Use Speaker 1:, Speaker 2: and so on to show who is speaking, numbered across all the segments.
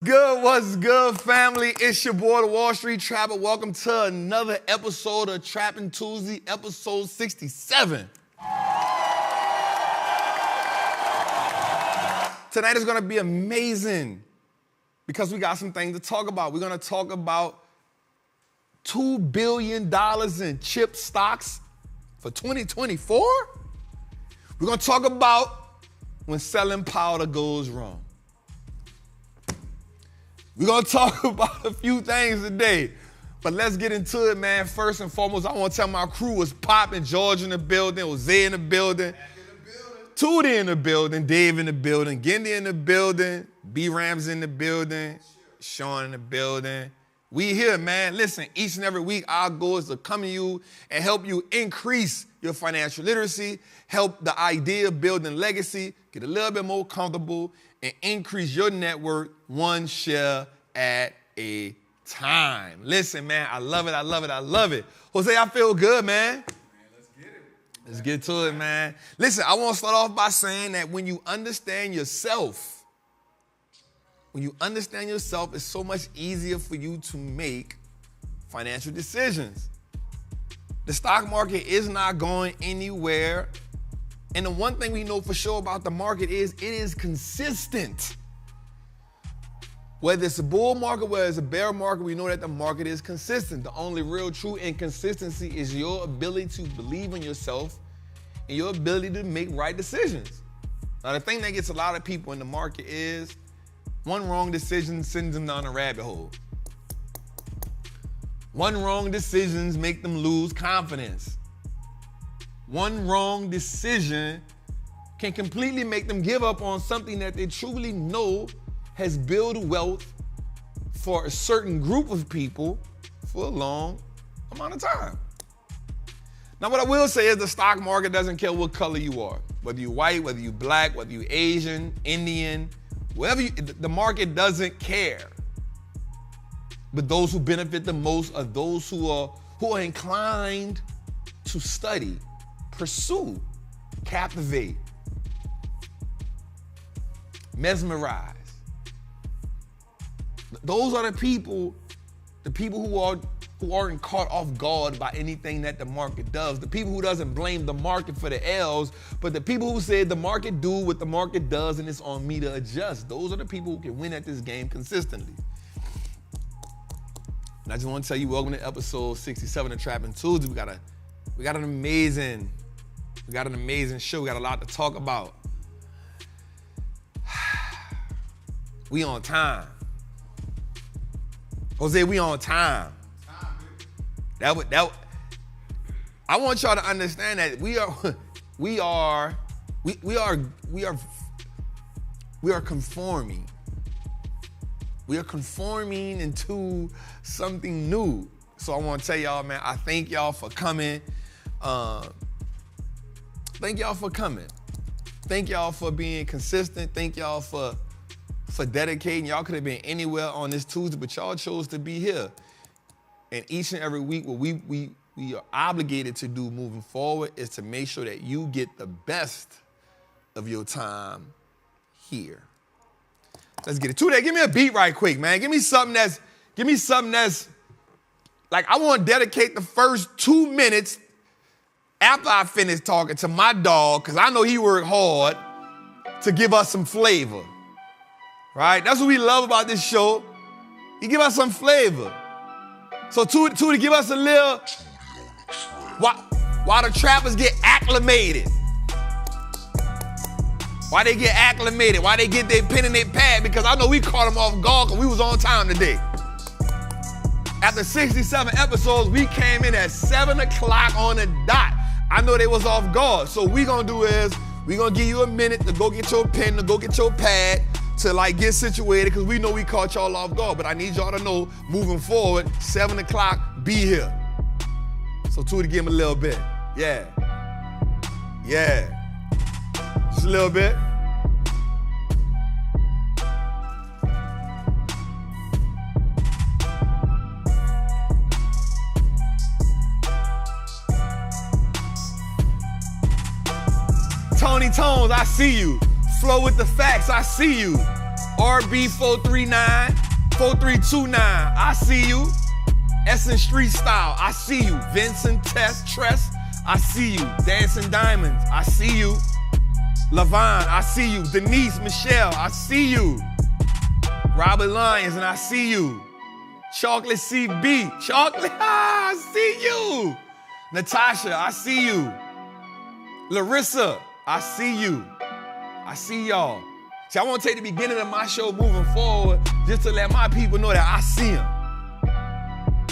Speaker 1: Good, what's good, family? It's your boy, the Wall Street Trapper. Welcome to another episode of Trappin' Tuesday, episode 67. Tonight is gonna be amazing because we got some things to talk about. We're gonna talk about $2 billion in chip stocks for 2024. We're gonna talk about when selling powder goes wrong. We're gonna talk about a few things today, but let's get into it, man. First and foremost, I wanna tell my crew was popping. George in the building, Jose in the building, Tootie in the building, Dave in the building, Gindy in the building, B-Rams in the building, Sean in the building. We here, man. Listen, each and every week, our goal is to come to you and help you increase your financial literacy, help the idea of building legacy, get a little bit more comfortable, and increase your net worth one share at a time. Listen, man, I love it, I love it, I love it. Jose, I feel good, man.
Speaker 2: Let's get it.
Speaker 1: Let's get to it, man. Listen, I want to start off by saying that when you understand yourself, it's so much easier for you to make financial decisions. The stock market is not going anywhere. And the one thing we know for sure about the market is it is consistent. Whether it's a bull market, whether it's a bear market, we know that the market is consistent. The only real true inconsistency is your ability to believe in yourself and your ability to make right decisions. Now, the thing that gets a lot of people in the market is one wrong decision sends them down a rabbit hole. One wrong decision make them lose confidence. One wrong decision can completely make them give up on something that they truly know has built wealth for a certain group of people for a long amount of time. Now, what I will say is the stock market doesn't care what color you are, whether you're white, whether you're black, whether you're Asian, Indian, the market doesn't care. But those who benefit the most are those who are inclined to study, pursue, captivate, mesmerize. Those are the people who aren't caught off guard by anything that the market does. The people who doesn't blame the market for the L's, but the people who say the market do what the market does and it's on me to adjust. Those are the people who can win at this game consistently. And I just want to tell you, welcome to episode 67 of Trappin' Tuesday. We got an amazing show. We got a lot to talk about. We on time. Jose, we on time. I want y'all to understand that we are conforming. We are conforming into something new. So I want to tell y'all, man, I thank y'all for coming. Thank y'all for coming. Thank y'all for being consistent. Thank y'all for dedicating. Y'all could have been anywhere on this Tuesday, but y'all chose to be here. And each and every week, what we are obligated to do moving forward is to make sure that you get the best of your time here. Let's get it. Tootie, give me a beat right quick, man. Give me something that's like, I want to dedicate the first 2 minutes after I finish talking to my dog, because I know he worked hard to give us some flavor. Right? That's what we love about this show. He give us some flavor. So Tootie, give us a little, while the trappers get acclimated. Why they get acclimated? Why they get their pen and their pad? Because I know we caught them off guard because we was on time today. After 67 episodes, we came in at 7 o'clock on the dot. I know they was off guard. So what we gonna do is, we gonna give you a minute to go get your pen, to go get your pad, to like get situated, because we know we caught y'all off guard. But I need y'all to know, moving forward, 7 o'clock, be here. So Tootie, give him a little bit. Yeah. Just a little bit. Tony Tones, I see you. Flow with the facts, I see you. RB439, 4329, I see you. Essence Street Style, I see you. Vincent Tress, I see you. Dancing Diamonds, I see you. Lavon, I see you. Denise, Michelle, I see you. Robert Lyons, and I see you. Chocolate CB, Chocolate, I see you. Natasha, I see you. Larissa, I see you. I see y'all. See, I want to take the beginning of my show moving forward just to let my people know that I see them.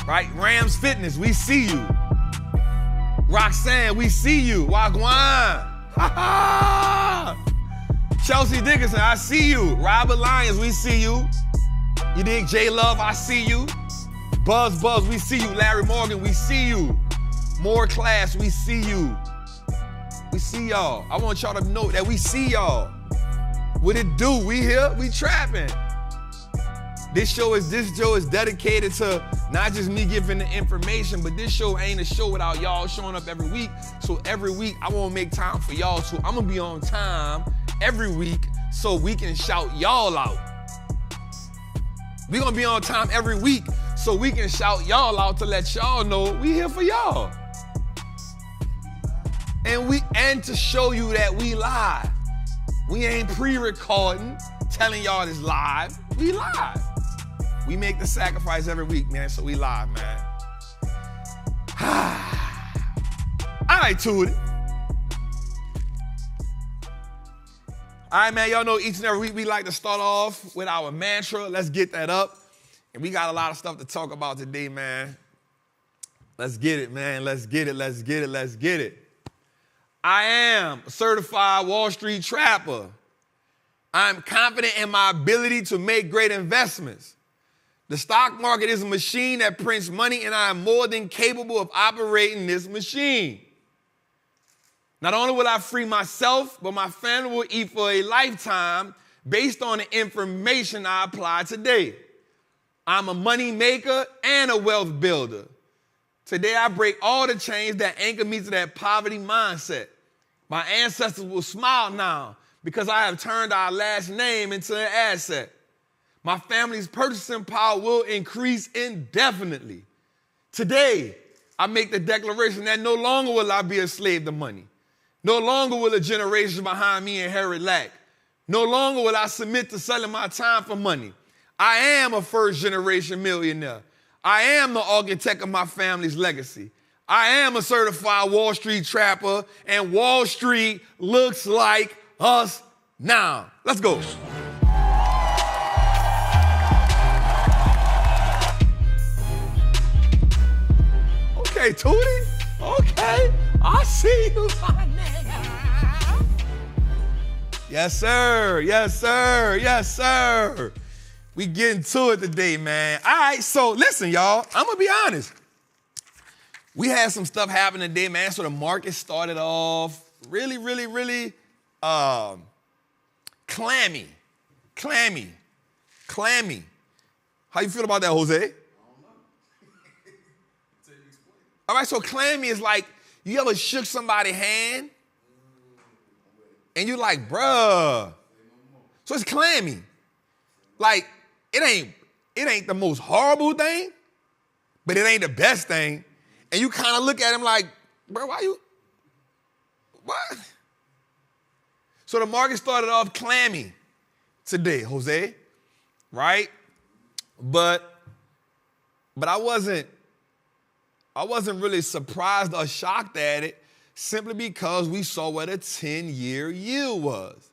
Speaker 1: Right? Rams Fitness, we see you. Roxanne, we see you. Wagwan. Chelsea Dickinson, I see you. Robert Lyons, we see you. You dig? J Love, I see you. Buzz, we see you. Larry Morgan, we see you. More Class, we see you. We see y'all. I want y'all to know that we see y'all. What it do? We here, we trapping. This show is dedicated to not just me giving the information, but this show ain't a show without y'all showing up every week. So every week, I want to make time for y'all too. I'm going to be on time every week so we can shout y'all out. We going to be on time every week so we can shout y'all out to let y'all know we here for y'all. And to show you that we live. We ain't pre-recording, telling y'all it's live. We live. We make the sacrifice every week, man, so we live, man. All right, Tootie. All right, man, y'all know each and every week we like to start off with our mantra. Let's get that up. And we got a lot of stuff to talk about today, man. Let's get it, man. Let's get it, let's get it, let's get it. I am a certified Wall Street trapper. I'm confident in my ability to make great investments. The stock market is a machine that prints money, and I am more than capable of operating this machine. Not only will I free myself, but my family will eat for a lifetime based on the information I apply today. I'm a money maker and a wealth builder. Today, I break all the chains that anchor me to that poverty mindset. My ancestors will smile now because I have turned our last name into an asset. My family's purchasing power will increase indefinitely. Today, I make the declaration that no longer will I be a slave to money. No longer will a generation behind me inherit lack. No longer will I submit to selling my time for money. I am a first-generation millionaire. I am the architect of my family's legacy. I am a certified Wall Street trapper, and Wall Street looks like us now. Let's go. Okay, Tootie. Okay, I see you, my nigga. Yes, sir. Yes, sir. Yes, sir. We getting to it today, man. All right, so listen, y'all. I'm going to be honest. We had some stuff happen today, man. So the market started off really clammy. How you feel about that, Jose? I don't know. All right, so clammy is like, you ever shook somebody's hand? And you're like, bruh. So it's clammy. Like, it ain't the most horrible thing, but it ain't the best thing. And you kind of look at him like, bro, why you, what? So the market started off clammy today, Jose, right? But I wasn't really surprised or shocked at it simply because we saw what a 10-year yield was,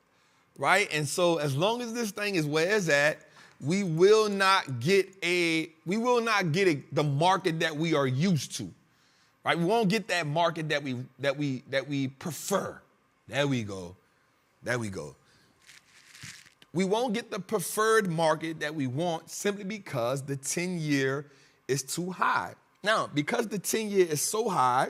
Speaker 1: right? And so as long as this thing is where it's at, we will not get the market that we are used to. Right? We won't get that market that we prefer. There we go. We won't get the preferred market that we want simply because the 10-year is too high. Now, because the 10-year is so high,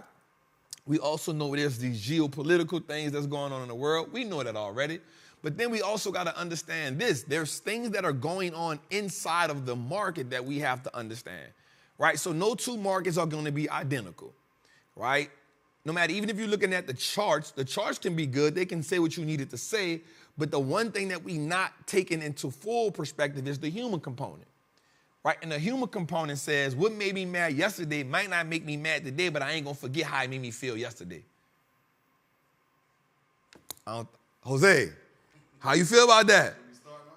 Speaker 1: we also know there's these geopolitical things that's going on in the world. We know that already. But then we also got to understand this. There's things that are going on inside of the market that we have to understand. Right? So no two markets are going to be identical. Right? No matter, even if you're looking at the charts can be good. They can say what you needed to say. But the one thing that we not taking into full perspective is the human component, right? And the human component says, what made me mad yesterday might not make me mad today, but I ain't gonna forget how it made me feel yesterday. Jose, how you feel about that?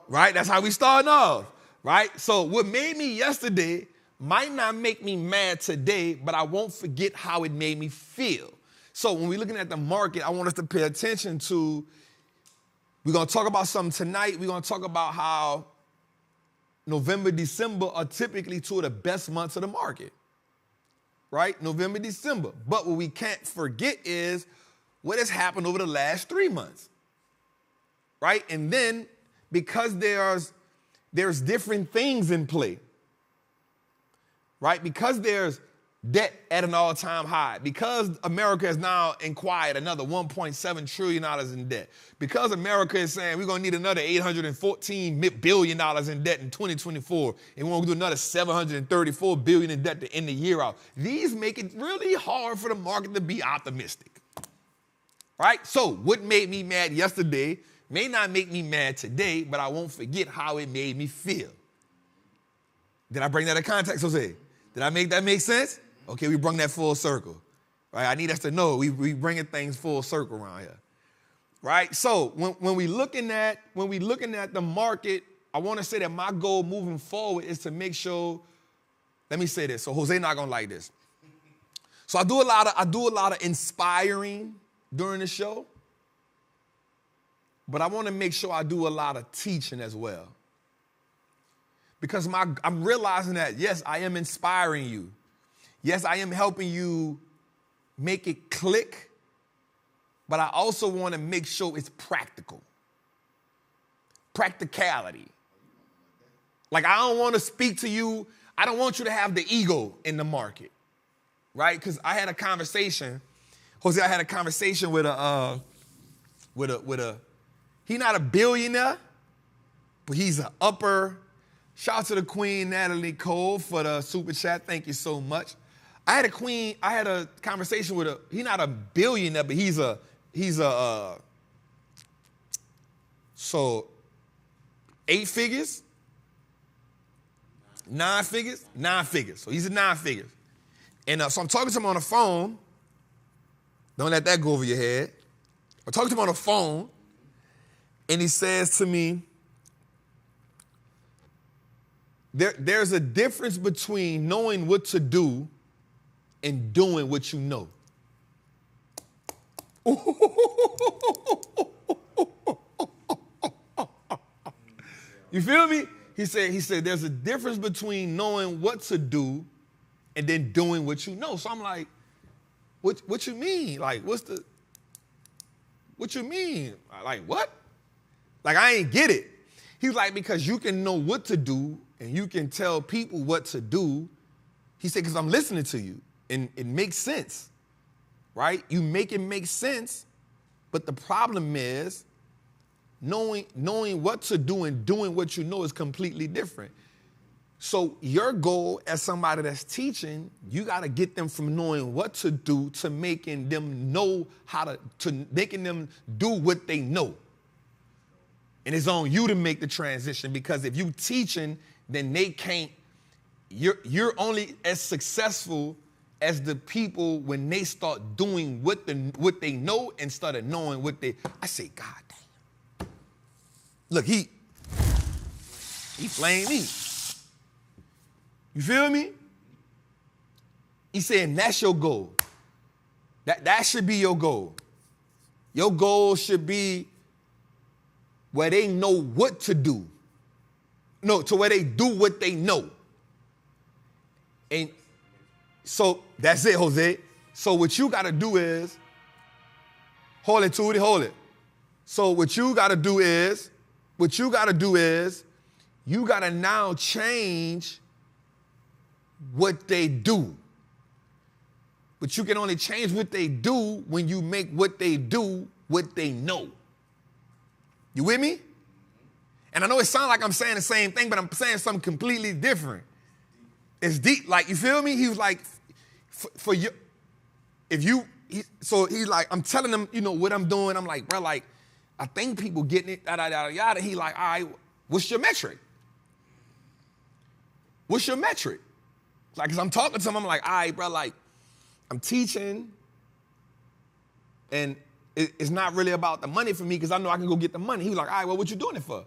Speaker 1: Right? That's how we starting off, right? So what made me yesterday might not make me mad today, but I won't forget how it made me feel. So when we're looking at the market, I want us to pay attention to, we're going to talk about something tonight. We're going to talk about how November, December are typically two of the best months of the market, right? November, December. But what we can't forget is what has happened over the last 3 months, right? And then because there's different things in play, right? Because there's debt at an all-time high, because America has now acquired another $1.7 trillion in debt, because America is saying we're going to need another $814 billion in debt in 2024, and we're going to do another $734 billion in debt to end the year out. These make it really hard for the market to be optimistic, right? So what made me mad yesterday may not make me mad today, but I won't forget how it made me feel. Did I bring that in context, Jose? Did I make that make sense? Okay, we brought that full circle, right? I need us to know we bringing things full circle around here, right? So when we looking at the market, I want to say that my goal moving forward is to make sure. Let me say this. So Jose not gonna like this. So I do a lot of inspiring during the show, but I want to make sure I do a lot of teaching as well, because I'm realizing that yes, I am inspiring you. Yes, I am helping you make it click, but I also want to make sure it's practical. Practicality. Like, I don't want to speak to you. I don't want you to have the ego in the market, right? Because I had a conversation, Jose, I had a conversation with he's not a billionaire, but he's an upper. Shout out to the Queen, Natalie Cole, for the super chat. Thank you so much. I had a conversation with he's not a billionaire, but he's so 8 figures, 9 figures, 9 figures. So he's a 9 figures. And so I'm talking to him on the phone. Don't let that go over your head. I'm talking to him on the phone, and he says to me, there's a difference between knowing what to do and doing what you know. You feel me? He said there's a difference between knowing what to do and then doing what you know. So I'm like, what you mean? Like, what you mean? Like, what? Like, I ain't get it. He was like, because you can know what to do and you can tell people what to do. He said, because I'm listening to you. And it makes sense, right? You make it make sense, but the problem is knowing what to do and doing what you know is completely different. So your goal as somebody that's teaching, you got to get them from knowing what to do to making them know how to making them do what they know. And it's on you to make the transition, because if you teaching, then they can't, you're only as successful as the people when they start doing what they know instead of knowing what they. I say, God damn. Look, he flamed me. You feel me? He saying that's your goal. That should be your goal. Your goal should be where they know what to do. No, to where they do what they know. And so that's it, Jose. So what you got to do is, hold it, Tootie, hold it. So what you got to do is, you got to now change what they do. But you can only change what they do when you make what they do what they know. You with me? And I know it sounds like I'm saying the same thing, but I'm saying something completely different. It's deep. Like, you feel me? He was like, for you, so he's like, I'm telling them, you know, what I'm doing. I'm like, bro, like, I think people getting it, yada, yada, yada. He like, all right, what's your metric? What's your metric? Like, as I'm talking to him, I'm like, all right, bro, like, I'm teaching, and it's not really about the money for me because I know I can go get the money. He was like, all right, well, what you doing it for?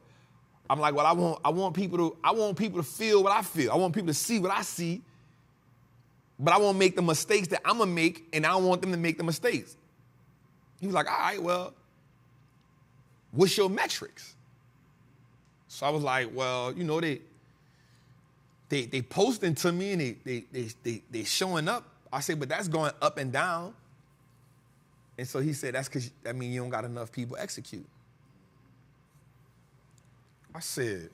Speaker 1: I'm like, well, I want people to feel what I feel. I want people to see what I see, but I won't make the mistakes that I'm gonna make, and I don't want them to make the mistakes. He was like, all right, well, what's your metrics? So I was like, well, you know, they posting to me and they showing up. I said, but that's going up and down. And so he said, that's because that means you don't got enough people execute. I said,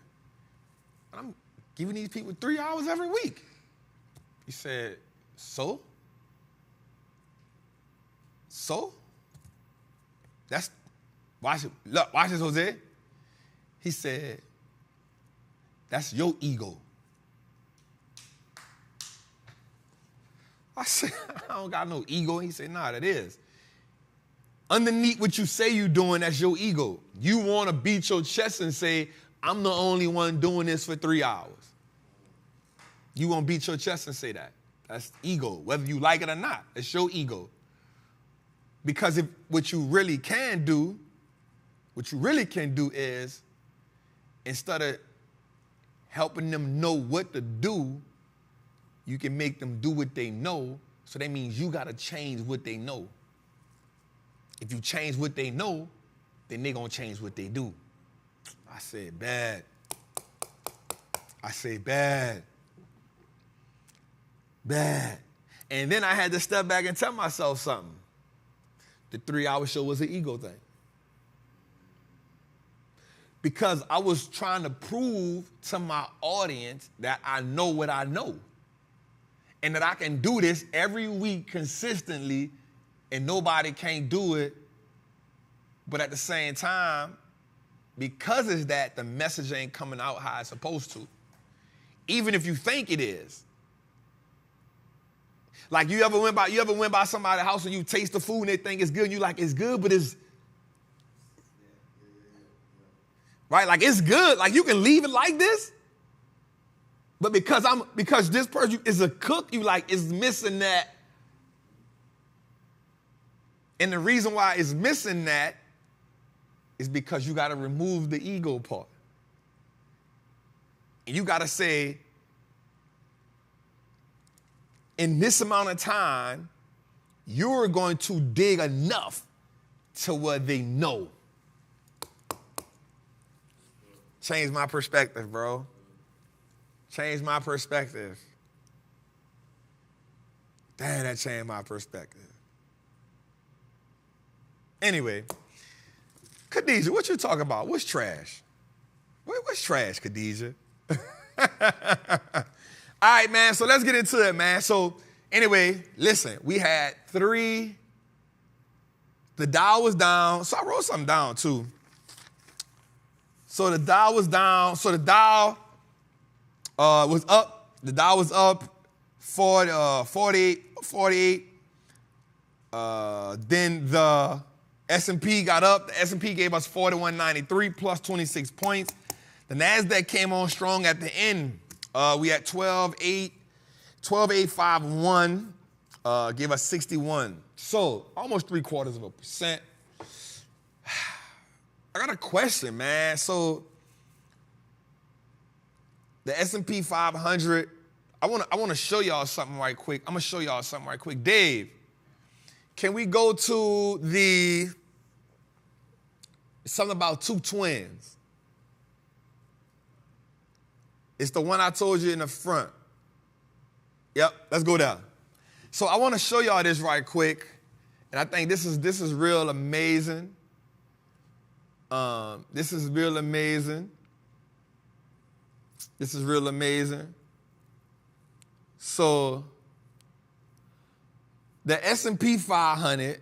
Speaker 1: I'm giving these people 3 hours every week. He said, so? That's, watch this, Jose. He said, that's your ego. I said, I don't got no ego. He said, nah, that is. Underneath what you say you doing, that's your ego. You want to beat your chest and say, I'm the only one doing this for 3 hours. You want to beat your chest and say that. That's ego, whether you like it or not. It's your ego. Because if what you really can do is, instead of helping them know what to do, you can make them do what they know. So that means you got to change what they know. If you change what they know, then they're going to change what they do. I said, bad. Bad. And then I had to step back and tell myself something. The 3-hour show was an ego thing. Because I was trying to prove to my audience that I know what I know. And that I can do this every week consistently, and nobody can't do it. But at the same time, because it's that, the message ain't coming out how it's supposed to. Even if you think it is. Like you ever went by somebody's house and you taste the food and they think it's good, and you like, it's good, but it's right? Like it's good. Like you can leave it like this. But because this person is a cook, you like, it's missing that. And the reason why it's missing that is because you got to remove the ego part. And you got to say, in this amount of time, you're going to dig enough to where they know. Change my perspective, bro. Change my perspective. Damn, that changed my perspective. Anyway, Khadijah, what you talking about? What's trash? What's trash, Khadijah? All right, man, so let's get into it, man. So anyway, listen, we had 3. The Dow was down. So I wrote something down, too. So the Dow was down. So the Dow was up. The Dow was up 48. Then the S&P got up. The S&P gave us 41.93 plus 26 points. The NASDAQ came on strong at the end. We had 12.851, gave us 61. So almost 0.75%. I got a question, man. So the S&P 500, I want to show y'all something right quick. I'm going to show y'all something right quick. Dave, can we go to something about 2 twins? It's the one I told you in the front. Yep, let's go down. So I want to show y'all this right quick. And I think this is real amazing. This is real amazing. This is real amazing. So the S&P 500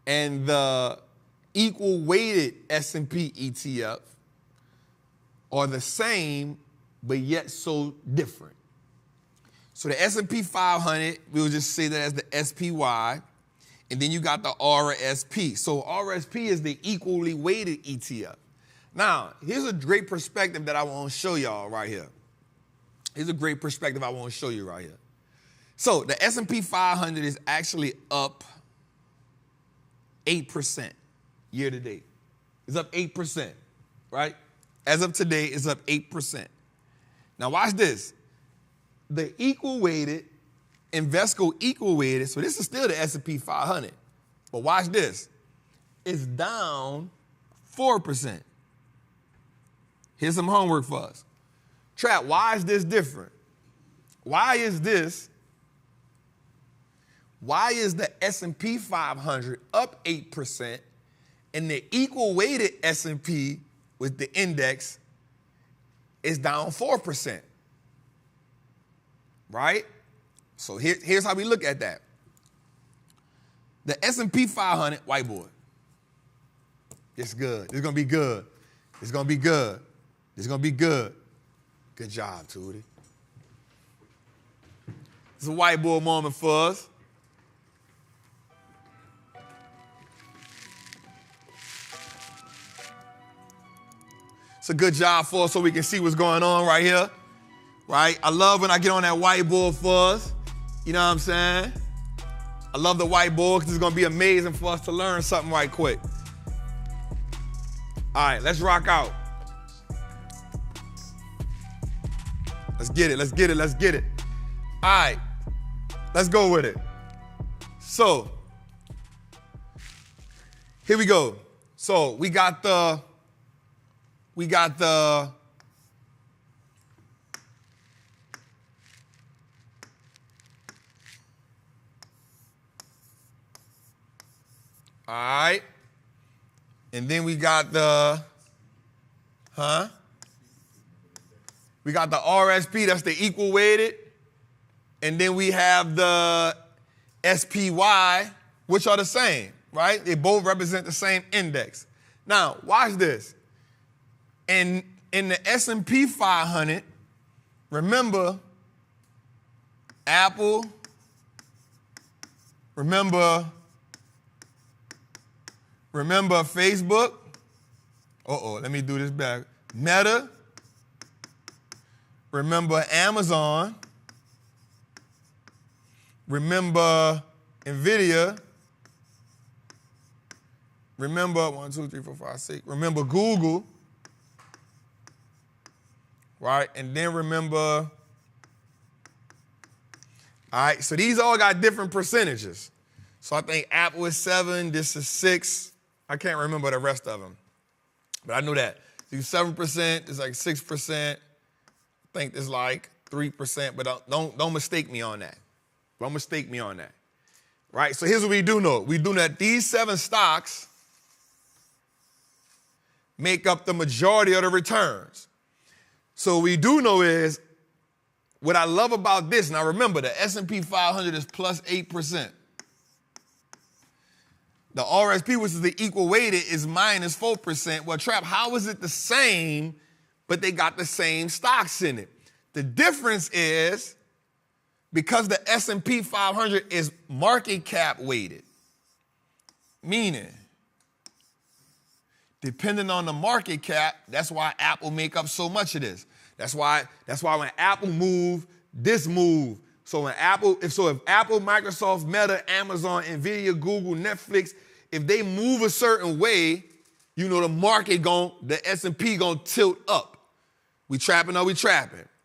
Speaker 1: and the equal weighted S&P ETF are the same, but yet so different. So the S&P 500, we'll just say that as the SPY, And then you got the RSP. So RSP is the equally weighted ETF. Now, here's a great perspective that I want to show y'all right here. Here's a great perspective I want to show you right here. So the S&P 500 is actually up 8% year to date. It's up 8%, right? As of today, it's up 8%. Now watch this. The equal weighted, Invesco equal weighted, so this is still the S&P 500. But watch this. It's down 4%. Here's some homework for us. Trap, why is this different? Why is the S&P 500 up 8% and the equal weighted S&P with the index is down 4%? Right? So here's how we look at that. The S&P 500 whiteboard. It's good. It's going to be good. It's going to be good. It's going to be good. Good job, Tootie. It's a whiteboard moment for us. It's a good job for us so we can see what's going on right here. Right? I love when I get on that whiteboard for us. You know what I'm saying? I love the whiteboard because it's going to be amazing for us to learn something right quick. All right, let's rock out. Let's get it, let's get it, let's get it. All right, let's go with it. So, here we go. So, we got the, all right. And then we got the, we got the RSP, that's the equal weighted. And then we have the SPY, which are the same, right? They both represent the same index. Now, watch this. In the S&P 500, remember Apple, remember Facebook. Let me do this back. Meta. Remember Amazon. Remember NVIDIA. Remember 1, 2, 3, 4, 5, 6. Remember Google. Right? And then remember. All right, so these all got different percentages. So I think Apple is 7, this is 6. I can't remember the rest of them. But I know that. So 7% is like 6%. I think it's like 3%, but don't mistake me on that. Don't mistake me on that. Right? So here's what we do know. We do know that these 7 stocks make up the majority of the returns. So what we do know is, what I love about this, now remember, the S&P 500 is plus 8%. The RSP, which is the equal weighted, is minus 4%. Well, Trap, how is it the same, but they got the same stocks in it? The difference is because the S&P 500 is market cap weighted, meaning depending on the market cap, that's why Apple make up so much of this. That's why when Apple move, this move. So if Apple, Microsoft, Meta, Amazon, NVIDIA, Google, Netflix, if they move a certain way, you know the market the S&P gonna tilt up. We trapping,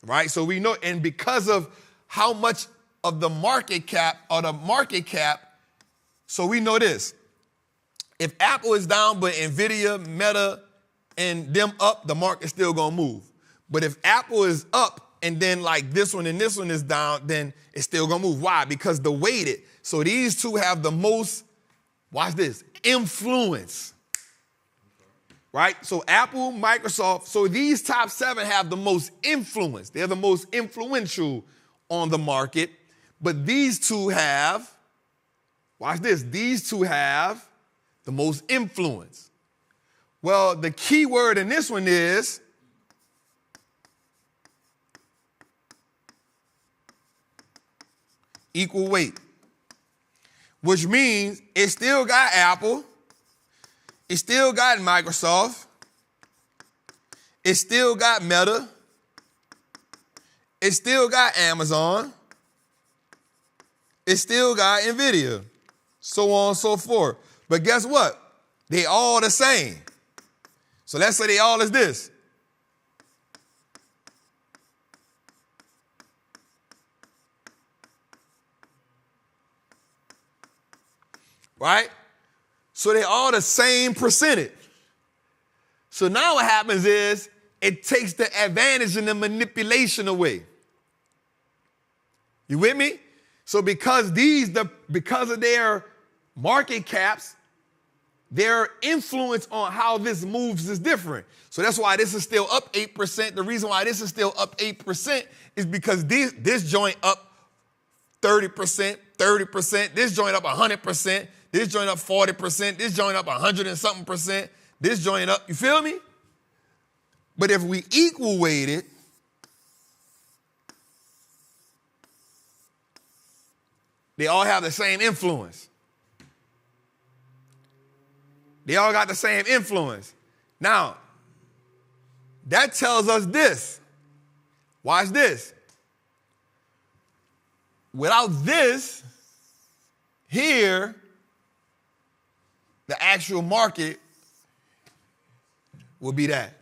Speaker 1: right? So we know, and because of how much of the market cap, so we know this. If Apple is down, but NVIDIA, Meta, and them up, the market's still gonna move. But if Apple is up, and then like this one and this one is down, then it's still gonna move. Why? Because the weighted. So these two have the most, watch this, influence. Right? So Apple, Microsoft, so these top 7 have the most influence. They're the most influential on the market. But these two have, watch this, these two have the most influence. Well, the key word in this one is equal weight. which means it still got Apple, it still got Microsoft, it still got Meta, it still got Amazon, it still got NVIDIA, so on and so forth. But guess what? They all the same. So let's say they all is this. Right? So they all the same percentage. So now what happens is it takes the advantage and the manipulation away. You with me? So because of their market caps, their influence on how this moves is different. So that's why this is still up 8%. The reason why this is still up 8% is because this joint up 30%, 30%, this joint up 100%, this joint up 40%, this joint up 100 and something percent, this joint up, you feel me? But if we equal weight it, they all have the same influence. They all got the same influence. Now, that tells us this. Watch this. Without this, here, the actual market will be that.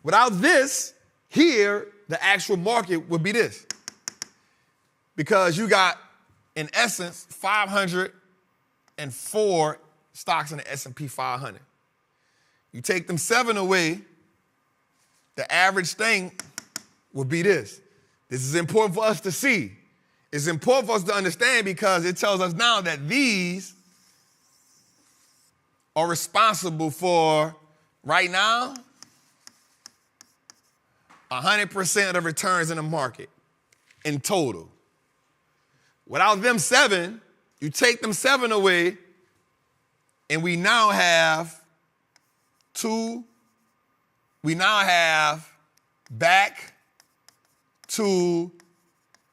Speaker 1: Without this, here, the actual market would be this. Because you got, in essence, 504 stocks in the S&P 500. You take them 7 away, the average thing will be this. This is important for us to see. It's important for us to understand because it tells us now that these are responsible for, right now, 100% of the returns in the market in total. Without them 7, you take them 7 away, and we now have back to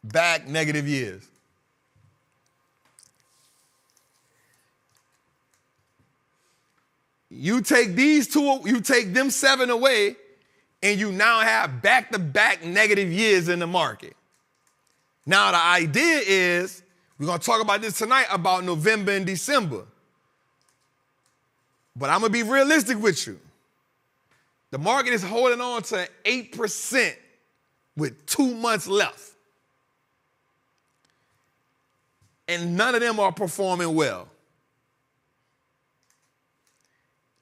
Speaker 1: back negative years. You take them 7 away, and you now have back-to-back negative years in the market. Now, the idea is, we're going to talk about this tonight about November and December. But I'm going to be realistic with you. The market is holding on to 8% with 2 months left. And none of them are performing well.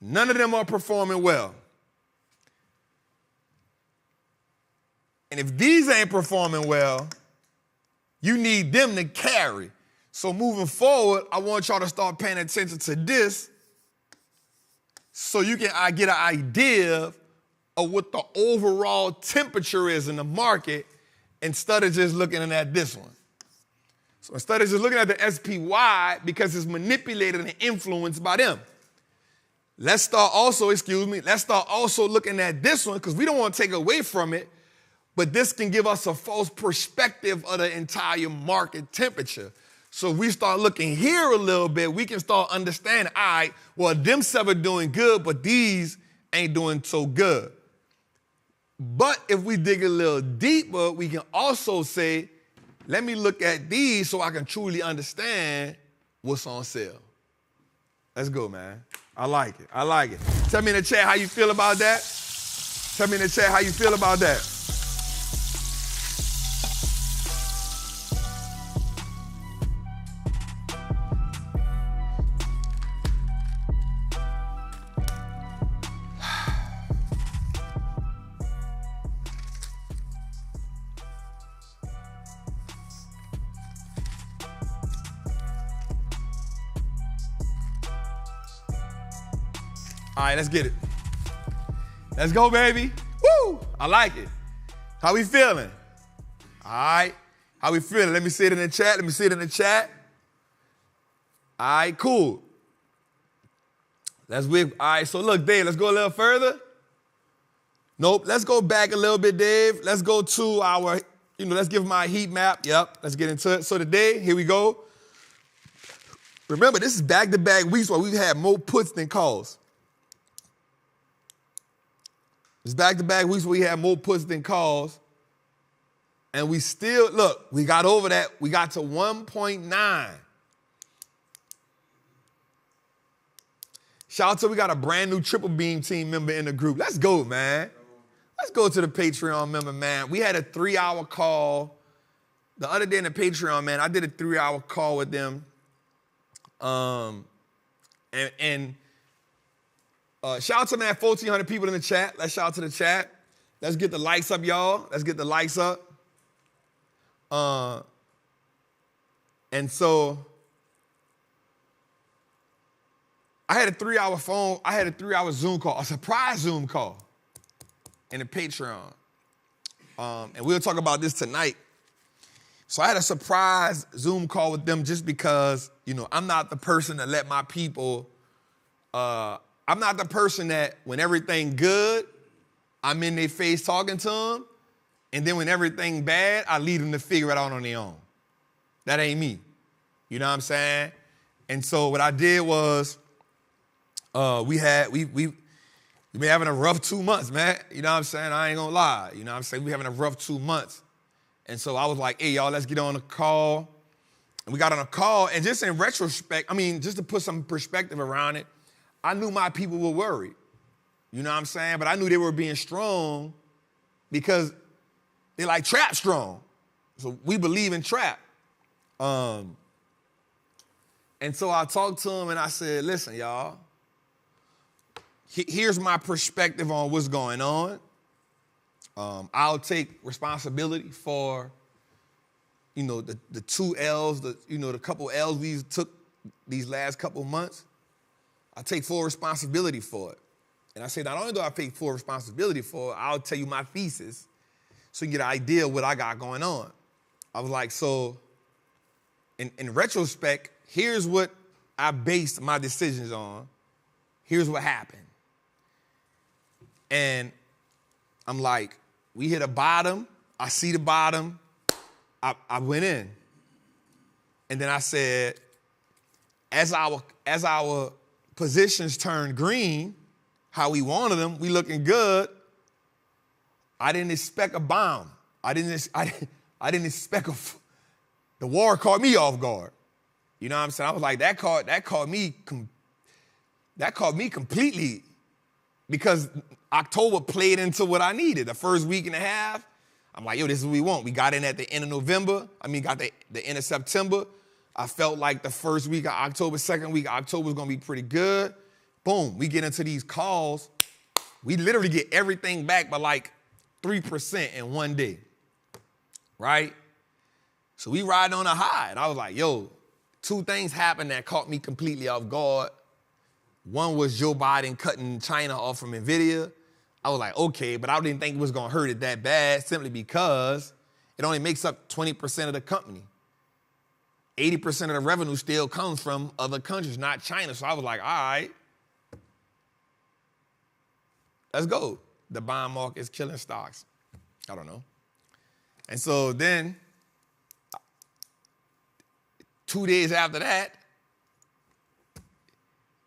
Speaker 1: None of them are performing well. And if these ain't performing well, you need them to carry. So moving forward, I want y'all to start paying attention to this so you can get an idea of what the overall temperature is in the market instead of just looking at this one. So instead of just looking at the SPY because it's manipulated and influenced by them. Let's start also looking at this one because we don't want to take away from it, but this can give us a false perspective of the entire market temperature. So if we start looking here a little bit, we can start understanding, all right, well, them 7 are doing good, but these ain't doing so good. But if we dig a little deeper, we can also say, let me look at these so I can truly understand what's on sale. Let's go, man. I like it. I like it. Tell me in the chat how you feel about that. Tell me in the chat how you feel about that. All right, let's get it. Let's go, baby. Woo! I like it. How we feeling? All right. How we feeling? Let me see it in the chat. All right, cool. All right, so look, Dave, let's go a little further. Nope, let's go back a little bit, Dave. Let's go to our let's give my heat map. Yep, let's get into it. So today, here we go. Remember, this is back-to-back weeks where we've had more puts than calls. It's back-to-back weeks where we had more puts than calls. And we still, look, we got over that. We got to 1.9. Shout out to, we got a brand new Triple Beam team member in the group. Let's go, man. Let's go to the Patreon member, man. We had a 3-hour call. The other day in the Patreon, man, I did a 3-hour call with them. Shout out to, man, 1,400 people in the chat. Let's shout out to the chat. Let's get the likes up, y'all. Let's get the likes up. And so I had a 3-hour Zoom call, a surprise Zoom call in the Patreon. And we'll talk about this tonight. So I had a surprise Zoom call with them just because, I'm not the person to let my people, I'm not the person that when everything good, I'm in their face talking to them. And then when everything bad, I leave them to figure it out on their own. That ain't me. You know what I'm saying? And so what I did was, we been having a rough 2 months, man. You know what I'm saying? I ain't gonna lie. You know what I'm saying? We having a rough 2 months. And so I was like, hey, y'all, let's get on a call. And we got on a call, and just in retrospect, just to put some perspective around it, I knew my people were worried. You know what I'm saying? But I knew they were being strong because they like trap strong. So we believe in trap. And so I talked to them and I said, listen, y'all, here's my perspective on what's going on. I'll take responsibility for, the 2 L's, the couple L's we took these last couple months. I take full responsibility for it. And I say, not only do I take full responsibility for it, I'll tell you my thesis so you get an idea of what I got going on. I was like, so in retrospect, here's what I based my decisions on. Here's what happened. And I'm like, we hit a bottom. I see the bottom. I went in. And then I said, as our positions turned green, how we wanted them, we looking good. I didn't expect a bomb. I didn't expect the war caught me off guard. You know what I'm saying? I was like, that caught me completely, because October played into what I needed. The first week and a half, I'm like, yo, this is what we want. We got in at the end of November. Got the end of September. I felt like the first week of October, second week of October was going to be pretty good. Boom, we get into these calls. We literally get everything back by like 3% in one day, right? So we ride on a high. And I was like, yo, 2 things happened that caught me completely off guard. One was Joe Biden cutting China off from NVIDIA. I was like, okay, but I didn't think it was going to hurt it that bad simply because it only makes up 20% of the company. 80% of the revenue still comes from other countries, not China. So I was like, all right, let's go. The bond market is killing stocks. I don't know. And so then 2 days after that,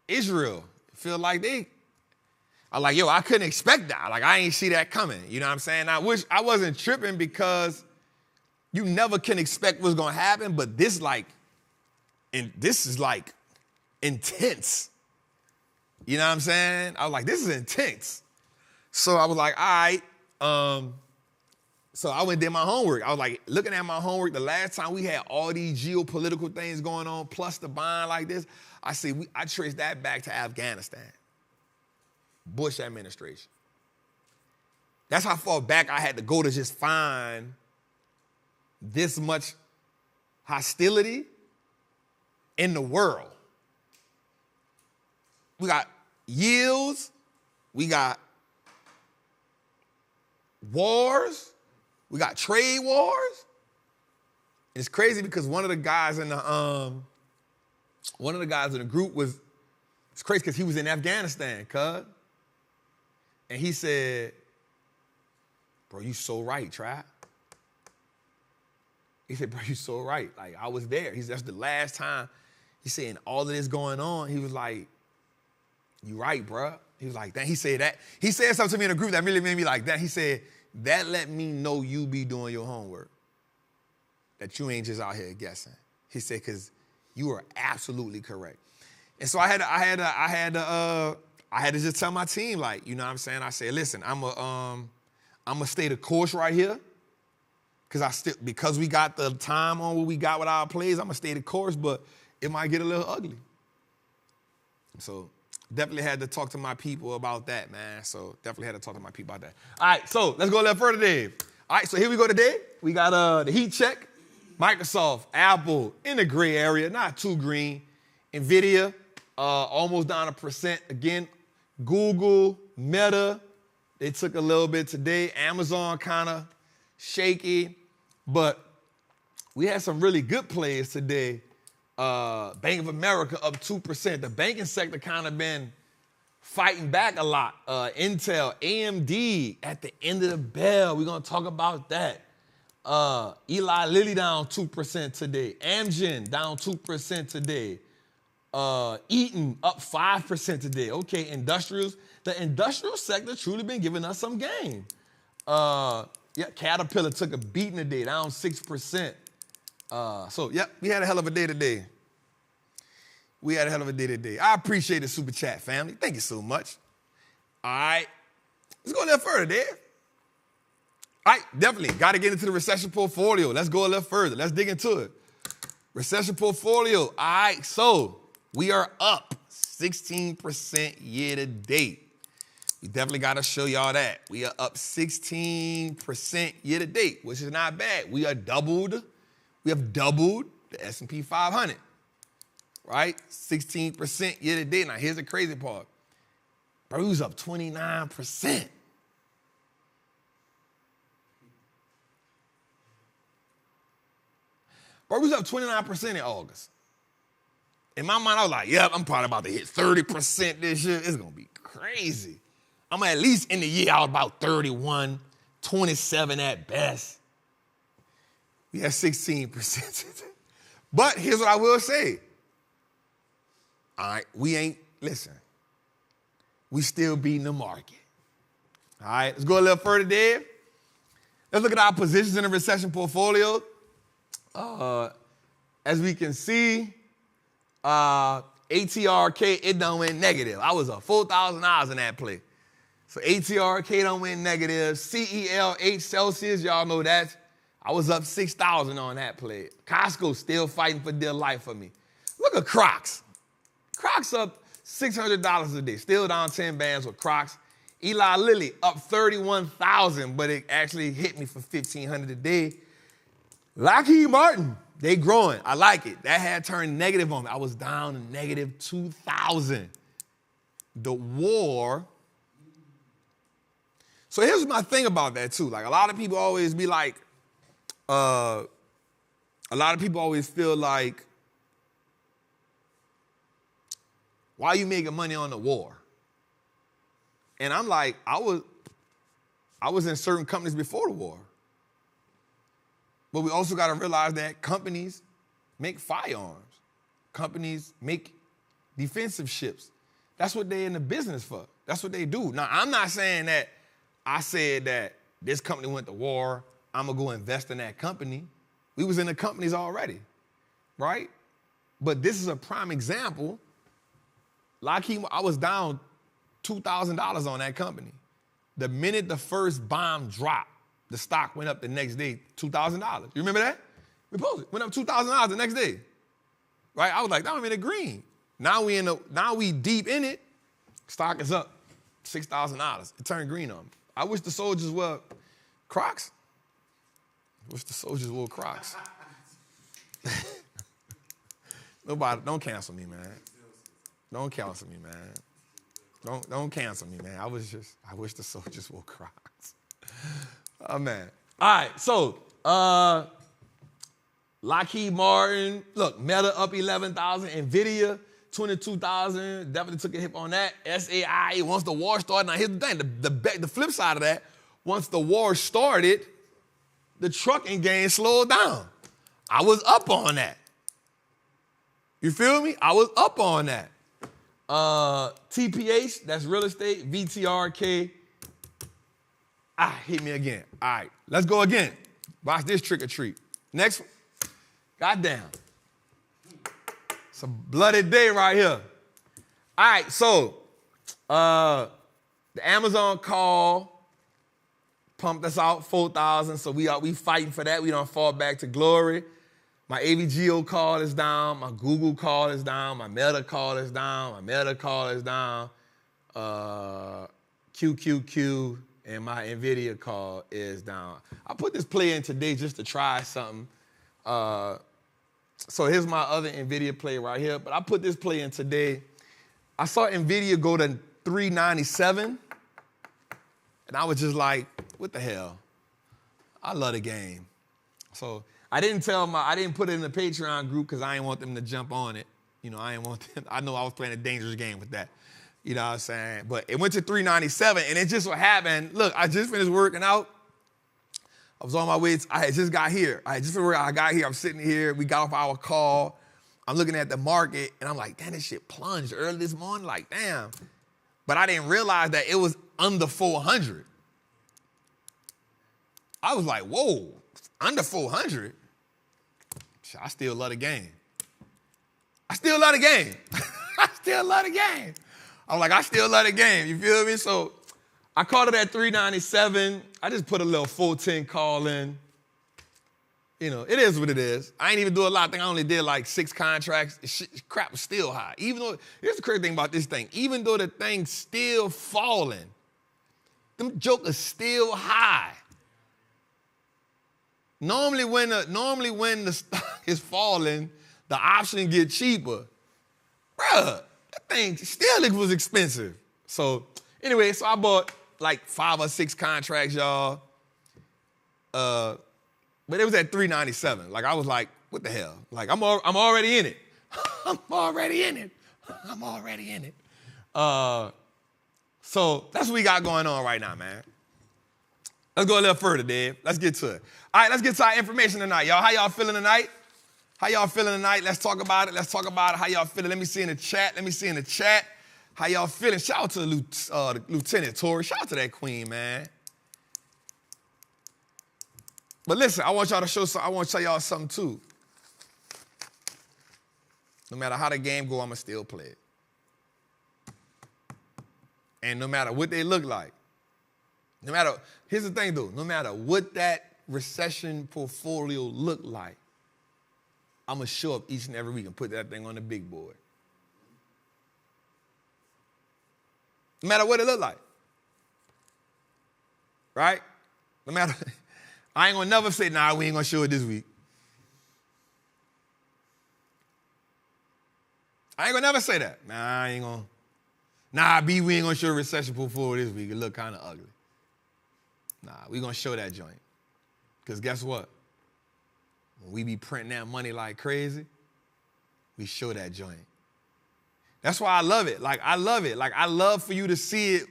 Speaker 1: Israel feel like I'm like, yo, I couldn't expect that. Like, I ain't see that coming. You know what I'm saying? I wish I wasn't tripping because you never can expect what's going to happen, but this is like intense. You know what I'm saying? I was like, this is intense. So I was like, all right. So I went and did my homework. I was like, looking at my homework, the last time we had all these geopolitical things going on, plus the bond like this, I traced that back to Afghanistan. Bush administration. That's how far back I had to go to just find this much hostility in the world. We got yields, we got wars, we got trade wars. And it's crazy because one of the guys in the group it's crazy because he was in Afghanistan, cuz. And he said, bro, you so right, Trap. He said, bro, you're so right. Like, I was there. He said, that's the last time. He said, and all of this going on, he was like, you right, bro. He was like, that. He said that. He said something to me in a group that really made me like that. He said, that let me know you be doing your homework. That you ain't just out here guessing. He said, because you are absolutely correct. And so I had to just tell my team, like, you know what I'm saying? I said, listen, I'm gonna stay the course right here. Because we got the time on what we got with our plays, I'm gonna stay the course, but it might get a little ugly. So definitely had to talk to my people about that, man. So definitely had to talk to my people about that. All right, so let's go a little further, Dave. All right, so here we go today. We got the heat check, Microsoft, Apple, in the gray area, not too green. NVIDIA, almost down 1%. Again, Google, Meta, they took a little bit today. Amazon kind of shaky, but we had some really good plays today. Bank of America up 2%. The banking sector kind of been fighting back a lot. Intel, AMD at the end of the bell. We're going to talk about that. Eli Lilly down 2% today. Amgen down 2% today. Eaton up 5% today. Okay, industrials. The industrial sector truly been giving us some game. Yeah, Caterpillar took a beating today, down 6%. So, yeah, we had a hell of a day today. We had a hell of a day today. I appreciate the Super Chat family. Thank you so much. All right, let's go a little further, Dave. All right, definitely got to get into the recession portfolio. Let's go a little further. Let's dig into it. Recession portfolio. All right, so we are up 16% year to date. We definitely got to show y'all that. We are up 16% year to date, which is not bad. We have doubled the S&P 500, right? 16% year to date. Now, here's the crazy part. Bro, we was up 29%. Bro, we was up 29% in August. In my mind, I was like, yep, I'm probably about to hit 30% this year. It's going to be crazy. I'm at least in the year out about 31, 27 at best. We had 16%. But here's what I will say. All right, listen, we still beating the market. All right, let's go a little further, Dave. Let's look at our positions in the recession portfolio. As we can see, ATRK, it done went negative. I was up $4,000 in that play. So ATRK done went negative. CELH Celsius, y'all know that. I was up 6,000 on that play. Costco still fighting for dear life for me. Look at Crocs. Crocs up $600 a day. Still down 10 bands with Crocs. Eli Lilly up 31,000, but it actually hit me for 1,500 a day. Lockheed Martin, they growing. I like it. That had turned negative on me. I was down to negative 2,000. The war. So here's my thing about that too. Like a lot of people always be like, a lot of people always feel like, why are you making money on the war? And I'm like, I was in certain companies before the war. But we also got to realize that companies make firearms. Companies make defensive ships. That's what they're in the business for. That's what they do. Now, I'm not saying that I said that this company went to war, I'm going to go invest in that company. We was in the companies already, right? But this is a prime example. Lockheed, I was down $2,000 on that company. The minute the first bomb dropped, the stock went up the next day, $2,000. You remember that? We posted. Went up $2,000 the next day. Right? I was like, I'm in the green. Now we deep in it. Stock is up $6,000. It turned green on me. I wish the soldiers were Crocs. I wish the soldiers wore Crocs. Nobody, don't cancel me, man. Don't cancel me, man. Don't cancel me, man. I wish the soldiers wore Crocs. Oh, man. All right, so Lockheed Martin, look, Meta up 11,000, NVIDIA 22,000, definitely took a hit on that. SAI, once the war started, now here's the thing, the flip side of that, once the war started, the trucking game slowed down. I was up on that. You feel me? I was up on that. TPH, that's real estate. VTRK. Hit me again. All right, let's go again. Watch this trick or treat. Next one. Goddamn. It's a bloody day right here. All right, so the Amazon call pumped us out 4,000, so we fighting for that. We don't fall back to glory. My AVGO call is down. My Google call is down. My Meta call is down. My Meta call is down. QQQ and my NVIDIA call is down. I put this play in today just to try something. So here's my other NVIDIA play right here. But I put this play in today. I saw NVIDIA go to 397. And I was just like, what the hell? I love the game. So I didn't put it in the Patreon group because I didn't want them to jump on it. You know, I know I was playing a dangerous game with that. You know what I'm saying? But it went to 397, and it just what happened. Look, I just finished working out. I was on my way. I had just got here. I got here. I'm sitting here. We got off our call. I'm looking at the market, and I'm like, damn, this shit plunged early this morning. Like, damn. But I didn't realize that it was under 400. I was like, whoa, under 400? I still love the game. I still love the game. I still love the game. I'm like, I still love the game. You feel me? So I called it at 397. I just put a little 410 call in. You know, it is what it is. I ain't even do a lot. I think I only did like 6 contracts. Crap was still high. Even though, here's the crazy thing about this thing. Even though the thing's still falling, them jokers still high. Normally when the stock is falling, the option get cheaper. Bruh, that thing still was expensive. So anyway, so I bought like 5 or 6 contracts, y'all. But it was at 397. Like I was like, what the hell? Like I'm already in it. I'm already in it. I'm already in it. So that's what we got going on right now, man. Let's go a little further, Dave. Let's get to it. All right, let's get to our information tonight, y'all. How y'all feeling tonight? How y'all feeling tonight? Let's talk about it. Let's talk about it. How y'all feeling? Let me see in the chat. How y'all feeling? Shout out to the Lieutenant Tori. Shout out to that queen, man. But listen, I want y'all to show something. I want to tell y'all something too. No matter how the game go, I'ma still play it. And no matter what they look like, here's the thing though, no matter what that recession portfolio look like, I'm going to show up each and every week and put that thing on the big board. No matter what it look like. Right? No matter, I ain't going to never say, nah, we ain't going to show it this week. I ain't going to never say that. Nah, I ain't going to. Nah, B, we ain't going to show a recession portfolio this week. It look kind of ugly. Nah, we going to show that joint. Because guess what? When we be printing that money like crazy, we show that joint. That's why I love it. Like, I love it. Like, I love for you to see it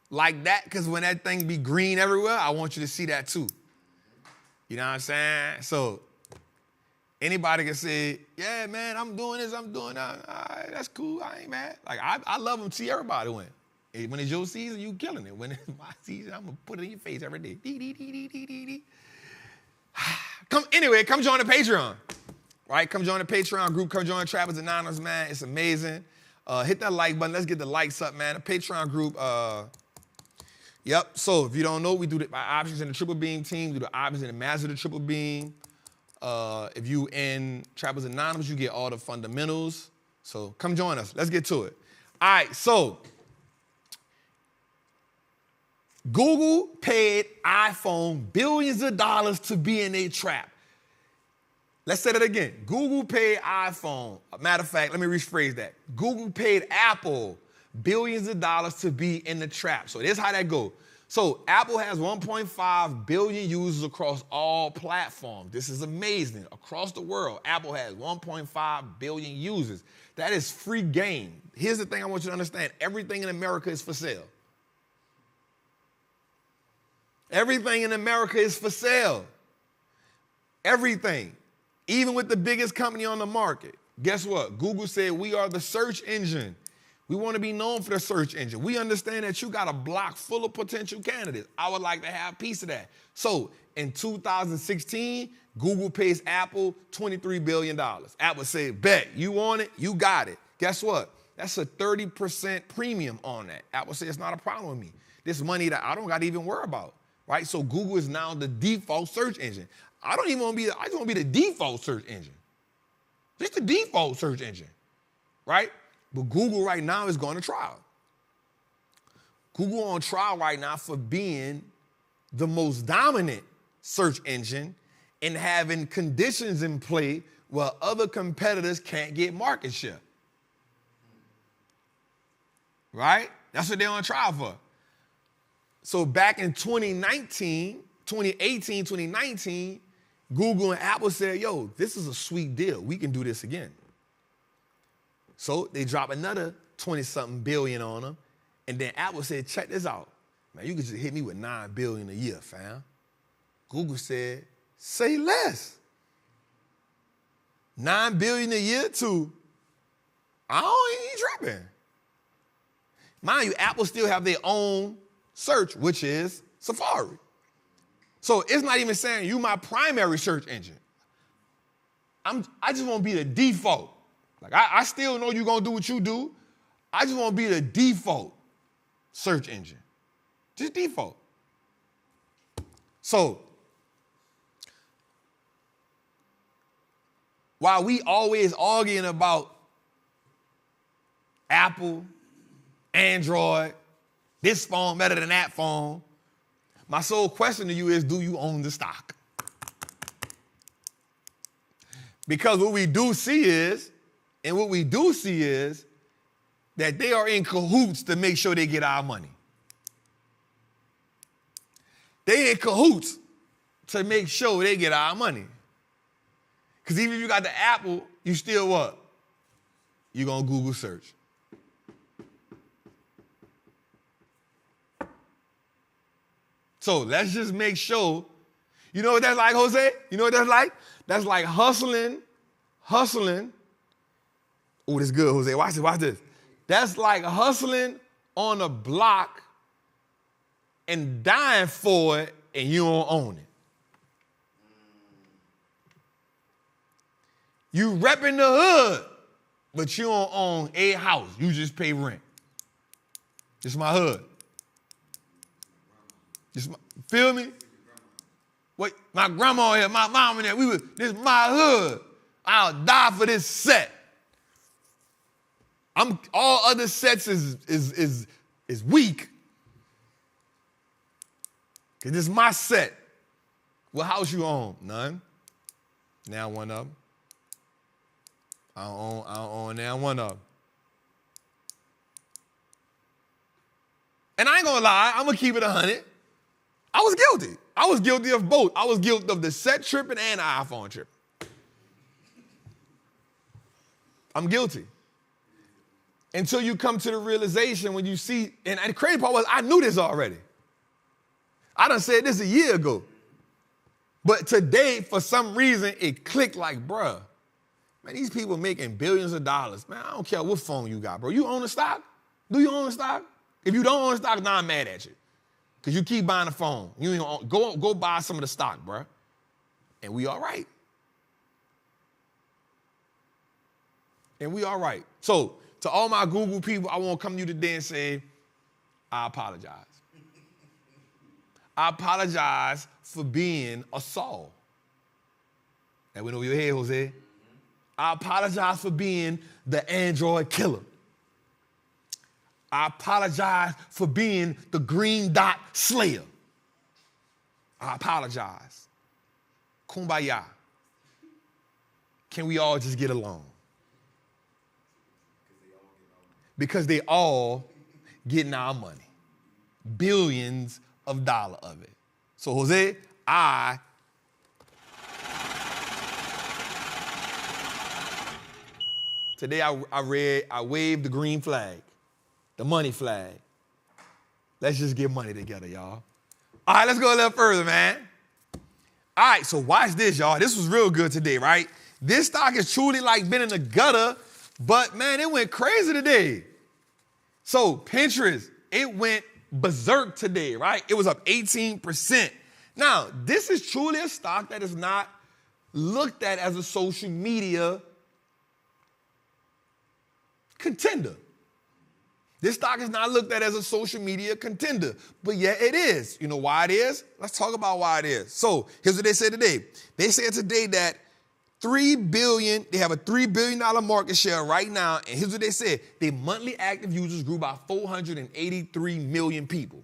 Speaker 1: like that, because when that thing be green everywhere, I want you to see that too. You know what I'm saying? So anybody can say, yeah, man, I'm doing this, I'm doing that. All right, that's cool. I ain't mad. Like, I love them. See everybody win. When it's your season, you killing it. When it's my season, I'm going to put it in your face every day. Come join the Patreon. Right? Come join the Patreon group. Come join Trappers Anonymous, man. It's amazing. Hit that like button. Let's get the likes up, man. The Patreon group. Yep. So if you don't know, we do the options in the Triple Beam team. We do the options in the Master of the Triple Beam. If you in Trappers Anonymous, you get all the fundamentals. So come join us. Let's get to it. All right. So Google paid iPhone billions of dollars to be in a trap. Let's say that again. Google paid iPhone. Matter of fact, let me rephrase that. Google paid Apple billions of dollars to be in the trap. So this is how that goes. So Apple has 1.5 billion users across all platforms. This is amazing. Across the world, Apple has 1.5 billion users. That is free game. Here's the thing I want you to understand. Everything in America is for sale. Everything in America is for sale. Everything. Even with the biggest company on the market, guess what? Google said we are the search engine. We want to be known for the search engine. We understand that you got a block full of potential candidates. I would like to have a piece of that. So in 2016, Google pays Apple $23 billion. Apple said, bet, you want it, you got it. Guess what? That's a 30% premium on that. Apple said, it's not a problem with me. This money that I don't got to even worry about, right? So Google is now the default search engine. I don't even want to be, I just want to be the default search engine. Just the default search engine, right? But Google right now is going to trial. Google on trial right now for being the most dominant search engine and having conditions in play where other competitors can't get market share. Right? That's what they're on trial for. So back in 2018, 2019, Google and Apple said, yo, this is a sweet deal. We can do this again. So they drop another 20-something billion on them. And then Apple said, check this out. Man, you can just hit me with $9 billion a year, fam. Google said, say less. $9 billion a year to, I ain't tripping. Mind you, Apple still have their own search, which is Safari. So it's not even saying you my primary search engine. I just want to be the default. Like I still know you're going to do what you do. I just want to be the default search engine. Just default. So while we always arguing about Apple, Android, this phone better than that phone, my sole question to you is, do you own the stock? Because what we do see is that they are in cahoots to make sure they get our money. They in cahoots to make sure they get our money. Because even if you got the Apple, you still what? You're going to Google search. So let's just make sure. You know what that's like, Jose? You know what that's like? That's like hustling. Oh, this is good, Jose. Watch this. That's like hustling on a block and dying for it, and you don't own it. You repping the hood, but you don't own a house. You just pay rent. This is my hood. Feel me? Wait, my grandma here, my mom in there, this is my hood. I'll die for this set. All other sets is weak. Cause this is my set. What house you own? None. Now one of them. I don't own now one of them. And I ain't gonna lie, I'm gonna keep it 100. I was guilty. I was guilty of both. I was guilty of the set tripping and the iPhone tripping. I'm guilty. Until you come to the realization when you see, and the crazy part was I knew this already. I done said this a year ago. But today, for some reason, it clicked like, bruh, man, these people making billions of dollars. Man, I don't care what phone you got, bro. You own the stock? Do you own the stock? If you don't own the stock, now I'm mad at you. Because you keep buying a phone. You ain't go buy some of the stock, bruh. And we all right. And we all right. So, to all my Google people, I want to come to you today and say, I apologize. I apologize for being a Saul. That went over your head, Jose. I apologize for being the Android killer. I apologize for being the green dot slayer. I apologize. Kumbaya. Can we all just get along? Because they all getting our money. Billions of dollars of it. So, Jose, today I waved the green flag, the money flag. Let's just get money together, y'all. All right, let's go a little further, man. All right, so watch this, y'all. This was real good today, right? This stock has truly like been in the gutter, but man, it went crazy today. So Pinterest, it went berserk today, right? It was up 18%. Now, this is truly a stock that is not looked at as a social media contender. This stock is not looked at as a social media contender, but yet it is. You know why it is? Let's talk about why it is. So here's what they said today. They said today that they have a $3 billion market share right now, and here's what they said. Their monthly active users grew by 483 million people.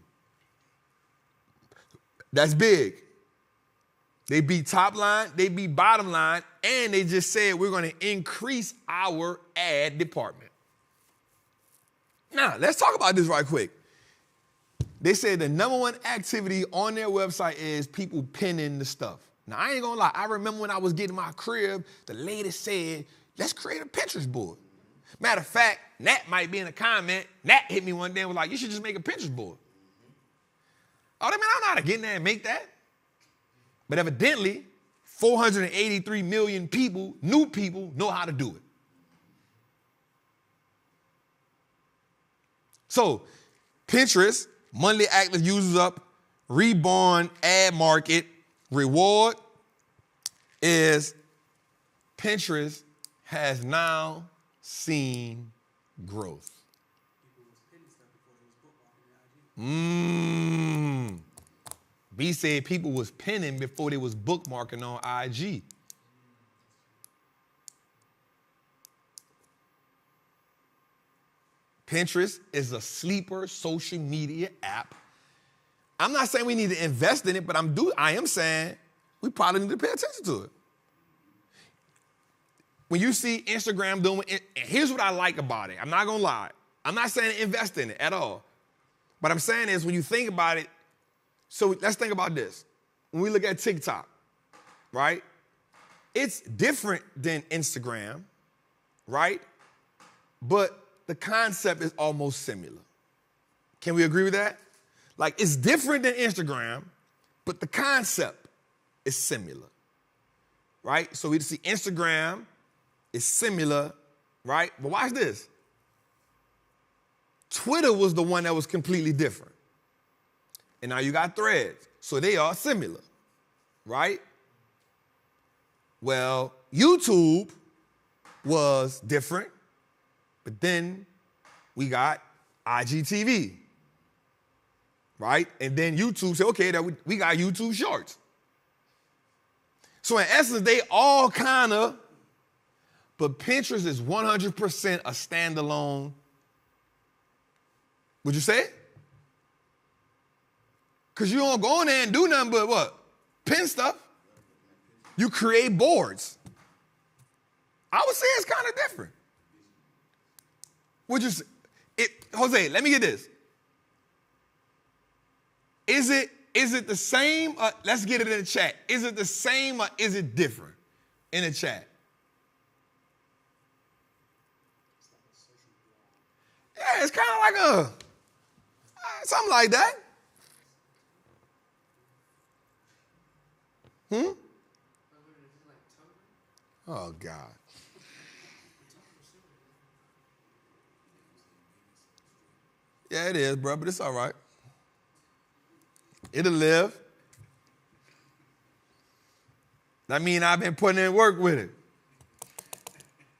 Speaker 1: That's big. They beat top line, they beat bottom line, and they just said we're going to increase our ad department. Now, let's talk about this right quick. They said the number one activity on their website is people pinning the stuff. Now, I ain't gonna lie. I remember when I was getting my crib, the lady said, let's create a Pinterest board. Matter of fact, Nat might be in a comment. Nat hit me one day and was like, you should just make a Pinterest board. Oh, man, I don't know how to get in there and make that. But evidently, 483 million people, new people, know how to do it. So, Pinterest, monthly active users up, reborn ad market, reward is Pinterest has now seen growth. B said people was pinning before they was bookmarking on IG. Pinterest is a sleeper social media app. I'm not saying we need to invest in it, but I am saying we probably need to pay attention to it. When you see Instagram doing it, and here's what I like about it. I'm not going to lie. I'm not saying invest in it at all. What I'm saying is when you think about it, so let's think about this. When we look at TikTok, right? It's different than Instagram, right? But the concept is almost similar. Can we agree with that? Like, it's different than Instagram, but the concept is similar, right? So we see Instagram is similar, right? But watch this. Twitter was the one that was completely different. And now you got Threads. So they are similar, right? Well, YouTube was different, but then we got IGTV, right? And then YouTube said, okay, we got YouTube Shorts. So in essence, they all kind of, but Pinterest is 100% a standalone. Would you say it? Because you don't go in there and do nothing but what? Pin stuff. You create boards. I would say it's kind of different. Would you say? Jose, let me get this. Is it the same? Let's get it in the chat. Is it the same or is it different in the chat? Yeah, it's kind of like something like that. Oh, God. Yeah, it is, bro, but it's all right. It'll live. That means I've been putting in work with it.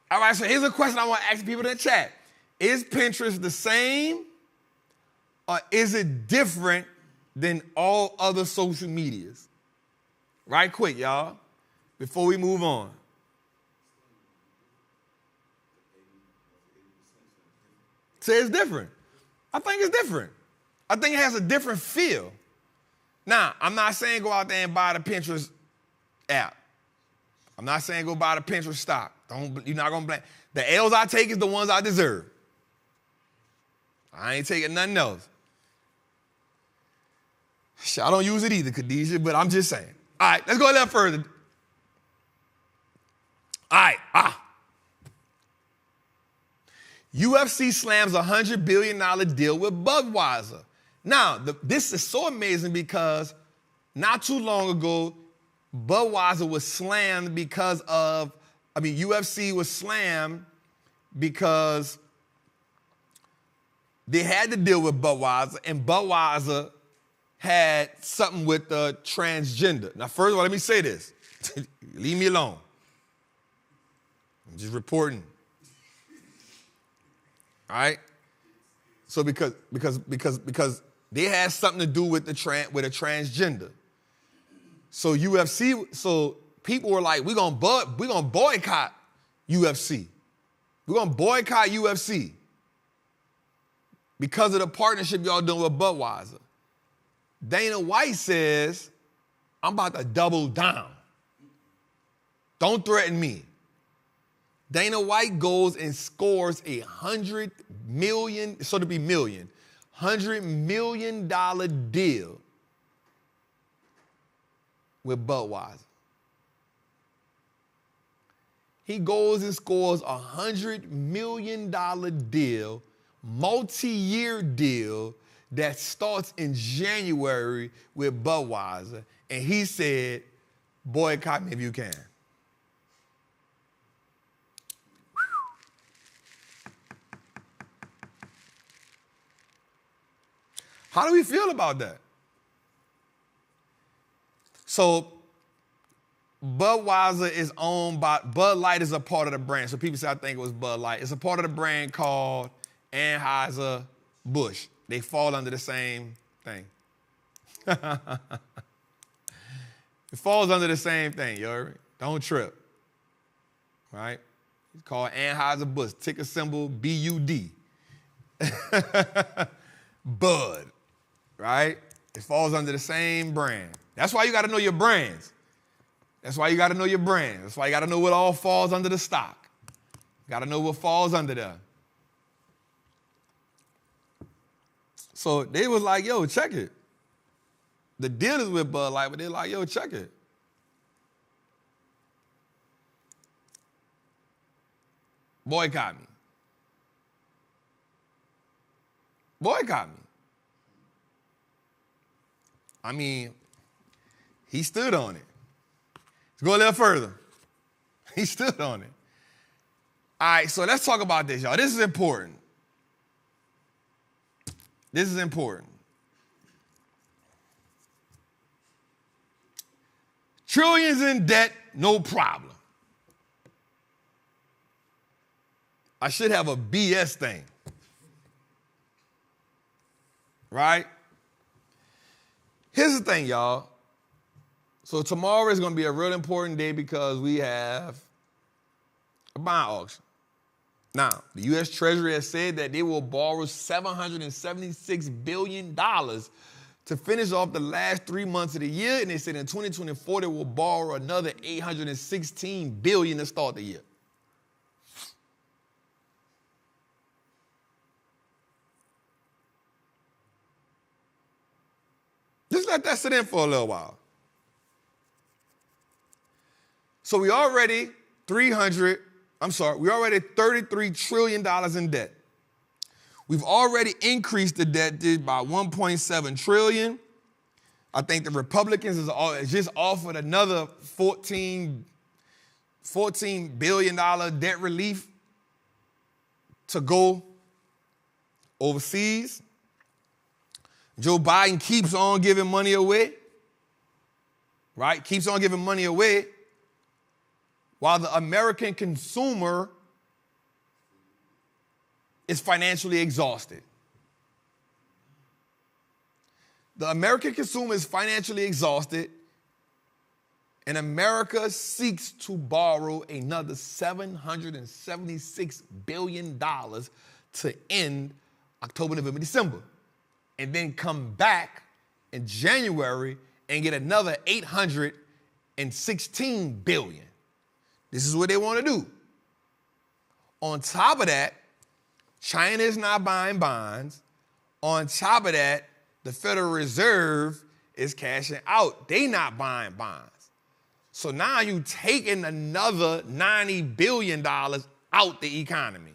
Speaker 1: All right, so here's a question I want to ask people in the chat. Is Pinterest the same or is it different than all other social medias? Right quick, y'all, before we move on. Say it's different. I think it's different. I think it has a different feel. Now, I'm not saying go out there and buy the Pinterest app. I'm not saying go buy the Pinterest stock. You're not going to blame. The L's I take is the ones I deserve. I ain't taking nothing else. I don't use it either, Khadijah, but I'm just saying. All right, let's go a little further. All right, UFC slams a $100 billion deal with Budweiser. Now, this is so amazing because not too long ago, Budweiser was slammed because of, UFC was slammed because they had to deal with Budweiser, and Budweiser had something with the transgender. Now, first of all, let me say this. Leave me alone. I'm just reporting. All right? So because they had something to do with a transgender. So so people were like, we're gonna boycott UFC. We're gonna boycott UFC because of the partnership y'all doing with Budweiser. Dana White says, I'm about to double down. Don't threaten me. Dana White goes and scores $100 million deal with Budweiser. He goes and scores $100 million deal, multi-year deal that starts in January with Budweiser. And he said, boycott me if you can. How do we feel about that? So Budweiser is owned by, Bud Light is a part of the brand. So people say, I think it was Bud Light. It's a part of the brand called Anheuser-Busch. They fall under the same thing. It falls under the same thing, you heard me? Don't trip, right? It's called Anheuser-Busch, ticker symbol BUD. Bud, right? It falls under the same brand. That's why you got to know your brands. That's why you got to know your brand. That's why you got to know what all falls under the stock. You got to know what falls under there. So they was like, yo, check it. The deal is with Bud Light, but they're like, yo, check it. Boycott me. Boycott me. I mean, he stood on it. Let's go a little further. He stood on it. All right, so let's talk about this, y'all. This is important. This is important. Trillions in debt, no problem. I should have a BS thing. Right? Here's the thing, y'all. So tomorrow is going to be a real important day because we have a bond auction. Now, the U.S. Treasury has said that they will borrow $776 billion to finish off the last 3 months of the year, and they said in 2024 they will borrow another $816 billion to start the year. Just let that sit in for a little while. So we already $33 trillion in debt. We've already increased the debt by $1.7 trillion. I think the Republicans is just offered another $14 billion debt relief to go overseas. Joe Biden keeps on giving money away, right? Keeps on giving money away while the American consumer is financially exhausted. The American consumer is financially exhausted, and America seeks to borrow another $776 billion to end October, November, December, and then come back in January and get another $816 billion. This is what they want to do. On top of that, China is not buying bonds. On top of that, the Federal Reserve is cashing out. They not buying bonds. So now you taking another $90 billion out the economy.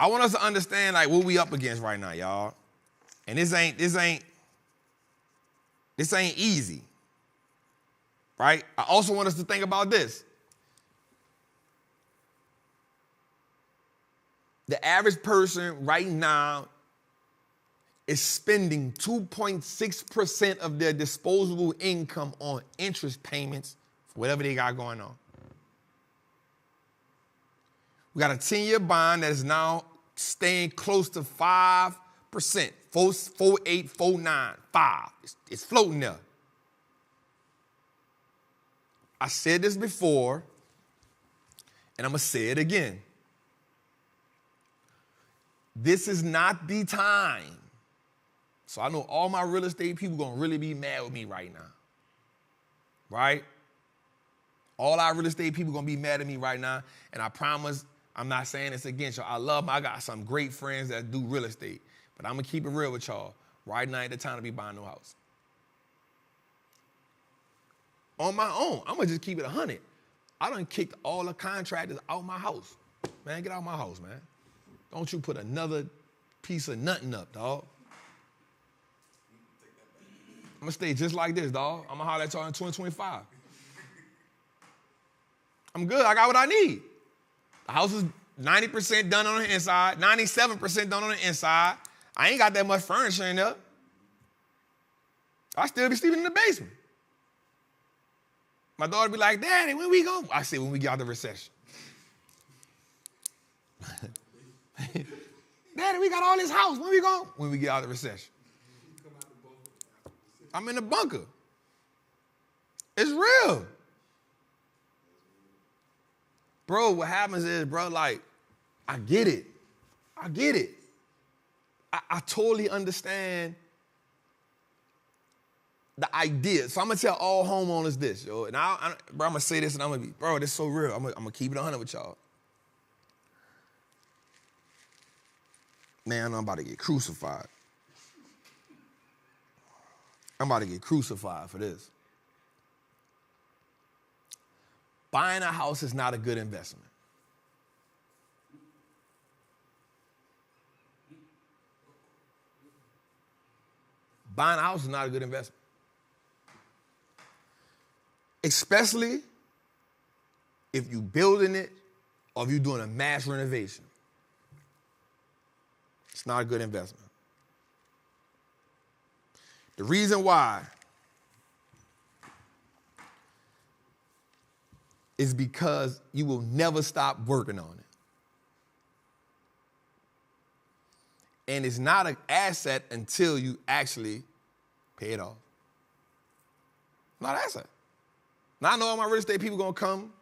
Speaker 1: I want us to understand like what we up against right now, y'all. And this ain't This ain't easy, right? I also want us to think about this. The average person right now is spending 2.6% of their disposable income on interest payments for whatever they got going on. We got a 10-year bond that is now staying close to 5%, 4.8, 4.9, 5. It's floating there. I said this before, and I'm going to say it again. This is not the time. So I know all my real estate people going to really be mad with me right now. Right? All our real estate people going to be mad at me right now. And I promise I'm not saying this against y'all. I love them. I got some great friends that do real estate. But I'm going to keep it real with y'all. Right now ain't the time to be buying no house. On my own, I'm going to just keep it 100. I done kicked all the contractors out my house. Man, get out my house, man. Don't you put another piece of nothing up, dog. I'm going to stay just like this, dog. I'm going to holler at y'all in 2025. I'm good. I got what I need. The house is 90% done on the inside, 97% done on the inside. I ain't got that much furniture in there. I still be sleeping in the basement. My daughter be like, Daddy, when we go? I say, when we get out the recession. Daddy, we got all this house. When we go? When we get out of the recession. I'm in the bunker. It's real. Bro, what happens is, bro, like, I get it. I get it. I totally understand the idea. So I'm going to tell all homeowners this, yo. And bro, I'm going to say this and I'm going to be, bro, this is so real. I'm going to keep it 100 with y'all. Man, I'm about to get crucified. I'm about to get crucified for this. Buying a house is not a good investment. Buying a house is not a good investment. Especially if you're building it or if you're doing a mass renovation. It's not a good investment. The reason why is because you will never stop working on it. And it's not an asset until you actually pay it off. Not an asset. Now I know all my real estate people gonna come,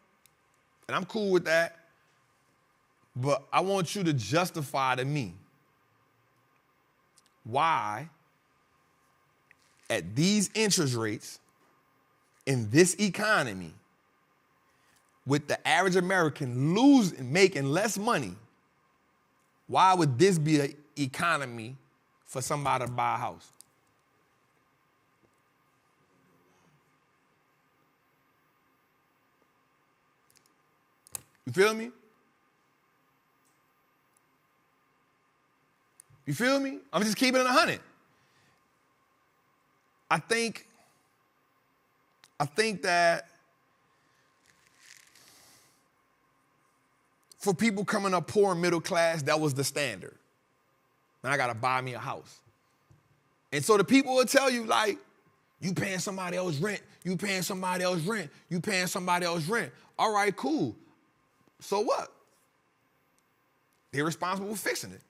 Speaker 1: and I'm cool with that, but I want you to justify to me why at these interest rates in this economy, with the average American making less money, why would this be an economy for somebody to buy a house? You feel me? You feel me? I'm just keeping it 100. I think that for people coming up poor and middle class, that was the standard. Now I gotta buy me a house. And so the people will tell you, like, you paying somebody else rent, you paying somebody else rent, you paying somebody else rent. All right, cool. So what? They're responsible for fixing it.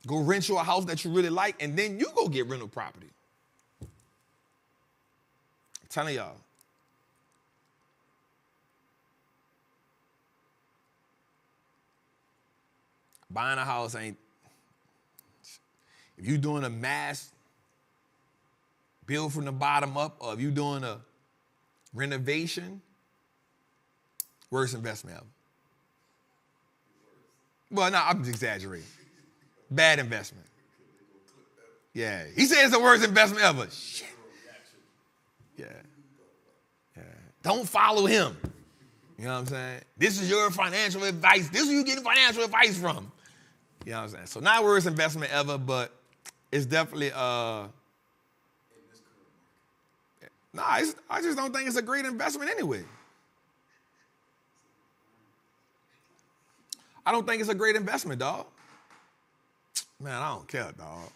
Speaker 1: Go rent you a house that you really like, and then you go get rental property. I'm telling y'all. Buying a house ain't, if you're doing a mass build from the bottom up, or if you're doing a renovation, worst investment ever. Well, no, I'm just exaggerating. Bad investment. Yeah, he said it's the worst investment ever. Shit. Yeah. Don't follow him. You know what I'm saying? This is your financial advice. This is who you getting financial advice from. You know what I'm saying? So not worst investment ever, but it's definitely Nah, I just don't think it's a great investment anyway. I don't think it's a great investment, dog. Man, I don't care, dog.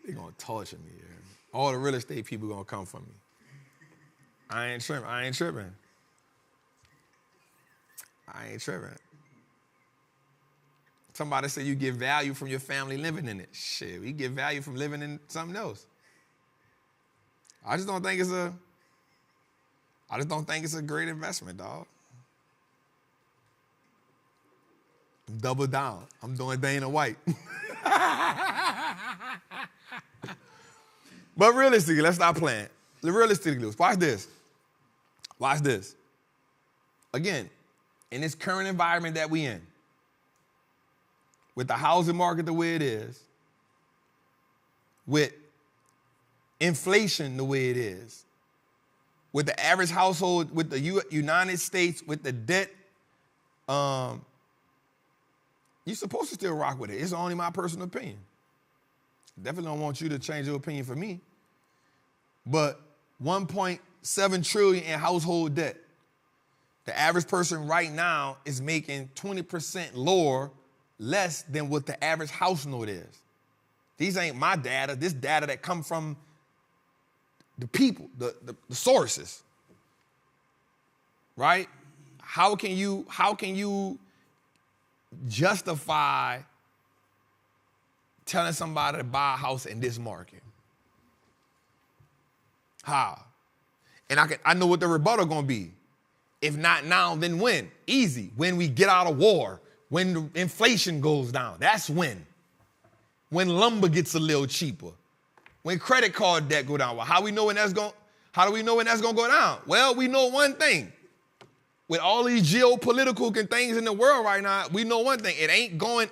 Speaker 1: They're going to torture me here. All the real estate people going to come for me. I ain't tripping. I ain't tripping. Somebody said you get value from your family living in it. Shit, we get value from living in something else. I just don't think it's a great investment, dog. Double down. I'm doing Dana White. But realistically, let's stop playing. Realistically, watch this. Watch this. Again, in this current environment that we in, with the housing market the way it is, with inflation the way it is, with the average household, with the United States, with the debt, you're supposed to still rock with it. It's only my personal opinion. Definitely don't want you to change your opinion for me. But 1.7 trillion in household debt. The average person right now is making 20% less than what the average house note is. These ain't my data. This data that come from the people, the sources. Right? How can you justify telling somebody to buy a house in this market? How? And I know what the rebuttal gonna be. If not now, then when? Easy. When we get out of war, when the inflation goes down, that's when. When lumber gets a little cheaper, when credit card debt go down. Well, how do we know when that's gonna go down? Well, we know one thing. With all these geopolitical things in the world right now, we know one thing. It ain't going.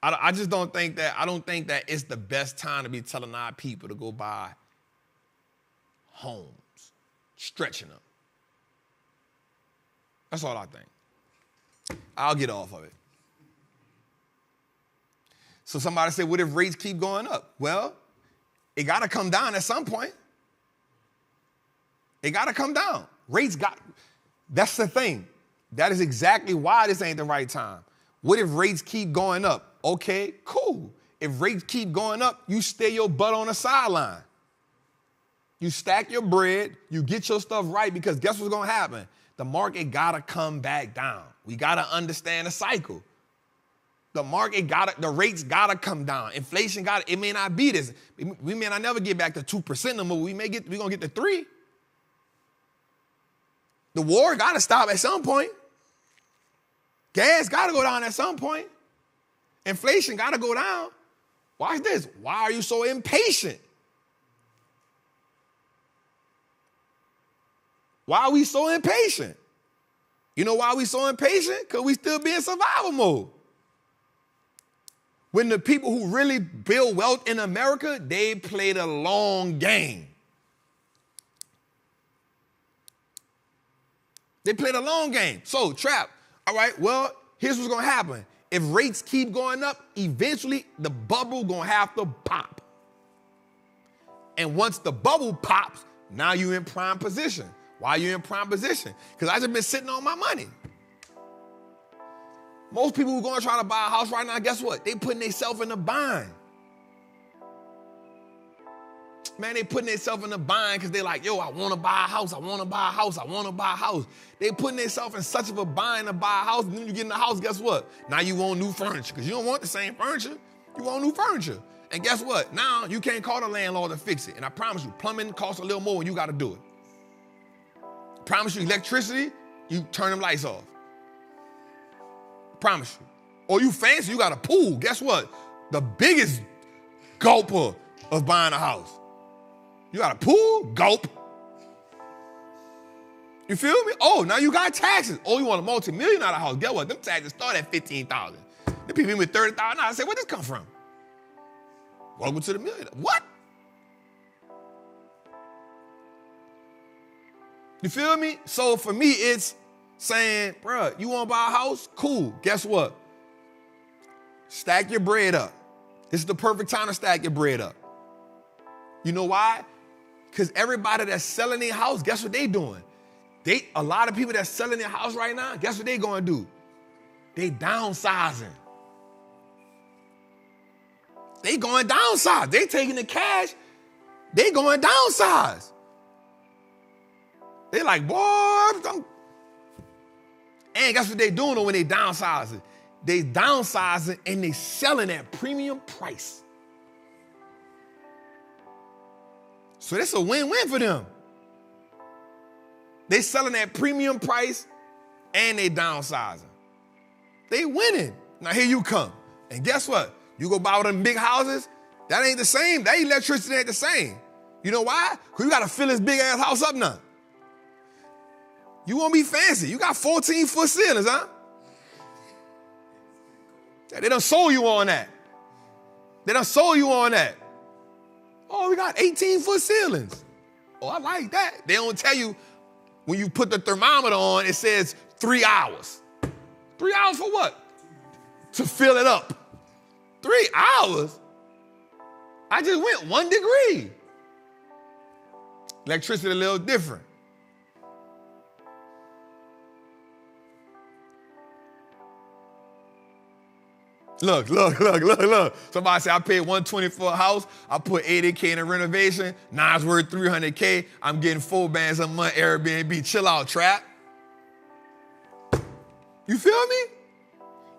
Speaker 1: I just don't think that, I don't think that it's the best time to be telling our people to go buy homes, stretching them. That's all I think. I'll get off of it. So somebody said, what if rates keep going up? Well, it got to come down at some point. It got to come down. That's the thing. That is exactly why this ain't the right time. What if rates keep going up? Okay, cool. If rates keep going up, you stay your butt on the sideline. You stack your bread, you get your stuff right, because guess what's going to happen? The market got to come back down. We got to understand the cycle. The rates got to come down. Inflation it may not be this. We may not never get back to 2% no more. We're going to get to 3%. The war got to stop at some point. Gas got to go down at some point. Inflation got to go down. Watch this. Why are you so impatient? Why are we so impatient? You know why we so impatient? Because we still be in survival mode. When the people who really build wealth in America, they play the long game. They play the long game. So, Trap, all right, well, here's what's going to happen. If rates keep going up, eventually the bubble going to have to pop. And once the bubble pops, now you're in prime position. Why are you in prime position? Because I just been sitting on my money. Most people who are going to try to buy a house right now, guess what? They putting themselves in a bind. Man, they putting themselves in a bind because they like, yo, I want to buy a house. I want to buy a house. I want to buy a house. They putting themselves in such of a bind to buy a house. And then you get in the house, guess what? Now you want new furniture because you don't want the same furniture. You want new furniture. And guess what? Now you can't call the landlord to fix it. And I promise you, plumbing costs a little more when you got to do it. I promise you, electricity, you turn them lights off. I promise you. Or you fancy, you got a pool. Guess what? The biggest gulper of buying a house. You got a pool? Gulp. You feel me? Oh, now you got taxes. Oh, you want a multi-million-dollar house. Guess what? Them taxes start at $15,000. The people with $30,000. I say, where'd this come from? Welcome to the million. What? You feel me? So for me, it's saying, bruh, you want to buy a house? Cool. Guess what? Stack your bread up. This is the perfect time to stack your bread up. You know why? Because everybody that's selling their house, guess what they doing? A lot of people that's selling their house right now, guess what they going to do? They downsizing. They going downsize. They taking the cash. They going downsize. They like, boy, and guess what they doing when they downsizing? They downsizing and they selling at premium price. So that's a win-win for them. They selling at premium price and they downsizing. They winning. Now here you come. And guess what? You go buy one of them big houses, that ain't the same. That electricity ain't the same. You know why? Because you got to fill this big ass house up now. You want to be fancy. You got 14-foot ceilings, huh? They done sold you on that. They done sold you on that. Oh, we got 18-foot ceilings. Oh, I like that. They don't tell you when you put the thermometer on, it says 3 hours. 3 hours for what? To fill it up. 3 hours? I just went 1 degree. Electricity a little different. Look. Somebody said I paid $120 for a house. I put $80K in a renovation. Now it's worth $300K. I'm getting 4 bands a month Airbnb. Chill out, Trap. You feel me?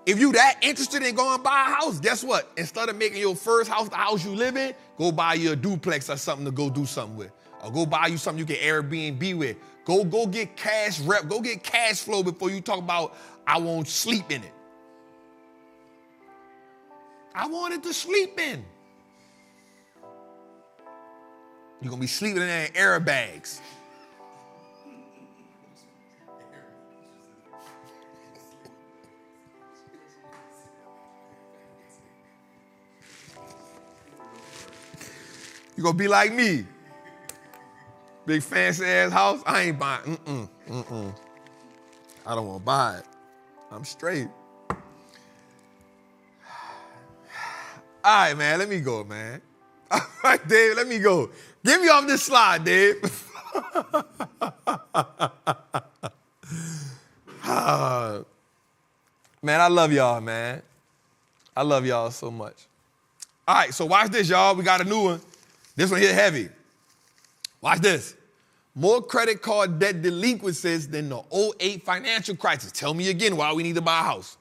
Speaker 1: If you that interested in going to buy a house, guess what? Instead of making your first house the house you live in, go buy you a duplex or something to go do something with. Or go buy you something you can Airbnb with. Go get cash rep. Go get cash flow before you talk about I won't sleep in it. I wanted to sleep in. You're going to be sleeping in there in airbags. You're going to be like me. Big fancy ass house. I ain't buying. I don't want to buy it. I'm straight. All right, man, let me go, man. All right, Dave, let me go. Get me off this slide, Dave. Man, I love y'all, man. I love y'all so much. All right, so watch this, y'all. We got a new one. This one hit heavy. Watch this. More credit card debt delinquencies than the 2008 financial crisis. Tell me again why we need to buy a house.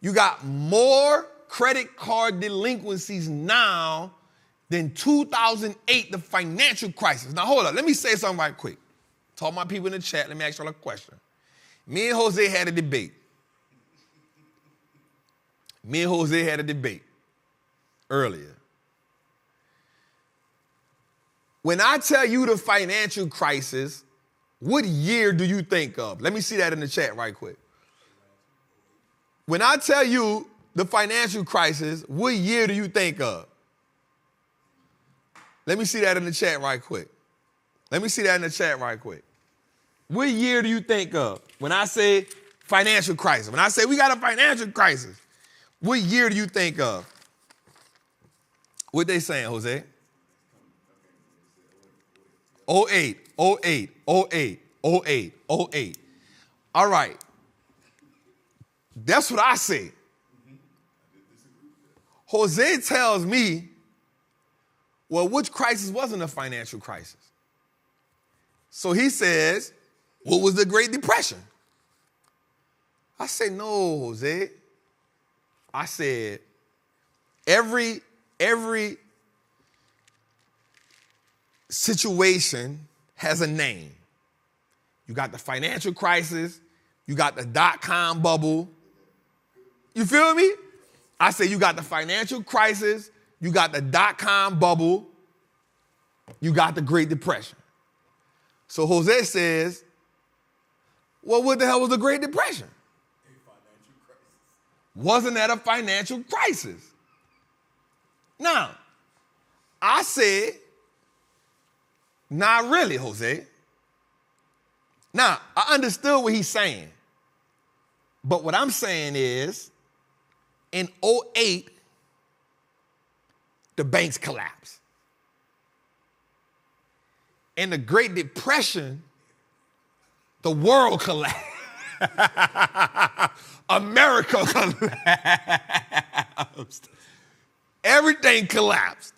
Speaker 1: You got more credit card delinquencies now than 2008, the financial crisis. Now, hold up. Let me say something right quick. Talk to my people in the chat. Let me ask y'all a question. Me and Jose had a debate. Earlier. When I tell you the financial crisis, what year do you think of? Let me see that in the chat right quick. When I tell you the financial crisis, what year do you think of? Let me see that in the chat right quick. What year do you think of? When I say financial crisis, when I say we got a financial crisis, what year do you think of? What they saying, Jose? 08. All right. That's what I say. Jose tells me, well, which crisis wasn't a financial crisis? So he says, what was the Great Depression? I say, no, Jose. I said, every situation has a name. You got the financial crisis. You got the dot-com bubble. You feel me? I say you got the financial crisis. You got the dot-com bubble. You got the Great Depression. So Jose says, well, what the hell was the Great Depression? A financial crisis. Wasn't that a financial crisis? Now, I said, not really, Jose. Now, I understood what he's saying. But what I'm saying is, in 2008, the banks collapsed. In the Great Depression, the world collapsed. America collapsed. Everything collapsed.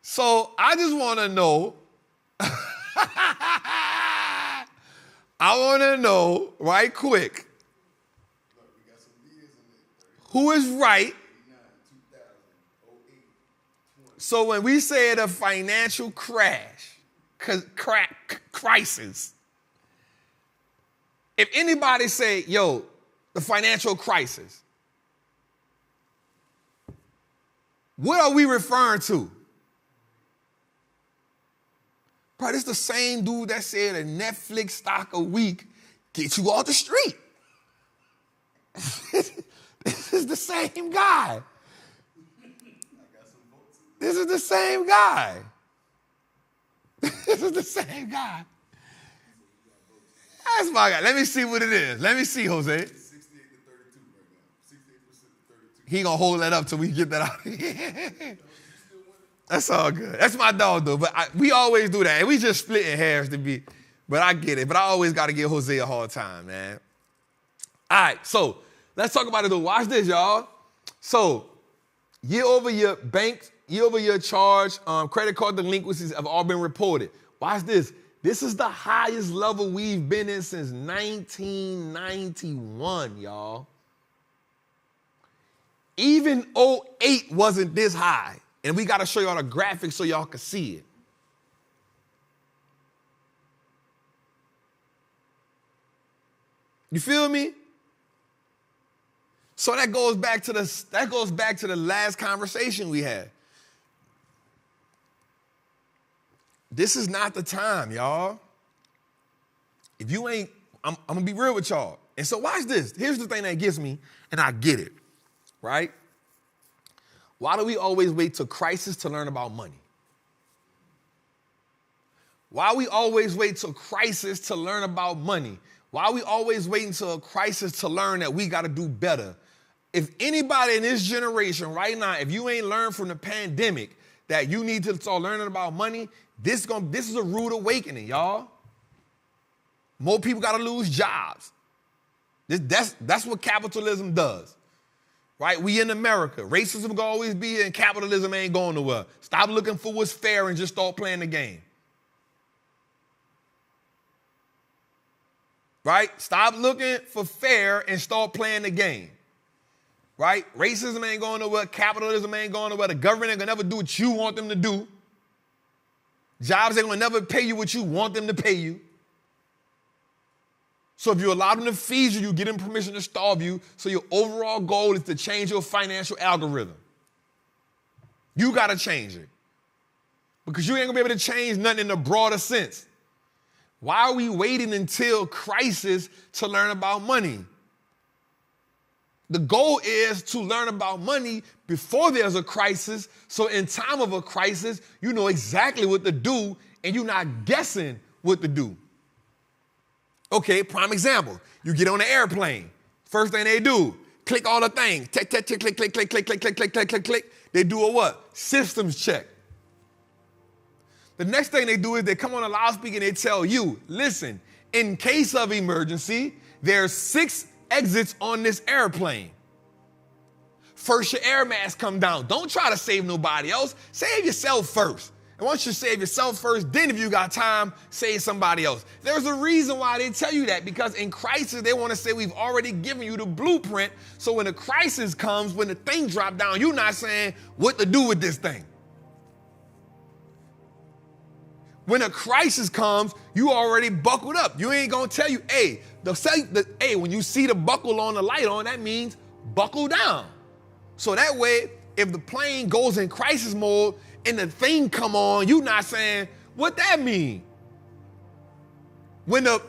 Speaker 1: So I just want to know, right quick, who is right? So when we say the financial crisis, if anybody say, yo, the financial crisis, what are we referring to? Bro, this the same dude that said a Netflix stock a week gets you off the street. This is the same guy. This is the same guy. This is the same guy. That's my guy. Let me see what it is. Let me see, Jose. 68 to 32 right now. 68% to 32. He gonna hold that up till we get that out. That's all good. That's my dog, though. But we always do that. And we just splitting hairs to be. But I get it. But I always got to give Jose a hard time, man. All right, so let's talk about it, though. Watch this, y'all. So year-over-year banks, year-over-year charge, credit card delinquencies have all been reported. Watch this. This is the highest level we've been in since 1991, y'all. Even 2008 wasn't this high. And we got to show y'all the graphics so y'all can see it. You feel me? So that goes back to the last conversation we had. This is not the time, y'all. If you ain't, I'm gonna be real with y'all. And so watch this. Here's the thing that gets me, and I get it, right? Why do we always wait till crisis to learn about money? Why we always wait till crisis to learn about money? Why we always wait until a crisis to learn that we got to do better? If anybody in this generation right now, if you ain't learned from the pandemic that you need to start learning about money, this is a rude awakening, y'all. More people got to lose jobs. That's what capitalism does. Right? We in America. Racism will always be here and capitalism ain't going nowhere. Stop looking for what's fair and just start playing the game. Right? Stop looking for fair and start playing the game. Right? Racism ain't going nowhere. Capitalism ain't going nowhere. The government ain't going to never do what you want them to do. Jobs ain't going to never pay you what you want them to pay you. So if you allow them to feed you, you get them permission to starve you. So your overall goal is to change your financial algorithm. You got to change it. Because you ain't going to be able to change nothing in the broader sense. Why are we waiting until crisis to learn about money? The goal is to learn about money before there's a crisis. So in time of a crisis, you know exactly what to do and you're not guessing what to do. Okay, prime example. You get on an airplane. First thing they do, click all the things. Click, click, click, click, click, click, click, click, click, click, click, click, click. They do a what? Systems check. The next thing they do is they come on a loudspeaker and they tell you, listen, in case of emergency, there's 6 exits on this airplane. First, your air mask come down. Don't try to save nobody else. Save yourself first. And once you save yourself first, then if you got time, save somebody else. There's a reason why they tell you that, because in crisis, they want to say we've already given you the blueprint. So when the crisis comes, when the thing drop down, you're not saying what to do with this thing. When a crisis comes, you already buckled up. You ain't going to tell you, hey, when you see the buckle on the light on, that means buckle down. So that way, if the plane goes in crisis mode and the thing come on, you not saying, what that mean? When the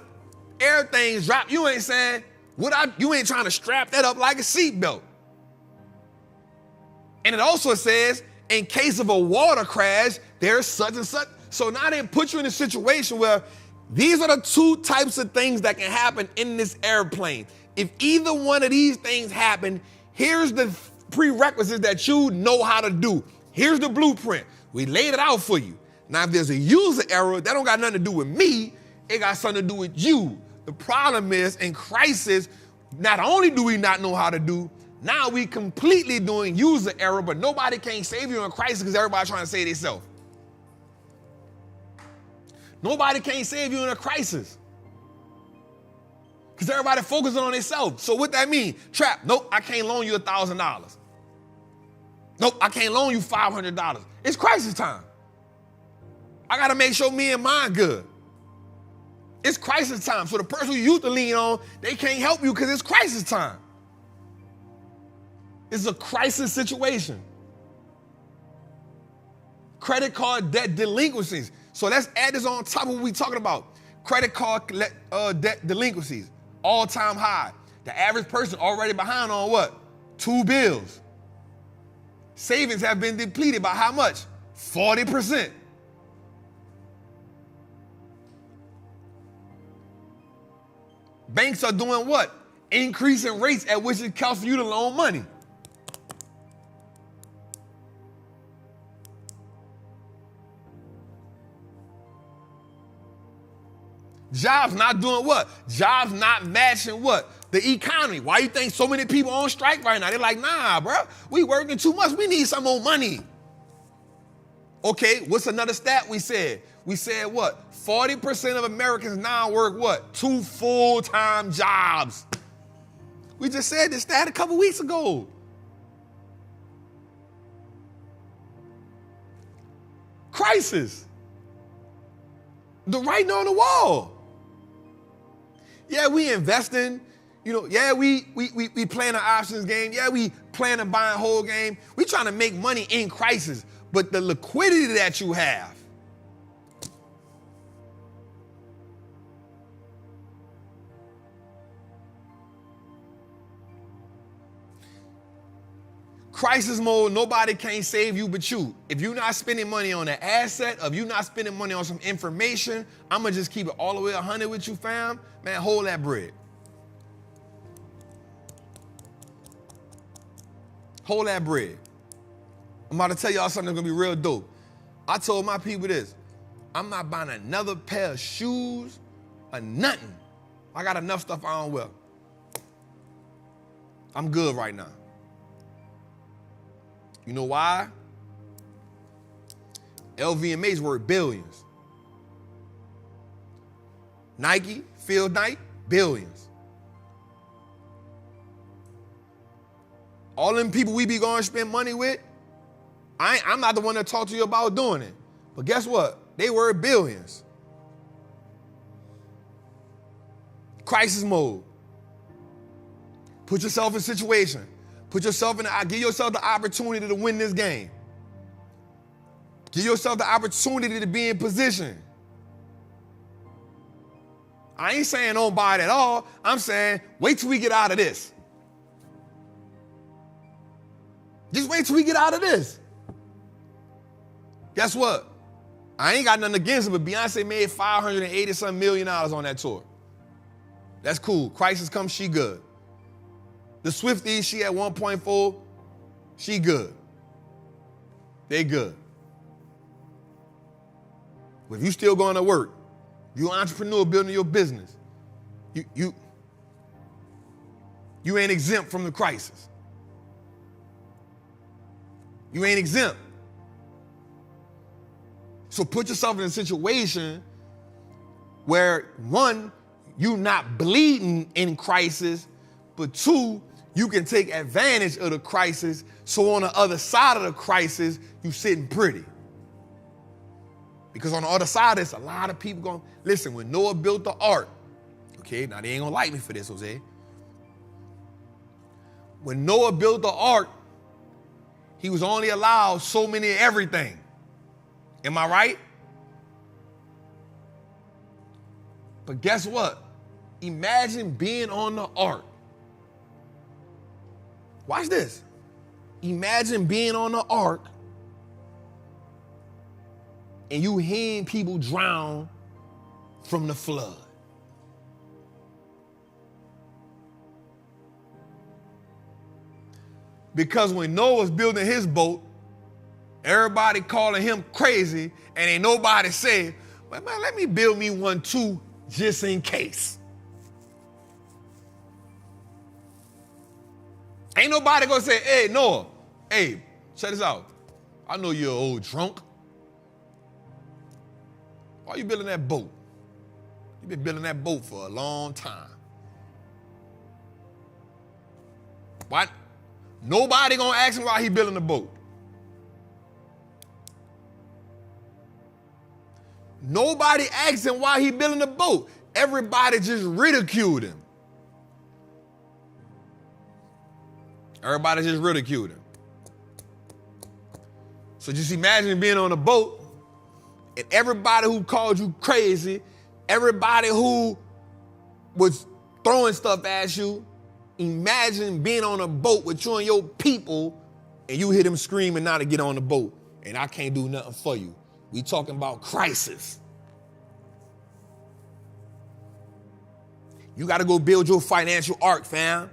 Speaker 1: air things drop, you ain't saying, you ain't trying to strap that up like a seatbelt. And it also says, in case of a water crash, there's such and such. So now they put you in a situation where These are the two types of things that can happen in this airplane. If either one of these things happen, here's the prerequisites that you know how to do. Here's the blueprint. We laid it out for you. Now, if there's a user error, that don't got nothing to do with me. It got something to do with you. The problem is, in crisis, not only do we not know how to do, now we completely doing user error, but nobody can save you in a crisis because everybody's trying to save themselves. Nobody can save you in a crisis because everybody focusing on themselves. So what that mean? Trap, nope, I can't loan you $1,000. Nope, I can't loan you $500. It's crisis time. I got to make sure me and mine good. It's crisis time. So the person who you used to lean on, they can't help you because it's crisis time. It's a crisis situation. Credit card debt delinquencies. So let's add this on top of what we're talking about. Credit card debt delinquencies, all-time high. The average person already behind on what? 2 bills. Savings have been depleted by how much? 40%. Banks are doing what? Increasing rates at which it costs for you to loan money. Jobs not doing what? Jobs not matching what? The economy. Why you think so many people on strike right now? They're like, nah, bro, we working too much. We need some more money. Okay, what's another stat we said? We said what? 40% of Americans now work what? 2 full-time jobs. We just said this stat a couple weeks ago. Crisis. The writing on the wall. Yeah, we investing. You know, yeah, we playing an options game. Yeah, we playing a buy and hold game. We trying to make money in crisis. But the liquidity that you have, crisis mode, nobody can save you but you. If you're not spending money on an asset, if you're not spending money on some information, I'm going to just keep it all the way 100 with you, fam. Man, hold that bread. Hold that bread. I'm about to tell y'all something that's going to be real dope. I told my people this. I'm not buying another pair of shoes or nothing. I got enough stuff I don't wear. I'm good right now. You know why? LVMH's worth billions. Nike, Phil Knight, billions. All them people we be going to spend money with, I'm not the one to talk to you about doing it. But guess what? They worth billions. Crisis mode. Put yourself in a situation. Give yourself the opportunity to win this game. Give yourself the opportunity to be in position. I ain't saying don't buy it at all. I'm saying wait till we get out of this. Just wait till we get out of this. Guess what? I ain't got nothing against it, but Beyonce made $580-something million on that tour. That's cool. Crisis comes, she good. The Swifties, she at 1.4, she good. They good. But if you still going to work, you an entrepreneur building your business, you ain't exempt from the crisis. You ain't exempt. So put yourself in a situation where, one, you not bleeding in crisis, but two, you can take advantage of the crisis, so on the other side of the crisis, you sitting pretty. Because on the other side, there's a lot of people going, listen, when Noah built the ark, okay, now they ain't gonna like me for this, Jose. When Noah built the ark, he was only allowed so many of everything. Am I right? But guess what? Imagine being on the ark. Watch this. Imagine being on the ark and you hearing people drown from the flood. Because when Noah was building his boat, everybody calling him crazy, and ain't nobody say, well, man, let me build me one too, just in case. Ain't nobody gonna say, hey, Noah, hey, check this out. I know you're an old drunk. Why you building that boat? You've been building that boat for a long time. What? Nobody gonna ask him why he building the boat. Nobody asked him why he building the boat. Everybody just ridiculed him. Everybody just ridiculed him. So just imagine being on a boat and everybody who called you crazy, everybody who was throwing stuff at you, imagine being on a boat with you and your people and you hear them screaming now to get on the boat and I can't do nothing for you. We talking about crisis. You got to go build your financial ark, fam.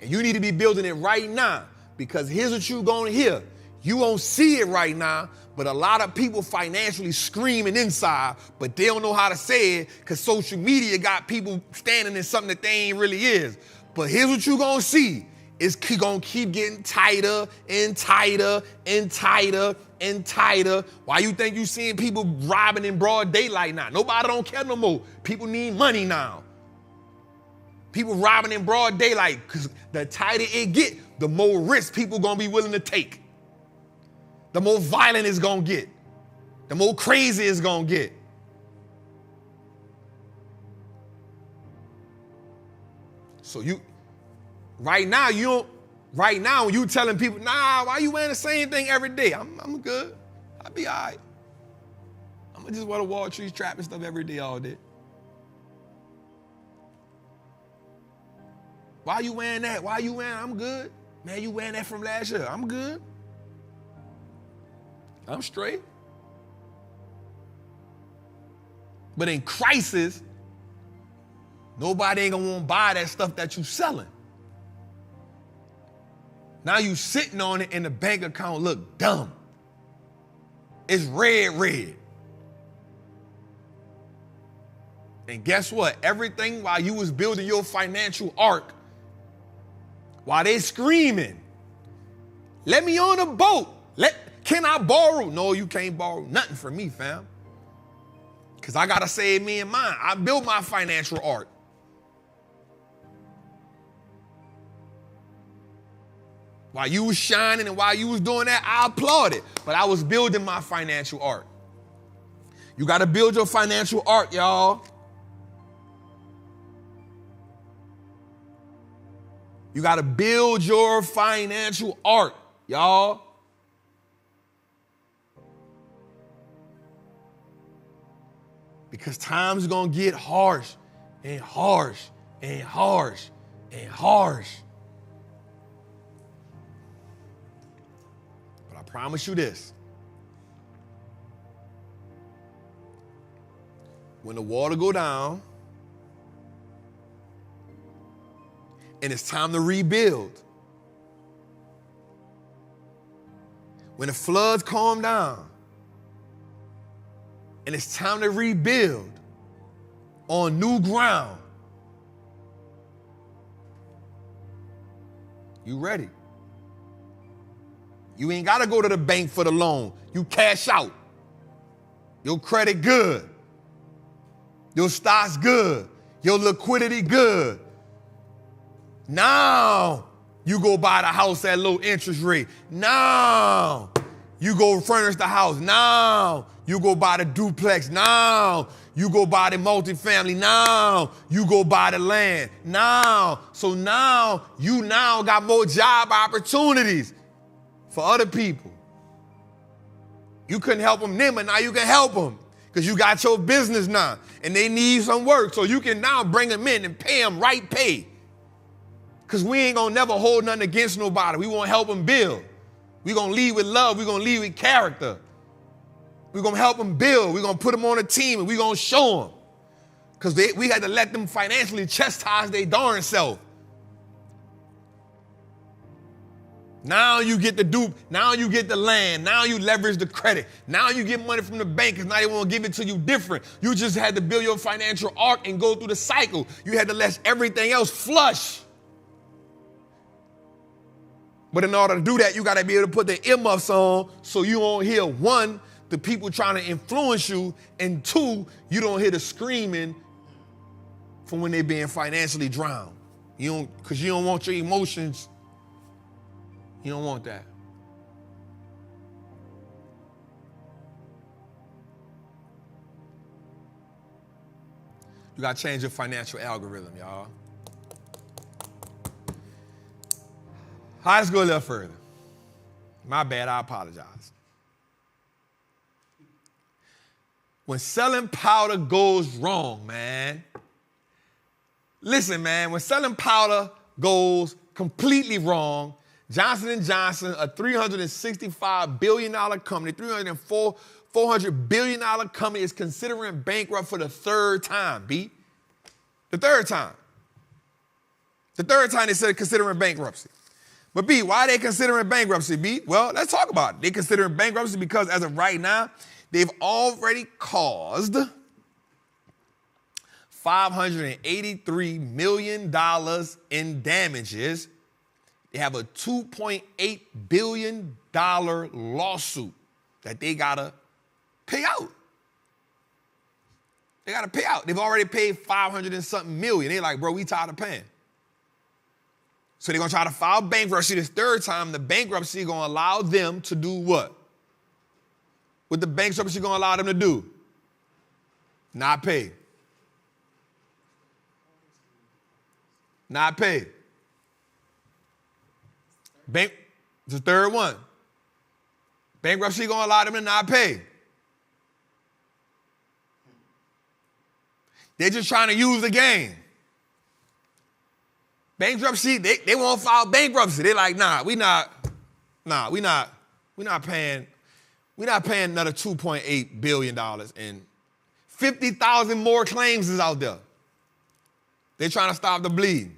Speaker 1: And you need to be building it right now because here's what you're going to hear. You won't see it right now, but a lot of people financially screaming inside, but they don't know how to say it because social media got people standing in something that they ain't really is. But here's what you're going to see. It's going to keep getting tighter and tighter and tighter and tighter. Why you think you seeing people robbing in broad daylight now? Nobody don't care no more. People need money now. People robbing in broad daylight because the tighter it get, the more risk people going to be willing to take. The more violent it's going to get. The more crazy it's going to get. So right now, when you telling people, nah, why you wearing the same thing every day? I'm good. I'll be all right. I'm going to just wear the Wallstreet Trappin stuff every day all day. Why you wearing that? Why you wearing? I'm good. Man, you wearing that from last year. I'm good. I'm straight. But in crisis, nobody ain't gonna want to buy that stuff that you selling. Now you sitting on it and the bank account look dumb. It's red. And guess what? Everything while you was building your financial ark, while they screaming, let me on a boat. Can I borrow? No, you can't borrow nothing from me, fam. Because I got to save me and mine. I built my financial ark. While you was shining and while you was doing that, I applauded. But I was building my financial ark. You got to build your financial ark, y'all. You got to build your financial ark, y'all. Because time's going to get harsh and harsh and harsh and harsh. But I promise you this. When the water go down and it's time to rebuild, when the floods calm down, and it's time to rebuild on new ground, you ready. You ain't got to go to the bank for the loan. You cash out. Your credit good. Your stock's good. Your liquidity good. Now you go buy the house at low interest rate. Now you go furnish the house. Now you go buy the duplex. Now you go buy the multifamily. Now you go buy the land. Now, so now you now got more job opportunities for other people. You couldn't help them then, but now you can help them because you got your business now and they need some work. So you can now bring them in and pay them right pay. Because we ain't going to never hold nothing against nobody. We want to help them build. We're going to lead with love. We're going to lead with character. We're going to help them build. We're going to put them on a team and we're going to show them. Because we had to let them financially chastise their darn self. Now you get the dupe. Now you get the land. Now you leverage the credit. Now you get money from the bank because now they want to give it to you different. You just had to build your financial arc and go through the cycle. You had to let everything else flush. But in order to do that, you got to be able to put the earmuffs on so you won't hear, one, the people trying to influence you, and two, you don't hear the screaming from when they're being financially drowned. Because you don't want your emotions. You don't want that. You got to change your financial algorithm, y'all. All right, let's go a little further. My bad, I apologize. When selling powder goes wrong, man. Listen, man, when selling powder goes completely wrong, Johnson & Johnson, a $365 billion company, $400 billion company, is considering bankrupt for the third time, B. The third time. The third time they said considering bankruptcy. But B, why are they considering bankruptcy, B? Well, let's talk about it. They're considering bankruptcy because as of right now, they've already caused $583 million in damages. They have a $2.8 billion lawsuit that they got to pay out. They got to pay out. They've already paid 500 and something million. They're like, bro, we tired of paying. So they're going to try to file bankruptcy this third time. The bankruptcy is going to allow them to do what? What the bankruptcy going to allow them to do? Not pay. Not pay. It's the third one. Bankruptcy going to allow them to not pay. They're just trying to use the game. Bankruptcy, they won't file bankruptcy. They're like, we're not paying another $2.8 billion, and 50,000 more claims is out there. They're trying to stop the bleeding.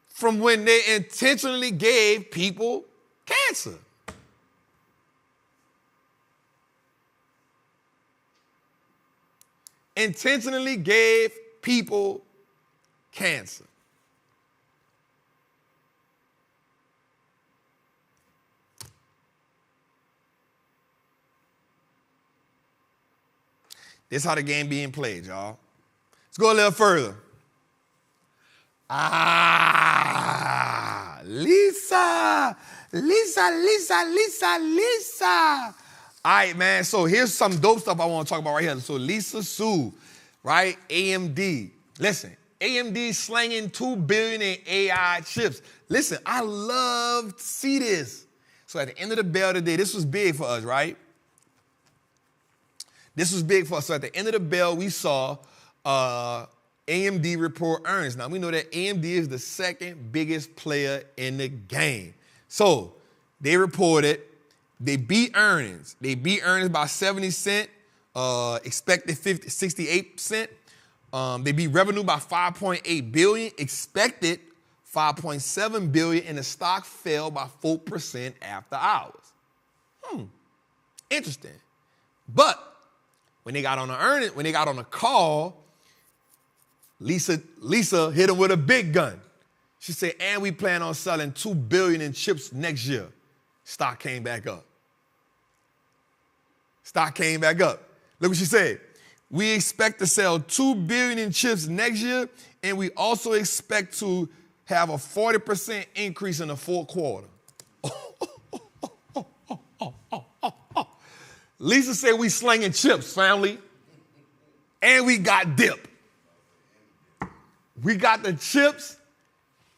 Speaker 1: From when they intentionally gave people cancer. Intentionally gave people cancer. This is how the game being played, y'all. Let's go a little further. Lisa. All right, man, so here's some dope stuff I want to talk about right here. So Lisa sued, right? AMD. Listen, AMD slanging $2 billion in AI chips. Listen, I love to see this. So at the end of the bell today, this was big for us, right? This was big for us. So at the end of the bell, we saw AMD report earnings. Now, we know that AMD is the second biggest player in the game. So they reported they beat earnings. They beat earnings by 70 cents, expected 68 cents. They beat revenue by $5.8 billion, expected $5.7 billion, and the stock fell by 4% after hours. Interesting. But when they got on the call, Lisa hit him with a big gun. She said, and we plan on selling $2 billion in chips next year. Stock came back up. Stock came back up. Look what she said. We expect to sell $2 billion in chips next year, and we also expect to have a 40% increase in the fourth quarter. Lisa said we slinging chips, family, and we got dip. We got the chips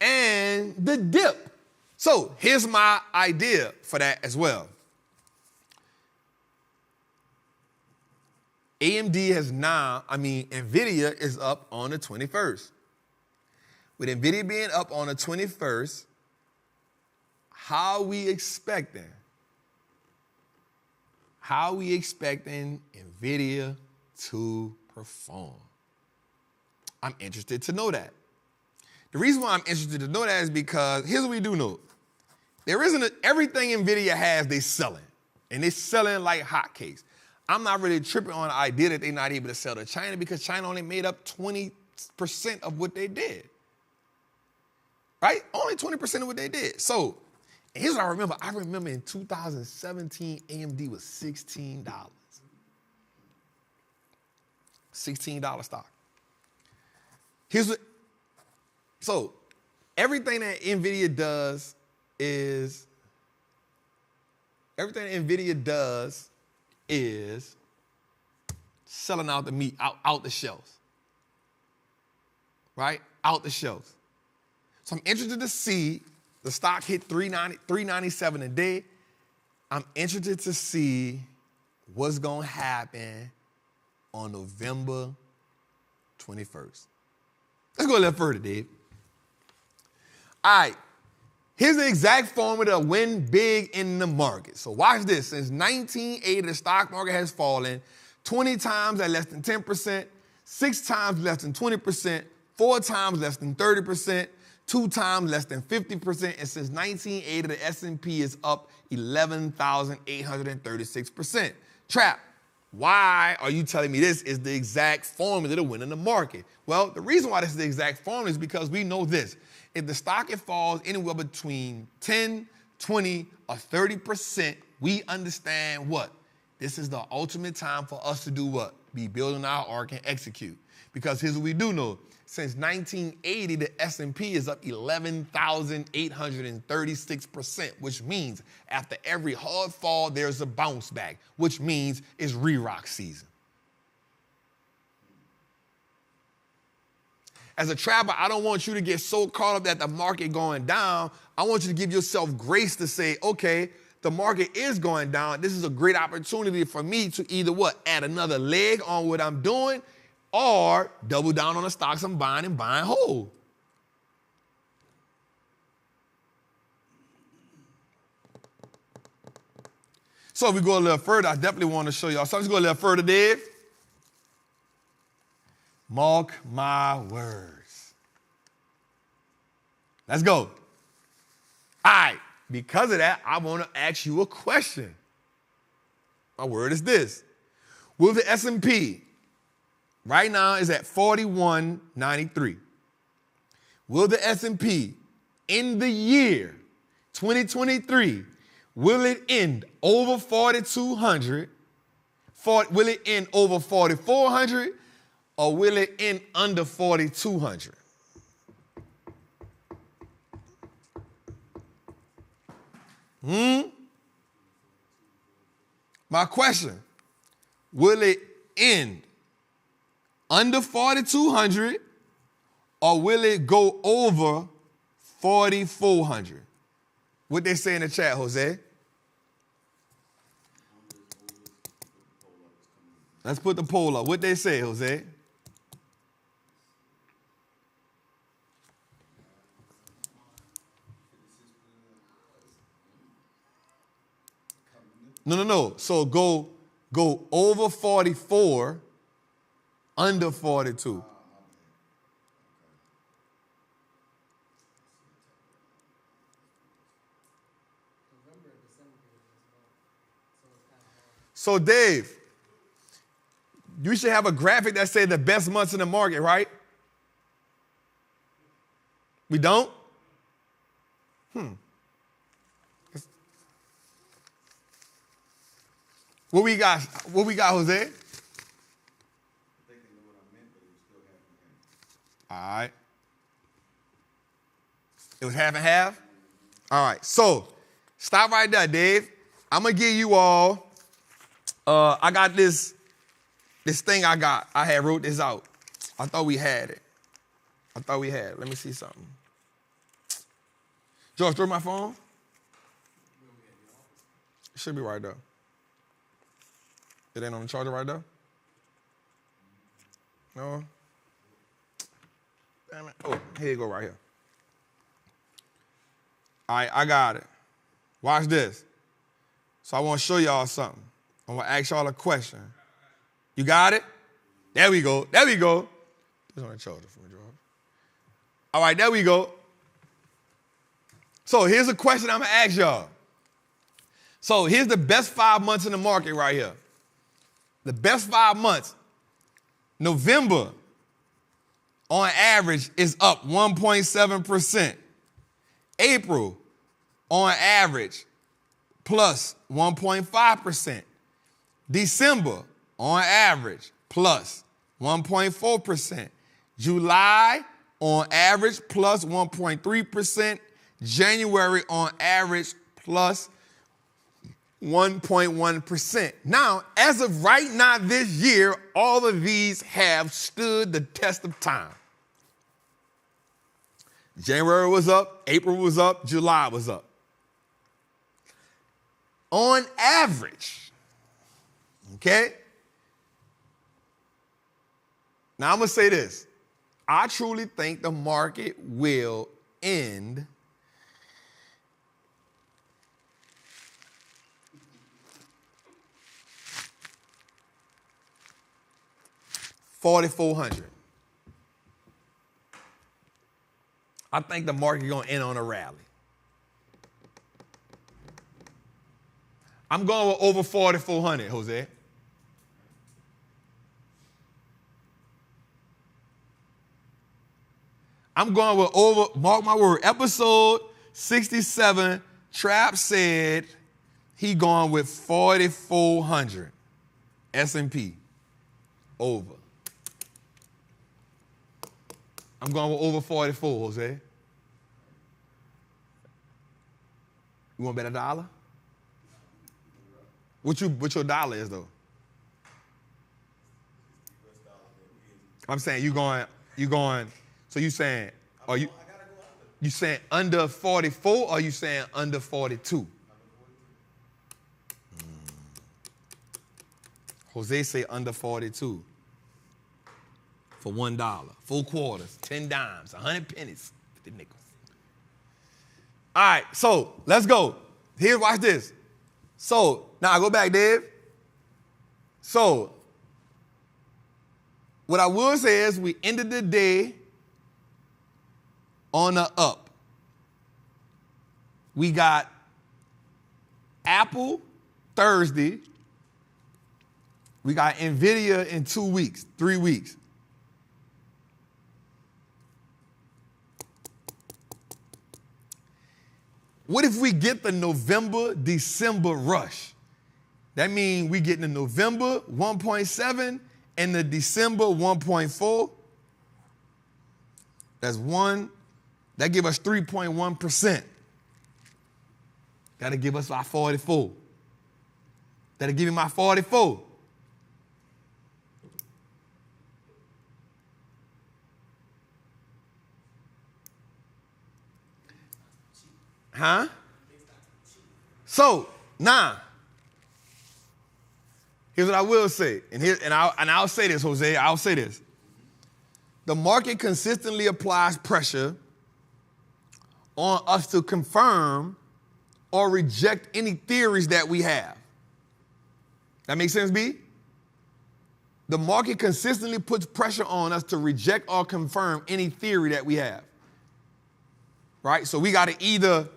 Speaker 1: and the dip. So here's my idea for that as well. AMD has now, NVIDIA is up on the 21st. With NVIDIA being up on the 21st, how we expecting NVIDIA to perform. I'm interested to know that. The reason why I'm interested to know that is because here's what we do know. There isn't everything NVIDIA has, they selling. And they're selling like hotcakes. I'm not really tripping on the idea that they're not able to sell to China because China only made up 20% of what they did. Right? Only 20% of what they did. So, here's what I remember. I remember in 2017, AMD was $16. $16 stock. So everything that NVIDIA does is selling out the meat, out the shelves. Right? Out the shelves. So I'm interested to see the stock hit $397 a day. I'm interested to see what's going to happen on November 21st. Let's go a little further, Dave. All right. Here's the exact formula to win big in the market. So watch this. Since 1980, the stock market has fallen 20 times at less than 10%, 6 times less than 20%, 4 times less than 30%, 2 times less than 50%, and since 1980, the S&P is up 11,836%. Trap, why are you telling me this is the exact formula to win in the market? Well, the reason why this is the exact formula is because we know this. If the stock falls anywhere between 10, 20, or 30%, we understand what? This is the ultimate time for us to do what? Be building our arc and execute. Because here's what we do know. Since 1980, the S&P is up 11,836%, which means after every hard fall, there's a bounce back, which means it's re-rock season. As a trapper, I don't want you to get so caught up that the market going down. I want you to give yourself grace to say, okay, the market is going down. This is a great opportunity for me to either what? Add another leg on what I'm doing, or double down on the stocks I'm buying and buying whole. So if we go a little further, I definitely want to show y'all. So let's go a little further, Dave. Mark my words. Let's go. All right. Because of that, I want to ask you a question. My word is this. Will the S&P right now is at 4193. Will the S&P in the year 2023, will it end over 4,200? Will it end over 4,400? Or will it end under 4,200? My question, will it end under 4,200 or will it go over 4,400? What they say in the chat, Jose? Let's put the poll up. What they say, Jose? No. So go over 44, under 42. So Dave, you should have a graphic that says the best months in the market, right? We don't? What we got, Jose? All right. It was half and half? All right. So, stop right there, Dave. I'm going to give you all, I got this thing I had wrote this out. I thought we had it. Let me see something. George, throw my phone. It should be right there. It ain't on the charger right there? No? Damn it. Oh, here you go right here. All right, I got it. Watch this. So I want to show y'all something. I want to ask y'all a question. You got it? There we go. There we go. Put on the charger for me, George. All right, there we go. So here's a question I'm going to ask y'all. So here's the best 5 months in the market right here. The best 5 months. November, on average, is up 1.7%. April, on average, plus 1.5%. December, on average, plus 1.4%. July, on average, plus 1.3%. January, on average, plus 1.1%. Now, as of right now this year, all of these have stood the test of time. January was up, April was up, July was up. On average, okay? Now, I'm going to say this. I truly think the market will end $4,400. I think the market going to end on a rally. I'm going with over 4,400, Jose. I'm going with over, mark my word, episode 67, Trap said he going with 4,400 S&P over. I'm going with over 44, Jose. You want to bet $1? What your dollar is, though? I'm saying you going, so you saying, are you saying under 44 or you saying under 42? Jose say under 42. For $1, 4 quarters, 10 dimes, 100 pennies, 50 nickels. All right, so let's go. Here, watch this. So, now go back, Dave. So, what I will say is we ended the day on the up. We got Apple Thursday. We got NVIDIA in 2 weeks, 3 weeks. What if we get the November, December rush? That means we get the November 1.7 and the December 1.4. That's one. That give us 3.1%. That'll give us our 44. That'll give me my 44. Huh? So now, here's what I will say, and I'll say this, Jose. I'll say this: the market consistently applies pressure on us to confirm or reject any theories that we have. That makes sense, B? The market consistently puts pressure on us to reject or confirm any theory that we have. Right? So we got to either.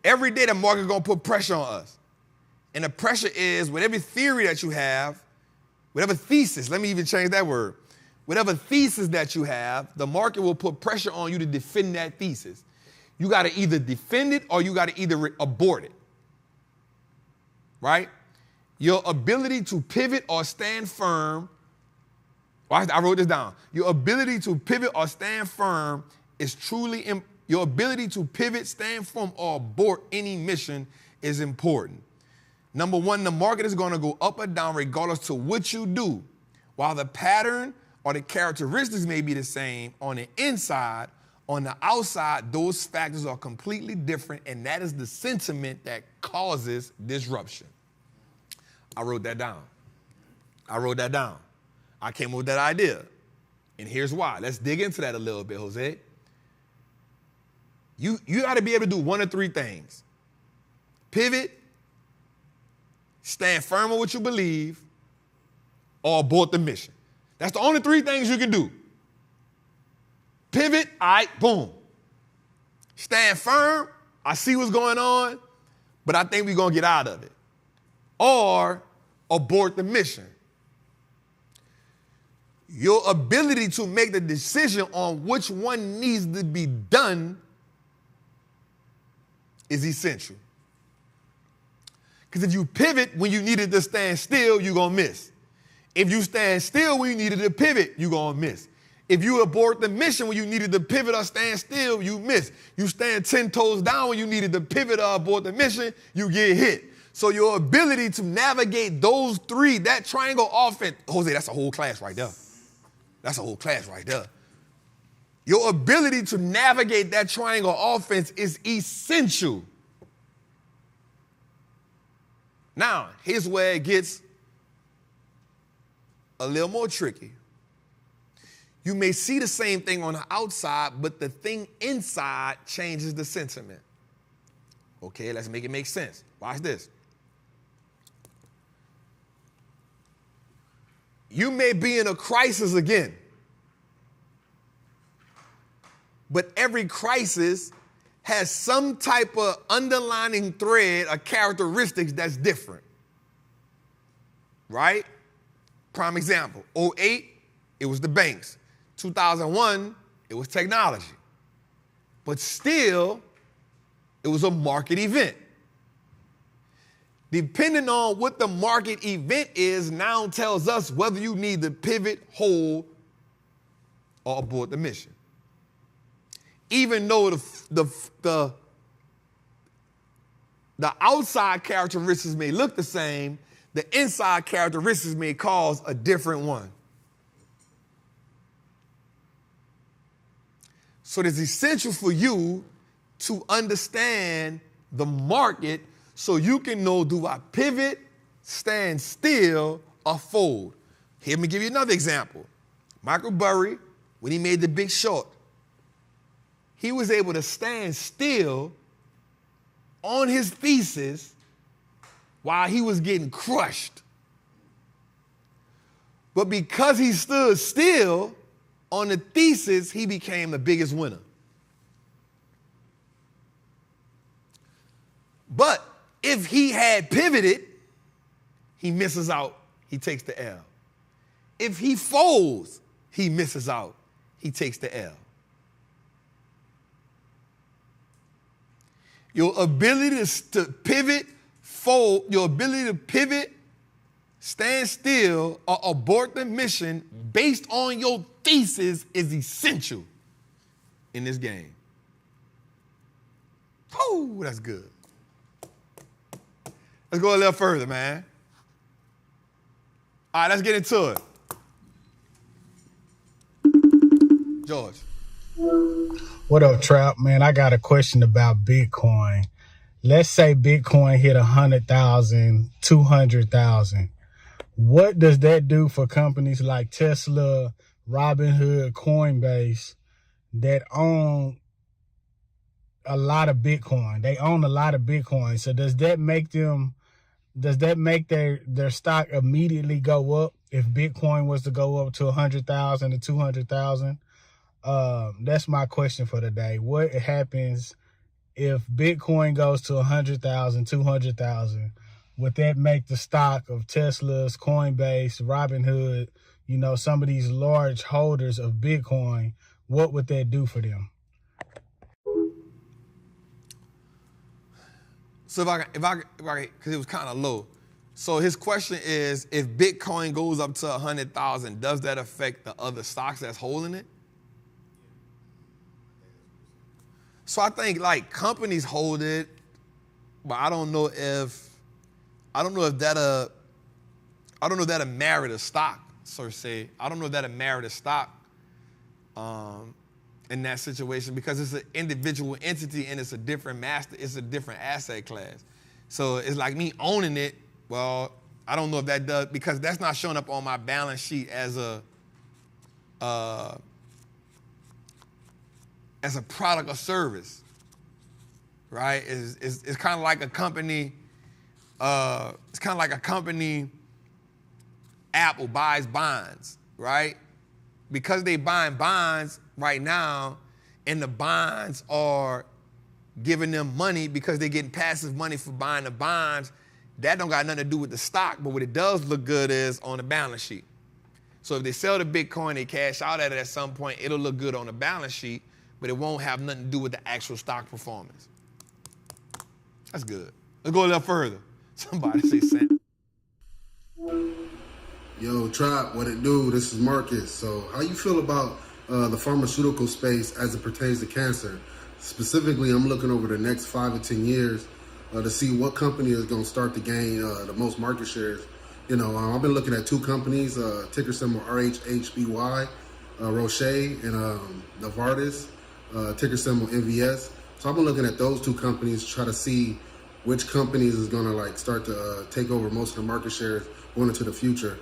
Speaker 1: Every day the market is going to put pressure on us. And the pressure is whatever theory that you have, whatever thesis, let me even change that word. Whatever thesis that you have, the market will put pressure on you to defend that thesis. You got to either defend it or you got to either abort it. Right? Your ability to pivot or stand firm, I wrote this down. Your ability to pivot or stand firm is truly important. Your ability to pivot, stand firm, or abort any mission is important. Number one, the market is going to go up or down regardless to what you do. While the pattern or the characteristics may be the same on the inside, on the outside, those factors are completely different, and that is the sentiment that causes disruption. I wrote that down. I came up with that idea. And here's why. Let's dig into that a little bit, Jose. You got to be able to do one of three things. Pivot, stand firm on what you believe, or abort the mission. That's the only 3 things you can do. Pivot, all right, boom. Stand firm, I see what's going on, but I think we're going to get out of it. Or abort the mission. Your ability to make the decision on which one needs to be done is essential. Because if you pivot when you needed to stand still, you're going to miss. If you stand still when you needed to pivot, you're going to miss. If you abort the mission when you needed to pivot or stand still, you miss. You stand 10 toes down when you needed to pivot or abort the mission, you get hit. So your ability to navigate those 3, that triangle offense, Jose, that's a whole class right there. That's a whole class right there. Your ability to navigate that triangle offense is essential. Now, here's where it gets a little more tricky. You may see the same thing on the outside, but the thing inside changes the sentiment. Okay, let's make it make sense. Watch this. You may be in a crisis again, but every crisis has some type of underlining thread or characteristics that's different, right? Prime example, 2008, it was the banks. 2001, it was technology. But still, it was a market event. Depending on what the market event is, now tells us whether you need to pivot, hold, or abort the mission. Even though the outside characteristics may look the same, the inside characteristics may cause a different one. So it is essential for you to understand the market so you can know, do I pivot, stand still, or fold? Here, let me give you another example. Michael Burry, when he made The Big Short, he was able to stand still on his thesis while he was getting crushed. But because he stood still on the thesis, he became the biggest winner. But if he had pivoted, he misses out, he takes the L. If he folds, he misses out, he takes the L. Your ability to pivot, fold, your ability to pivot, stand still, or abort the mission based on your thesis is essential in this game. Oh, that's good. Let's go a little further, man. All right, let's get into it. George.
Speaker 2: What up, Trap? Man, I got a question about Bitcoin. Let's say Bitcoin hit 100,000, 200,000. What does that do for companies like Tesla, Robinhood, Coinbase that own a lot of Bitcoin? They own a lot of Bitcoin. So does that make their stock immediately go up if Bitcoin was to go up to 100,000 to 200,000? That's my question for today. What happens if Bitcoin goes to 100,000, 200,000? Would that make the stock of Tesla's, Coinbase, Robinhood, some of these large holders of Bitcoin, what would that do for them?
Speaker 1: So if I, because it was kind of low. So his question is, if Bitcoin goes up to 100,000, does that affect the other stocks that's holding it? So I think like companies hold it, but I don't know if that'll merit a stock, so to say. I don't know if that'll merit a stock in that situation because it's an individual entity and it's a different asset class. So it's like me owning it. Well, I don't know if that does, because that's not showing up on my balance sheet as a product or service, right? It's kind of like a company. It's kind of like a company, Apple buys bonds, right? Because they buying bonds right now, and the bonds are giving them money because they're getting passive money for buying the bonds, that don't got nothing to do with the stock, but what it does look good is on the balance sheet. So if they sell the Bitcoin, they cash out at it at some point, it'll look good on the balance sheet, but it won't have nothing to do with the actual stock performance. That's good. Let's go a little further. Somebody say Sam.
Speaker 3: Yo, Trap, what it do? This is Marcus. So how you feel about the pharmaceutical space as it pertains to cancer? Specifically, I'm looking over the next 5 to 10 years to see what company is going to start to gain the most market shares. You know, I've been looking at 2 companies, ticker symbol RHHBY, Roche, and Novartis, ticker symbol NVS. So I've been looking at those 2 companies to try to see which companies is going to like start to take over most of the market shares going into the future.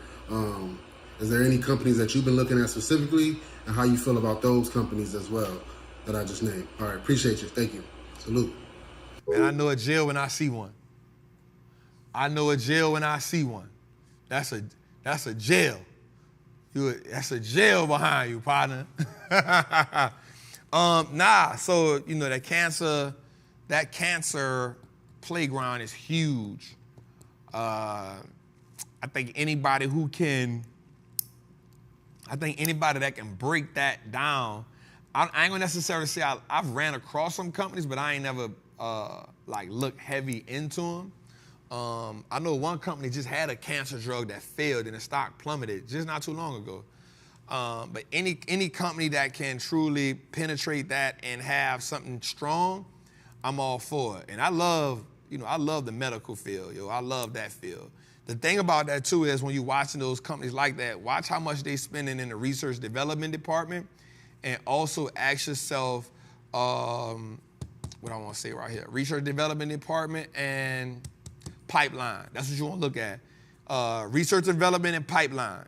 Speaker 3: Is there any companies that you've been looking at specifically, and how you feel about those companies as well that I just named? All right, appreciate you. Thank you. Salute.
Speaker 1: Man, I know a jail when I see one. I know a jail when I see one. That's a jail. That's a jail behind you, partner. So you know that cancer playground is huge. I think anybody that can break that down. I ain't gonna necessarily say I've ran across some companies, but I ain't never like looked heavy into them. I know one company just had a cancer drug that failed and the stock plummeted just not too long ago. But any company that can truly penetrate that and have something strong, I'm all for it. And I love the medical field, I love that field. The thing about that too is when you're watching those companies like that, watch how much they spending in the research development department, and also ask yourself, what I want to say right here, research development department and pipeline. That's what you want to look at. Research development and pipeline.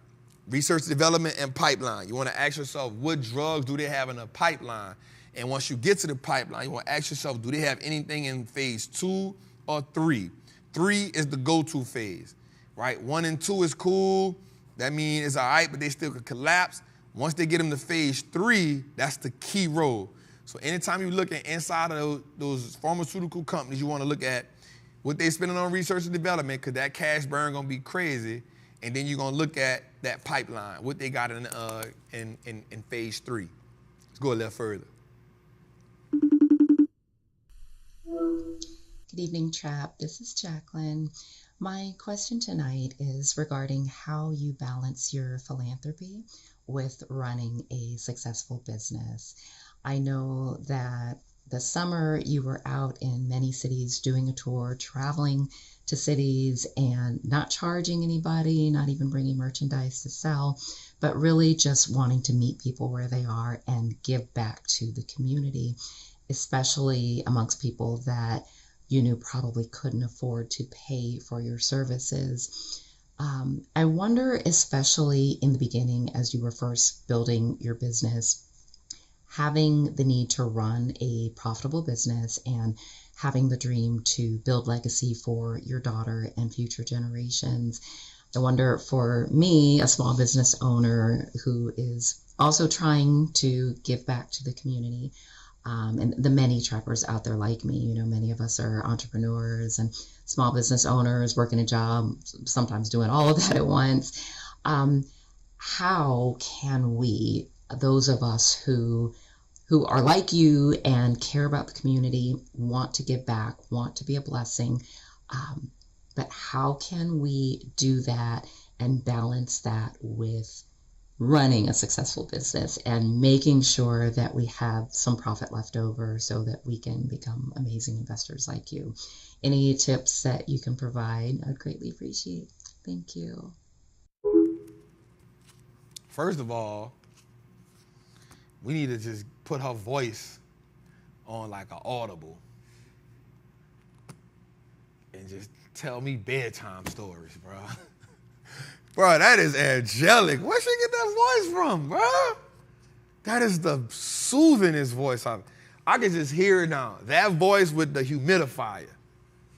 Speaker 1: Research development and pipeline. You want to ask yourself, what drugs do they have in the pipeline? And once you get to the pipeline, you want to ask yourself, do they have anything in phase 2 or 3? 3 is the go-to phase, right? 1 and 2 is cool. That means it's all right, but they still could collapse. Once they get them to phase 3, that's the key role. So anytime you're looking inside of those pharmaceutical companies, you want to look at what they spending on research and development, because that cash burn gonna be crazy. And then you're gonna look at that pipeline, what they got in phase 3. Let's go a little further.
Speaker 4: Good evening, Trap. This is Jacqueline. My question tonight is regarding how you balance your philanthropy with running a successful business. I know that this summer you were out in many cities doing a tour, traveling to cities and not charging anybody, not even bringing merchandise to sell, but really just wanting to meet people where they are and give back to the community, especially amongst people that you knew probably couldn't afford to pay for your services. I wonder, especially in the beginning, as you were first building your business, having the need to run a profitable business and having the dream to build legacy for your daughter and future generations. I wonder, for me, a small business owner who is also trying to give back to the community, and the many trappers out there like me, many of us are entrepreneurs and small business owners, working a job, sometimes doing all of that at once. How can we, those of us who are like you and care about the community, want to give back, want to be a blessing, but how can we do that and balance that with running a successful business and making sure that we have some profit left over so that we can become amazing investors like you? Any tips that you can provide, I'd greatly appreciate. Thank you.
Speaker 1: First of all, we need to just put her voice on like an Audible and just tell me bedtime stories, bro. Bro, that is angelic. Where'd she get that voice from, bro? That is the soothingest voice I can just hear it now. That voice with the humidifier.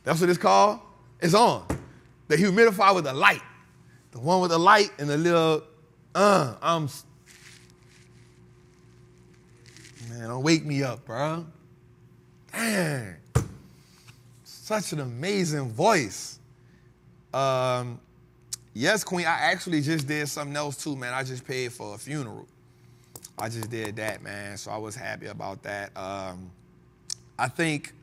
Speaker 1: That's what it's called? It's on. The humidifier with the light. The one with the light and the little Man, don't wake me up, bro. Dang. Such an amazing voice. Yes, Queen, I actually just did something else too, man. I just paid for a funeral. I just did that, man. So I was happy about that. I think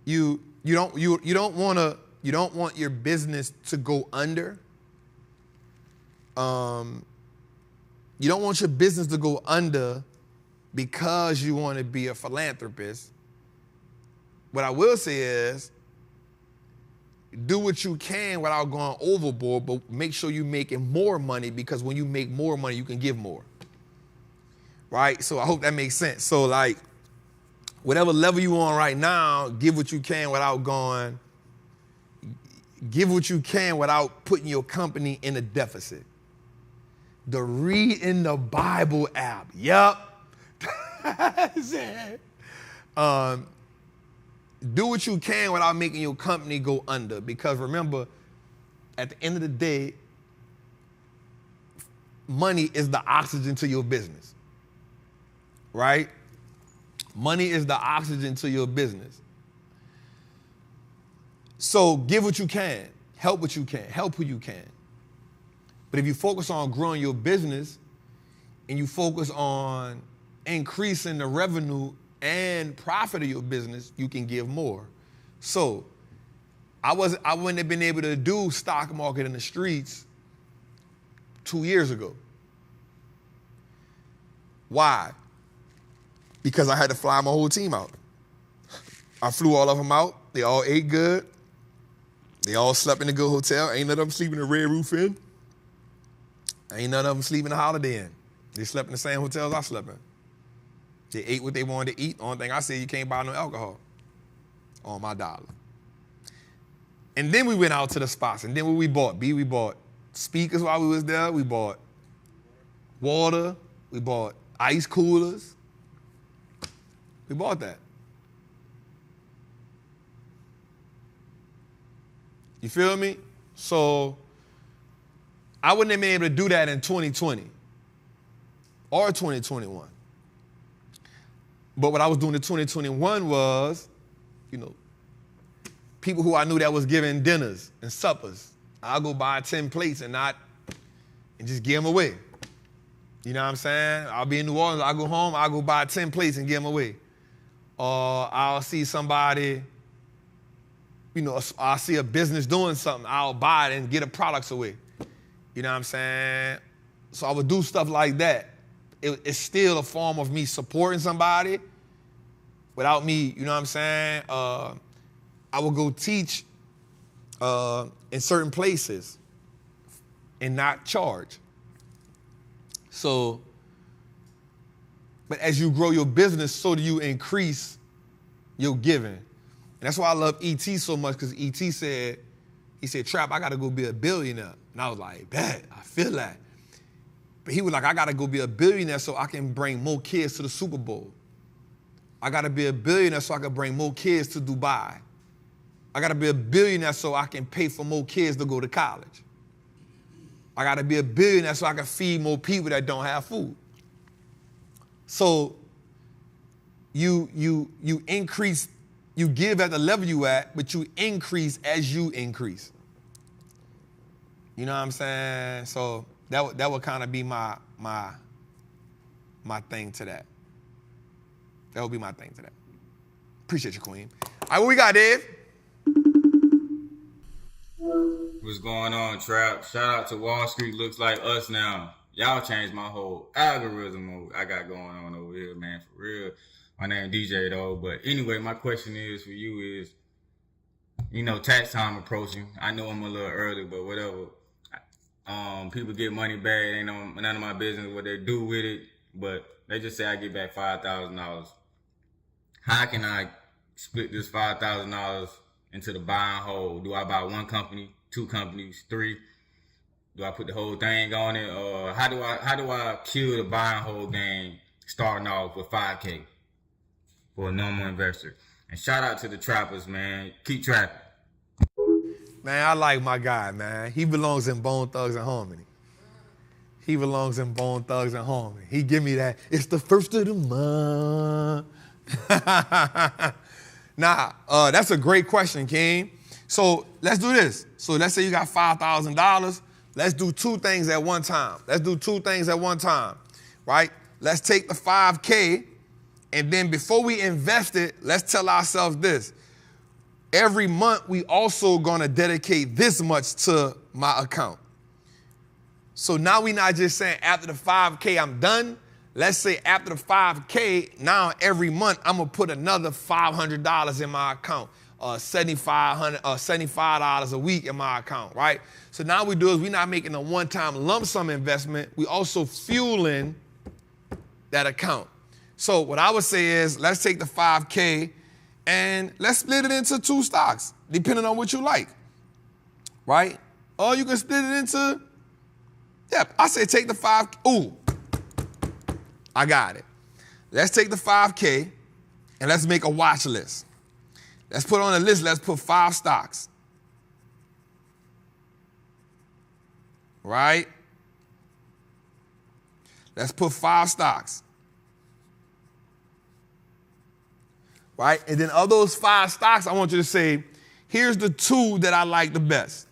Speaker 1: you don't want your business to go under. You don't want your business to go under because you want to be a philanthropist. What I will say is, do what you can without going overboard, but make sure you're making more money, because when you make more money, you can give more. Right? So I hope that makes sense. So like, whatever level you on right now, give what you can without putting your company in a deficit. The Reading the Bible app. Yup. Do what you can without making your company go under, because remember, at the end of the day, money is the oxygen to your business, right? Money is the oxygen to your business. So give what you can, help what you can, help who you can. But if you focus on growing your business and you focus on increasing the revenue and profit of your business, you can give more. So I wouldn't have been able to do stock market in the streets 2 years ago. Why? Because I had to fly my whole team out. I flew all of them out. They all ate good. They all slept in a good hotel. Ain't none of them sleeping in a Red Roof Inn. Ain't none of them sleeping in a Holiday Inn. They slept in the same hotels I slept in. They ate what they wanted to eat. Only thing I said, you can't buy no alcohol on my dollar. And then we went out to the spots. And then what we bought? We bought speakers while we was there. We bought water. We bought ice coolers. We bought that. You feel me? So I wouldn't have been able to do that in 2020 or 2021. But what I was doing in 2021 was, people who I knew that was giving dinners and suppers. I'll go buy 10 plates and just give them away. You know what I'm saying? I'll be in New Orleans, I'll go home, I'll go buy 10 plates and give them away. Or I'll see somebody, I'll see a business doing something, I'll buy it and get the products away. You know what I'm saying? So I would do stuff like that. It's still a form of me supporting somebody without me, you know what I'm saying? I would go teach in certain places and not charge. So, but as you grow your business, so do you increase your giving. And that's why I love E.T. so much, because E.T. said, Trap, I got to go be a billionaire. And I was like, bet, I feel that. But he was like, I got to go be a billionaire so I can bring more kids to the Super Bowl. I got to be a billionaire so I can bring more kids to Dubai. I got to be a billionaire so I can pay for more kids to go to college. I got to be a billionaire so I can feed more people that don't have food. So you increase, you give at the level you at, but you increase as you increase. You know what I'm saying? So that would kind of be my thing to that. That would be my thing to that. Appreciate you, Queen. All right, what we got, Dave?
Speaker 5: What's going on, Trap? Shout out to Wallstreet. Looks like us now. Y'all changed my whole algorithm I got going on over here, man, for real. My name DJ, though. But anyway, my question is for you is, tax time approaching. I know I'm a little early, but whatever. People get money back. Ain't none of my business what they do with it. But they just say I get back $5,000. How can I split this $5,000 into the buy and hold? Do I buy one company, 2 companies, 3? Do I put the whole thing on it? Or how do I kill the buy and hold game starting off with $5K for a normal investor? And shout out to the trappers, man. Keep trapping.
Speaker 1: Man, I like my guy, man. He belongs in Bone Thugs and Harmony. He belongs in Bone Thugs and Harmony. He give me that, it's the first of the month. Nah, that's a great question, King. So let's do this. So let's say you got $5,000. Let's do two things at one time. Right? Let's take the 5K, and then before we invest it, let's tell ourselves this. Every month, we also gonna dedicate this much to my account. So now we're not just saying after the 5K, I'm done. Let's say after the 5K, now every month, I'm gonna put another $500 in my account, $75 a week in my account, right? So now we do is we're not making a one-time lump sum investment. We also fueling that account. So what I would say is, let's take the 5K and let's split it into 2 stocks, depending on what you like, right? Or you can split it into, I say take the 5, ooh, I got it. Let's take the 5K and let's make a watch list. Let's put on a list, let's put 5 stocks, right? Let's put 5 stocks. Right? And then of those 5 stocks, I want you to say, here's the 2 that I like the best.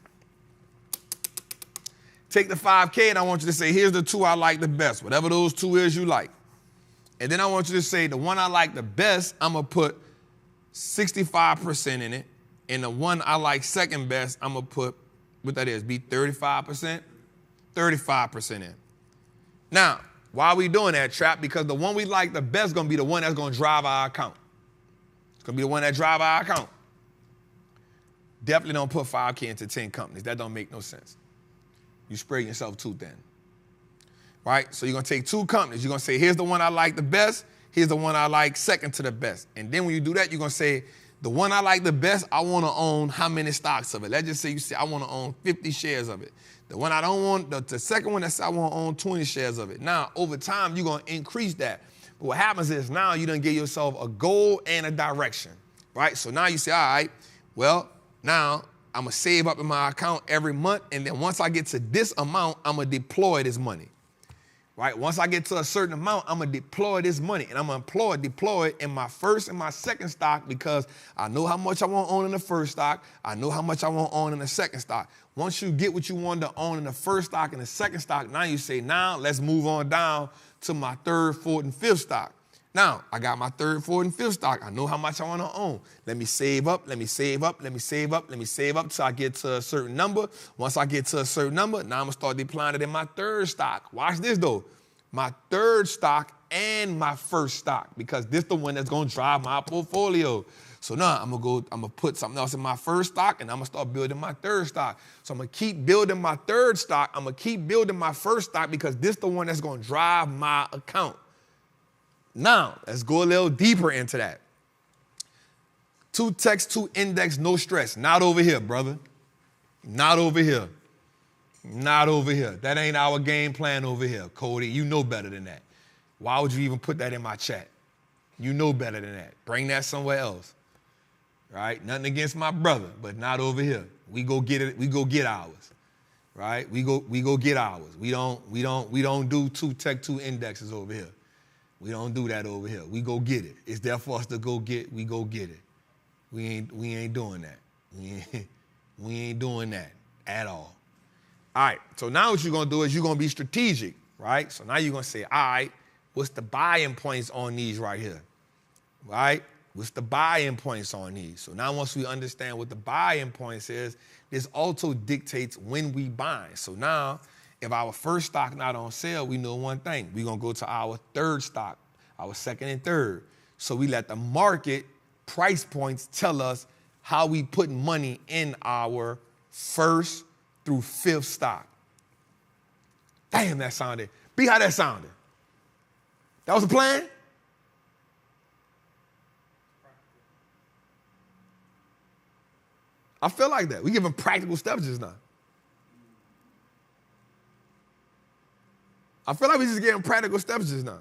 Speaker 1: Take the 5K and I want you to say, here's the 2 I like the best, whatever those 2 is you like. And then I want you to say, the one I like the best, I'm going to put 65% in it. And the one I like second best, I'm going to put, what that is, be 35%? 35% in. Now, why are we doing that, Trap? Because the one we like the best is going to be the one that's going to drive our account. It's going to be the one that drive our account. Definitely don't put 5K into 10 companies. That don't make no sense. You spread yourself too thin. Right? So you're going to take 2 companies. You're going to say, here's the one I like the best. Here's the one I like second to the best. And then when you do that, you're going to say, the one I like the best, I want to own how many stocks of it? Let's just say you say, I want to own 50 shares of it. The one I don't want, the second one, that's I want to own 20 shares of it. Now, over time, you're going to increase that. But what happens is now you done give yourself a goal and a direction, right? So now you say, all right, well, now I'm going to save up in my account every month. And then once I get to this amount, I'm going to deploy this money, right? Once I get to a certain amount, I'm going to deploy this money. And I'm going to deploy it in my first and my second stock because I know how much I want to own in the first stock. I know how much I want to own in the second stock. Once you get what you want to own in the first stock and the second stock, now you say, now let's move on down to my 3rd, 4th, and 5th stock. Now, I got my 3rd, 4th, and 5th stock. I know how much I want to own. Let me save up, let me save up, let me save up, let me save up till I get to a certain number. Once I get to a certain number, now I'm going to start deploying it in my 3rd stock. Watch this, though. My 3rd stock and my 1st stock, because this is the one that's going to drive my portfolio. So now I'm going to put something else in my 1st stock, and I'm going to start building my 3rd stock. So I'm going to keep building my 3rd stock. I'm going to keep building my 1st stock because this is the one that's going to drive my account. Now, let's go a little deeper into that. 2 text, 2 index, no stress. Not over here, brother. Not over here. Not over here. That ain't our game plan over here, Cody. You know better than that. Why would you even put that in my chat? You know better than that. Bring that somewhere else. Right? Nothing against my brother, but not over here. We go get it. We go get ours. Right? We go get ours. We don't do 2 tech, 2 indexes over here. We don't do that over here. We go get it. It's there for us to go get. We go get it. We ain't doing that. We ain't doing that at all. All right. So now what you're gonna do is you're gonna be strategic, right? So now you're gonna say, all right, what's the buy-in points on these right here, right? What's the buy-in points on these? So now once we understand what the buy-in points is, this also dictates when we buy. So now, if our first stock not on sale, we know one thing. We're going to go to our 3rd stock, our 2nd and 3rd. So we let the market price points tell us how we put money in our 1st through 5th stock. Damn, that sounded. Be how that sounded. That was the plan? I feel like that. We giving practical steps just now. I feel like we just getting practical steps just now.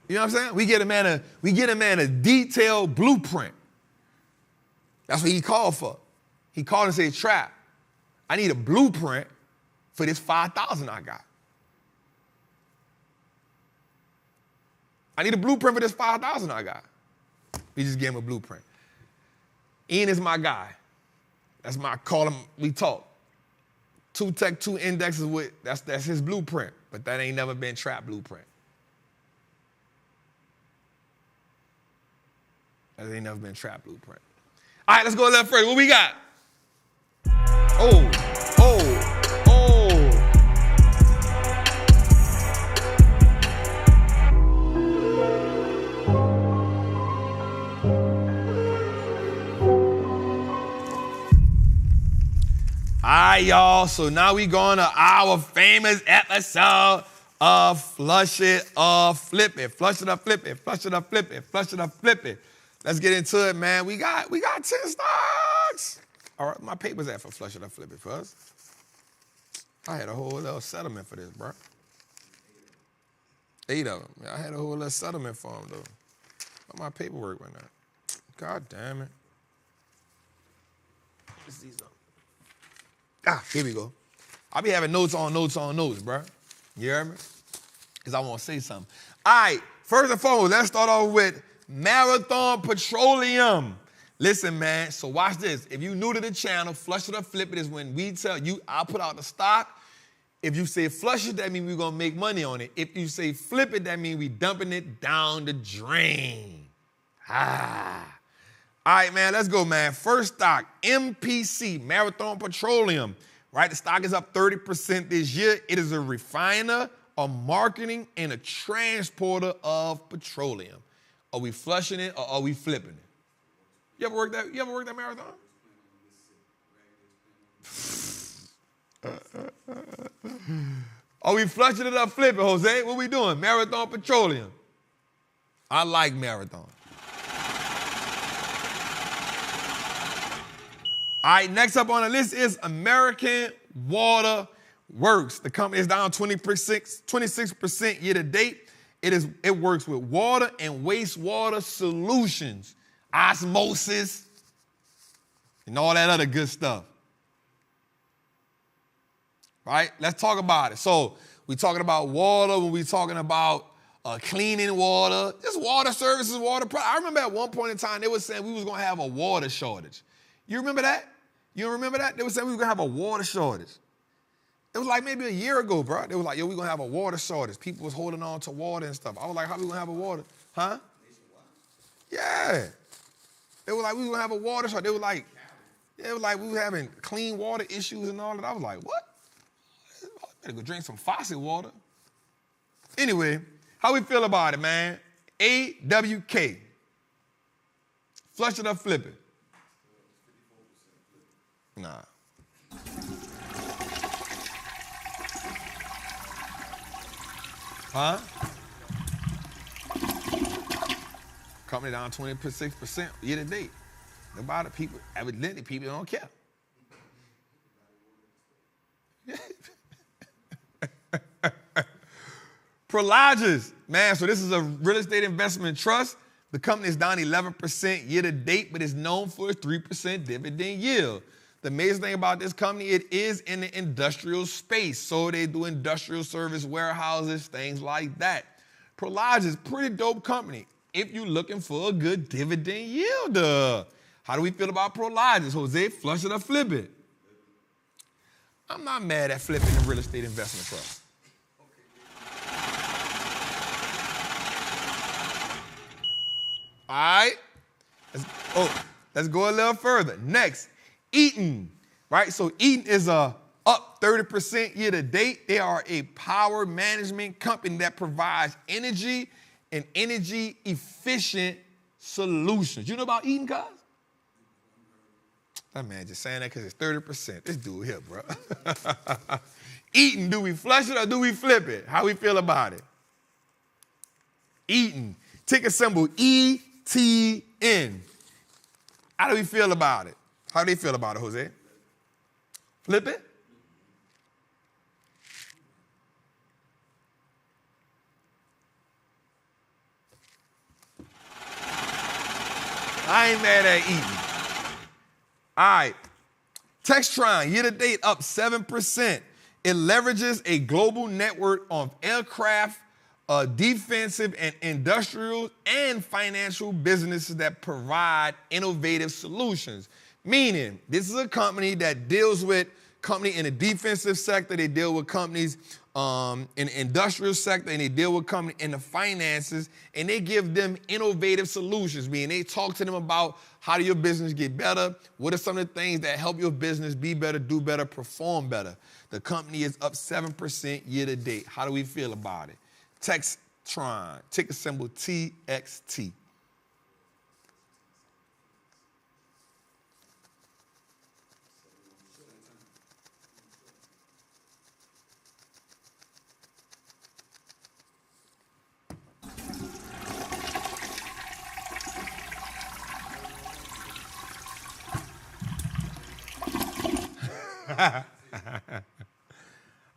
Speaker 1: You know what I'm saying? We get a man a detailed blueprint. That's what he called for. He called and said, Trap, I need a blueprint for this 5,000 I got. I need a blueprint for this 5,000 I got. We just gave him a blueprint. Ian is my guy. That's my call him, we talk. 2 Tech, 2 indexes with, that's his blueprint. But that ain't never been Trap blueprint. That ain't never been Trap blueprint. All right, let's go a little further. What we got? Oh. All right, y'all, so now we going to our famous episode of Flush It or Flip It. Flush it or flip it, flush it or flip it, flush it or flip it. Let's get into it, man. We got 10 stocks. All right, my paper's at for Flush It or Flip It first. I had a whole little settlement for this, bro. 8 of them. Yeah, I had a whole little settlement for them, though. But my paperwork went out. God damn it. Let's see something. Here we go. I'll be having notes on notes, bro. You hear me? Because I want to say something. All right, first and foremost, let's start off with Marathon Petroleum. Listen, man, so watch this. If you're new to the channel, Flush It or Flip It is when we tell you, I'll put out the stock. If you say flush it, that means we're going to make money on it. If you say flip it, that means we dumping it down the drain. All right, man, let's go, man. First stock, MPC, Marathon Petroleum, right? The stock is up 30% this year. It is a refiner, a marketing, and a transporter of petroleum. Are we flushing it or are we flipping it? You ever worked that marathon? Are we flushing it or flipping, Jose? What we doing? Marathon Petroleum. I like Marathon. All right, next up on the list is American Water Works. The company is down 26% year to date. It works with water and wastewater solutions, osmosis, and all that other good stuff. Right? Let's talk about it. So we're talking about water when we're talking about cleaning water, just water services, water products. I remember at one point in time they were saying we was going to have a water shortage. You remember that? You remember that? They were saying we were going to have a water shortage. It was like maybe a year ago, bro. They were like, yo, we're going to have a water shortage. People was holding on to water and stuff. I was like, how we going to have a water? Huh? Yeah. They were like, we were going to have a water shortage. They were like we were having clean water issues and all that. I was like, what? I better go drink some faucet water. Anyway, how we feel about it, man? AWK. Flush it or flip it? Nah. Huh? Company down 26% year to date. Nobody, people, evidently people don't care. Prologis, man, so this is a real estate investment trust. The company is down 11% year to date, but is known for its 3% dividend yield. The amazing thing about this company, it is in the industrial space. So they do industrial service warehouses, things like that. Prologis, pretty dope company if you're looking for a good dividend yield. How do we feel about Prologis? Jose, flush it or flip it? I'm not mad at flipping the real estate investment trust. All right, let's go a little further. Next, Eaton, right? So Eaton is up 30% year to date. They are a power management company that provides energy and energy efficient solutions. You know about Eaton, guys? That man just saying that because it's 30%. This dude here, bro. Eaton, do we flush it or do we flip it? How we feel about it? Eaton, ticker symbol ETN. How do we feel about it? How do they feel about it, Jose? Flip it? I ain't mad at Eaton. All right. Textron, year-to-date up 7%. It leverages a global network of aircraft, defensive and industrial and financial businesses that provide innovative solutions. Meaning, this is a company that deals with companies in the defensive sector, they deal with companies in the industrial sector, and they deal with companies in the finances, and they give them innovative solutions. Meaning, they talk to them about how do your business get better, what are some of the things that help your business be better, do better, perform better. The company is up 7% year-to-date. How do we feel about it? Textron, ticker symbol TXT.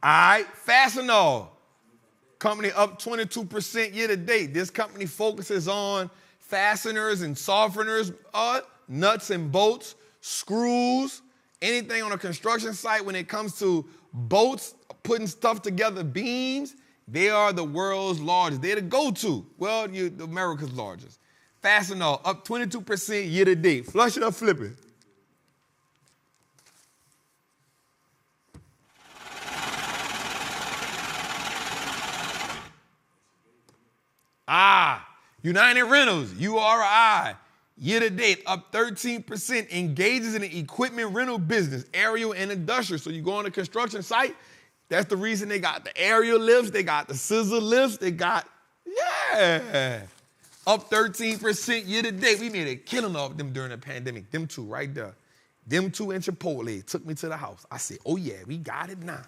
Speaker 1: All right, Fastenal. Company up 22% year-to-date. This company focuses on fasteners and softeners, nuts and bolts, screws, anything on a construction site when it comes to bolts, putting stuff together, beams. They are the world's largest. They're the go-to. Well, America's largest. Fastenal up 22% year-to-date. Flush it or flip it. United Rentals, URI, year-to-date up 13%, engages in the equipment rental business, aerial and industrial. So you go on a construction site, that's the reason they got the aerial lifts, they got the scissor lifts, they got, up 13% year-to-date. We made a killing off them during the pandemic. Them two right there. Them two in Chipotle took me to the house. I said, oh yeah, we got it now.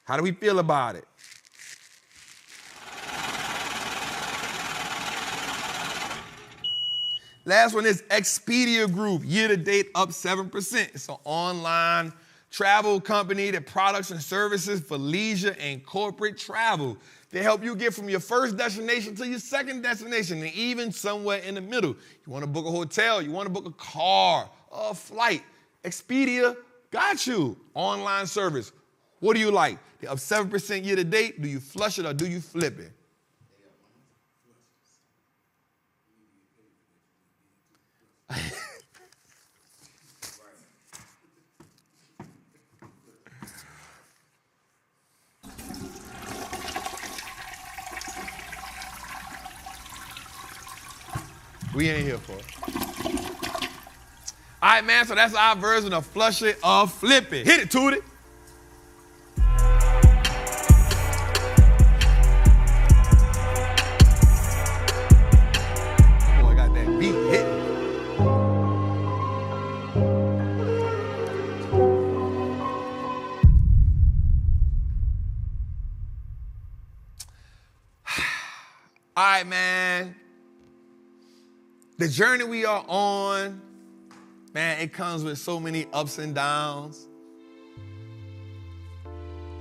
Speaker 1: How do we feel about it? Last one is Expedia Group, year-to-date up 7%. It's an online travel company that products and services for leisure and corporate travel. They help you get from your first destination to your second destination and even somewhere in the middle. You want to book a hotel, you want to book a car, a flight. Expedia got you. Online service. What do you like? They're up 7% year-to-date. Do you flush it or do you flip it? We ain't here for it. All right, man, so that's our version of flush it or flip it. Hit it, Tootie. Boy, I got that beat hit. All right, man. The journey we are on, man, it comes with so many ups and downs.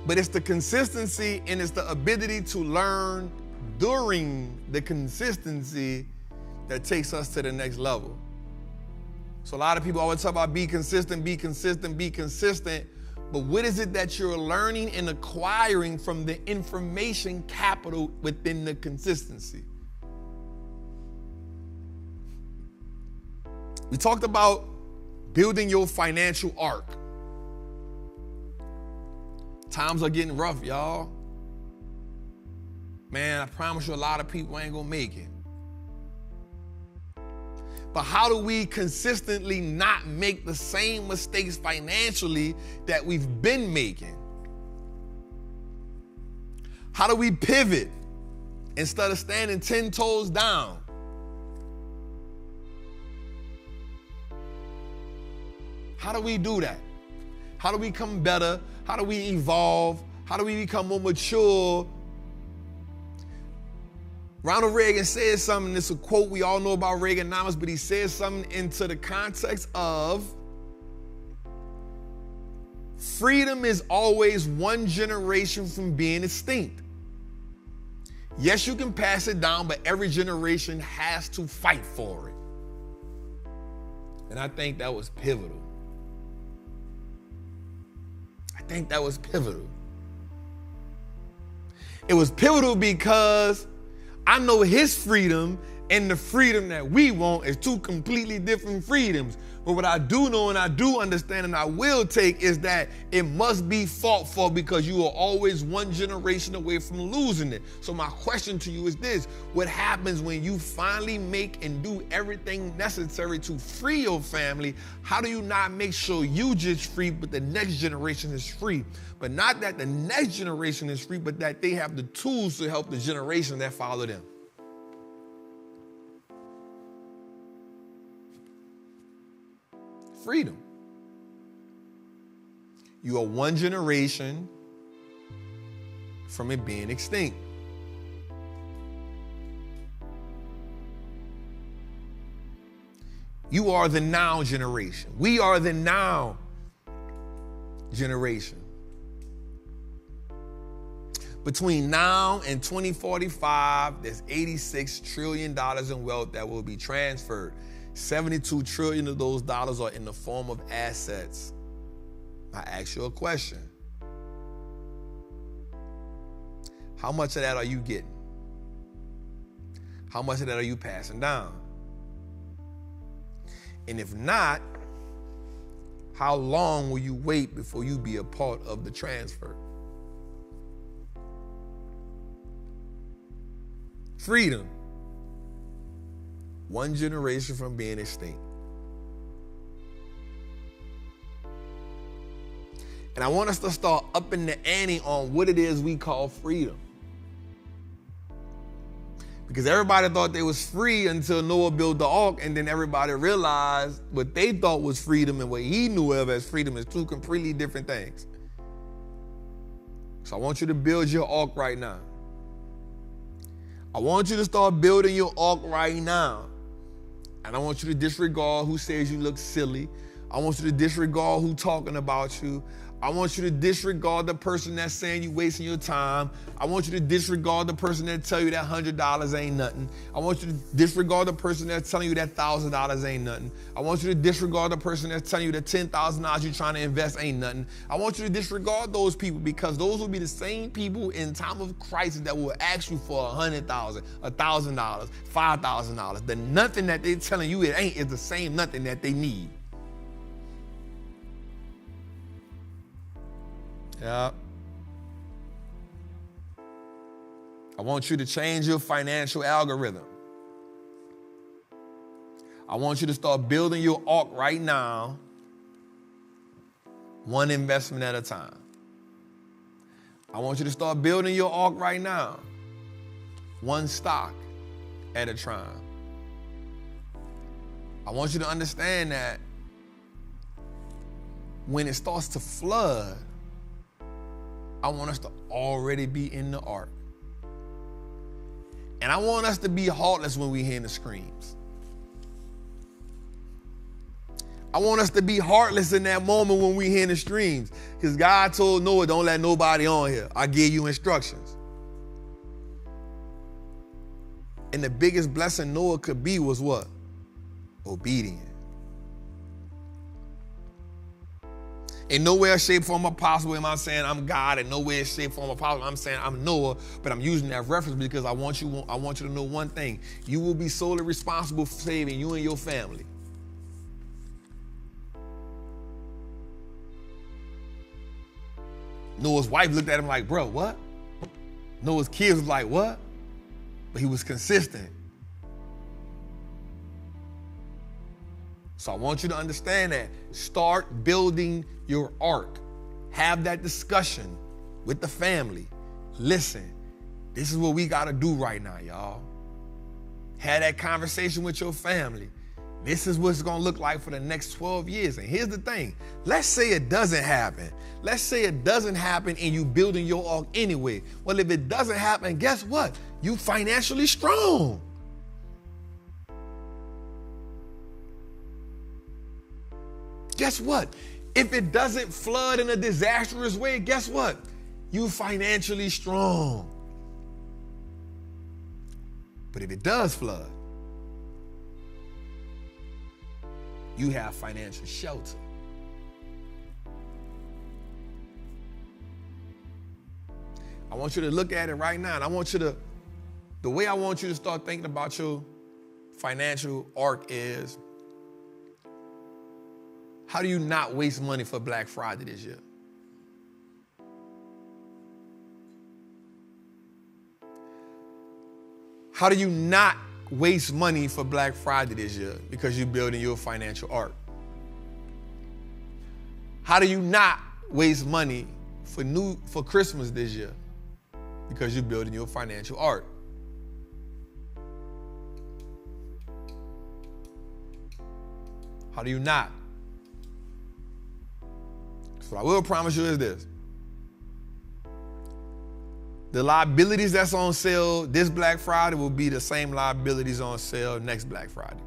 Speaker 1: But it's the consistency and it's the ability to learn during the consistency that takes us to the next level. So a lot of people always talk about be consistent, be consistent, be consistent. But what is it that you're learning and acquiring from the information capital within the consistency? We talked about building your financial arc. Times are getting rough, y'all. Man, I promise you a lot of people ain't gonna make it. But how do we consistently not make the same mistakes financially that we've been making? How do we pivot instead of standing 10 toes down? How do we do that? How do we become better? How do we evolve? How do we become more mature? Ronald Reagan said something, it's a quote we all know about Reaganomics, but he says something into the context of freedom is always one generation from being extinct. Yes, you can pass it down, but every generation has to fight for it. And I think that was pivotal. I think that was pivotal. It was pivotal because I know his freedom and the freedom that we want is two completely different freedoms. But what I do know and I do understand and I will take is that it must be fought for, because you are always one generation away from losing it. So my question to you is this: what happens when you finally make and do everything necessary to free your family? How do you not make sure you just free, but the next generation is free? But not that the next generation is free, but that they have the tools to help the generation that follow them. Freedom. You are one generation from it being extinct. You are the now generation. We are the now generation. Between now and 2045, there's $86 trillion in wealth that will be transferred. 72 trillion of those dollars are in the form of assets. I ask you a question. How much of that are you getting? How much of that are you passing down? And if not, how long will you wait before you be a part of the transfer? Freedom. One generation from being extinct. And I want us to start upping the ante on what it is we call freedom. Because everybody thought they was free until Noah built the ark, and then everybody realized what they thought was freedom and what he knew of as freedom is two completely different things. So I want you to build your ark right now. I want you to start building your ark right now. And I want you to disregard who says you look silly. I want you to disregard who talking about you. I want you to disregard the person that's saying you wasting your time. I want you to disregard the person that tell you that $100 ain't nothing. I want you to disregard the person that's telling you that $1,000 ain't nothing. I want you to disregard the person that's telling you that $10,000 you're trying to invest ain't nothing. I want you to disregard those people, because those will be the same people in time of crisis that will ask you for $100,000, $1,000, $5,000. The nothing that they're telling you it ain't is the same nothing that they need. Yeah. I want you to change your financial algorithm. I want you to start building your ark right now, one investment at a time. I want you to start building your ark right now, one stock at a time. I want you to understand that when it starts to flood, I want us to already be in the ark. And I want us to be heartless when we hear the screams. I want us to be heartless in that moment when we hear the screams. Because God told Noah, don't let nobody on here. I gave you instructions. And the biggest blessing Noah could be was what? Obedient. In no way, shape, form, or possible am I saying I'm God. In no way, shape, form, or possible I'm saying I'm Noah. But I'm using that reference because I want you to know one thing. You will be solely responsible for saving you and your family. Noah's wife looked at him like, bro, what? Noah's kids was like, what? But he was consistent. So I want you to understand that. Start building your ark. Have that discussion with the family. Listen, this is what we got to do right now, y'all. Have that conversation with your family. This is what it's going to look like for the next 12 years. And here's the thing. Let's say it doesn't happen. Let's say it doesn't happen and you building your ark anyway. Well, if it doesn't happen, guess what? You financially strong. Guess what? If it doesn't flood in a disastrous way, guess what? You financially strong. But if it does flood, you have financial shelter. I want you to look at it right now, and the way I want you to start thinking about your financial arc is, how do you not waste money for Black Friday this year? How do you not waste money for Black Friday this year because you're building your financial arc? How do you not waste money for Christmas this year because you're building your financial arc? How do you not? So what I will promise you is this. The liabilities that's on sale this Black Friday will be the same liabilities on sale next Black Friday.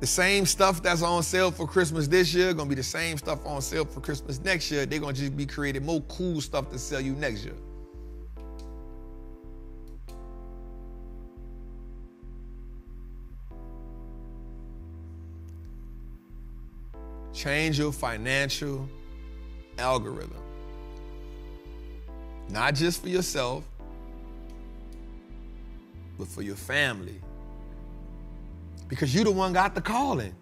Speaker 1: The same stuff that's on sale for Christmas this year gonna be the same stuff on sale for Christmas next year. They're gonna just be creating more cool stuff to sell you next year. Change your financial algorithm. Not just for yourself, but for your family. Because you the one got the calling.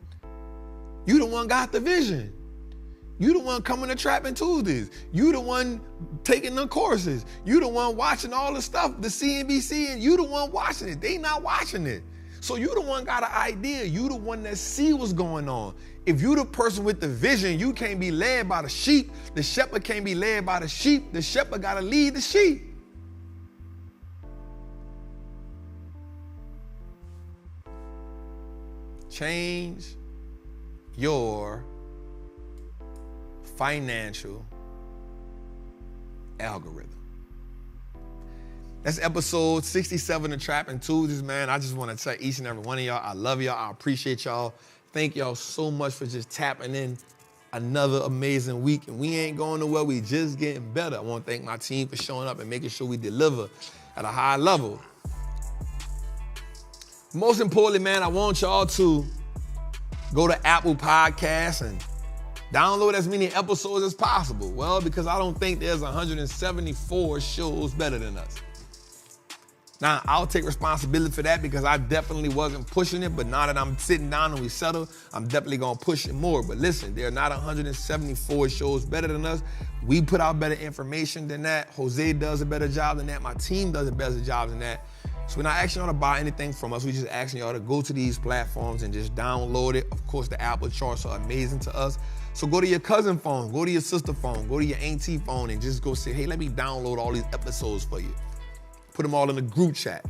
Speaker 1: You the one got the vision. You the one coming to Trappin Tuesdays. You the one taking the courses. You the one watching all the stuff, the CNBC, and you the one watching it. They not watching it. So you the one got an idea. You the one that see what's going on. If you the person with the vision, you can't be led by the sheep. The shepherd can't be led by the sheep. The shepherd got to lead the sheep. Change your financial algorithm. That's episode 67 of Trappin Tuesdays, man. I just want to tell each and every one of y'all, I love y'all. I appreciate y'all. Thank y'all so much for just tapping in another amazing week. And we ain't going nowhere. We just getting better. I want to thank my team for showing up and making sure we deliver at a high level. Most importantly, man, I want y'all to go to Apple Podcasts and download as many episodes as possible. Well, because I don't think there's 174 shows better than us. Now, I'll take responsibility for that because I definitely wasn't pushing it, but now that I'm sitting down and we settle, I'm definitely gonna push it more. But listen, there are not 174 shows better than us. We put out better information than that. Jose does a better job than that. My team does a better job than that. So we're not asking y'all to buy anything from us. We're just asking y'all to go to these platforms and just download it. Of course, the Apple charts are amazing to us. So go to your cousin phone, go to your sister phone, go to your auntie phone and just go say, hey, let me download all these episodes for you. Put them all in the group chat.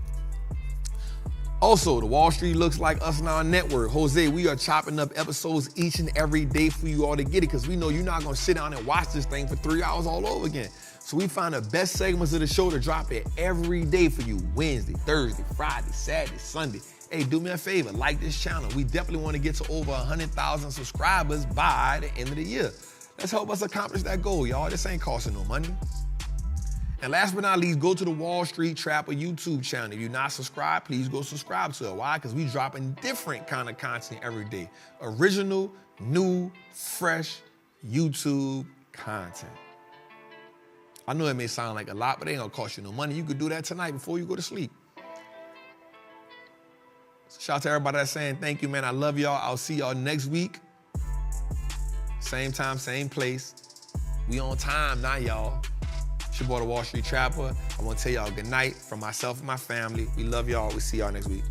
Speaker 1: Also, the Wall Street Looks Like Us in our network. Jose, we are chopping up episodes each and every day for you all to get it because we know you're not going to sit down and watch this thing for 3 hours all over again. So we find the best segments of the show to drop it every day for you. Wednesday, Thursday, Friday, Saturday, Sunday. Hey, do me a favor, like this channel. We definitely want to get to over 100,000 subscribers by the end of the year. Let's help us accomplish that goal, y'all. This ain't costing no money. And last but not least, go to the Wallstreet Trapper YouTube channel. If you're not subscribed, please go subscribe to it. Why? Because we dropping different kind of content every day. Original, new, fresh YouTube content. I know it may sound like a lot, but it ain't gonna cost you no money. You could do that tonight before you go to sleep. So shout out to everybody that's saying thank you, man. I love y'all. I'll see y'all next week. Same time, same place. We on time now, y'all. It's your boy, the Wall Street Trapper. I want to tell y'all good night from myself and my family. We love y'all. We'll see y'all next week.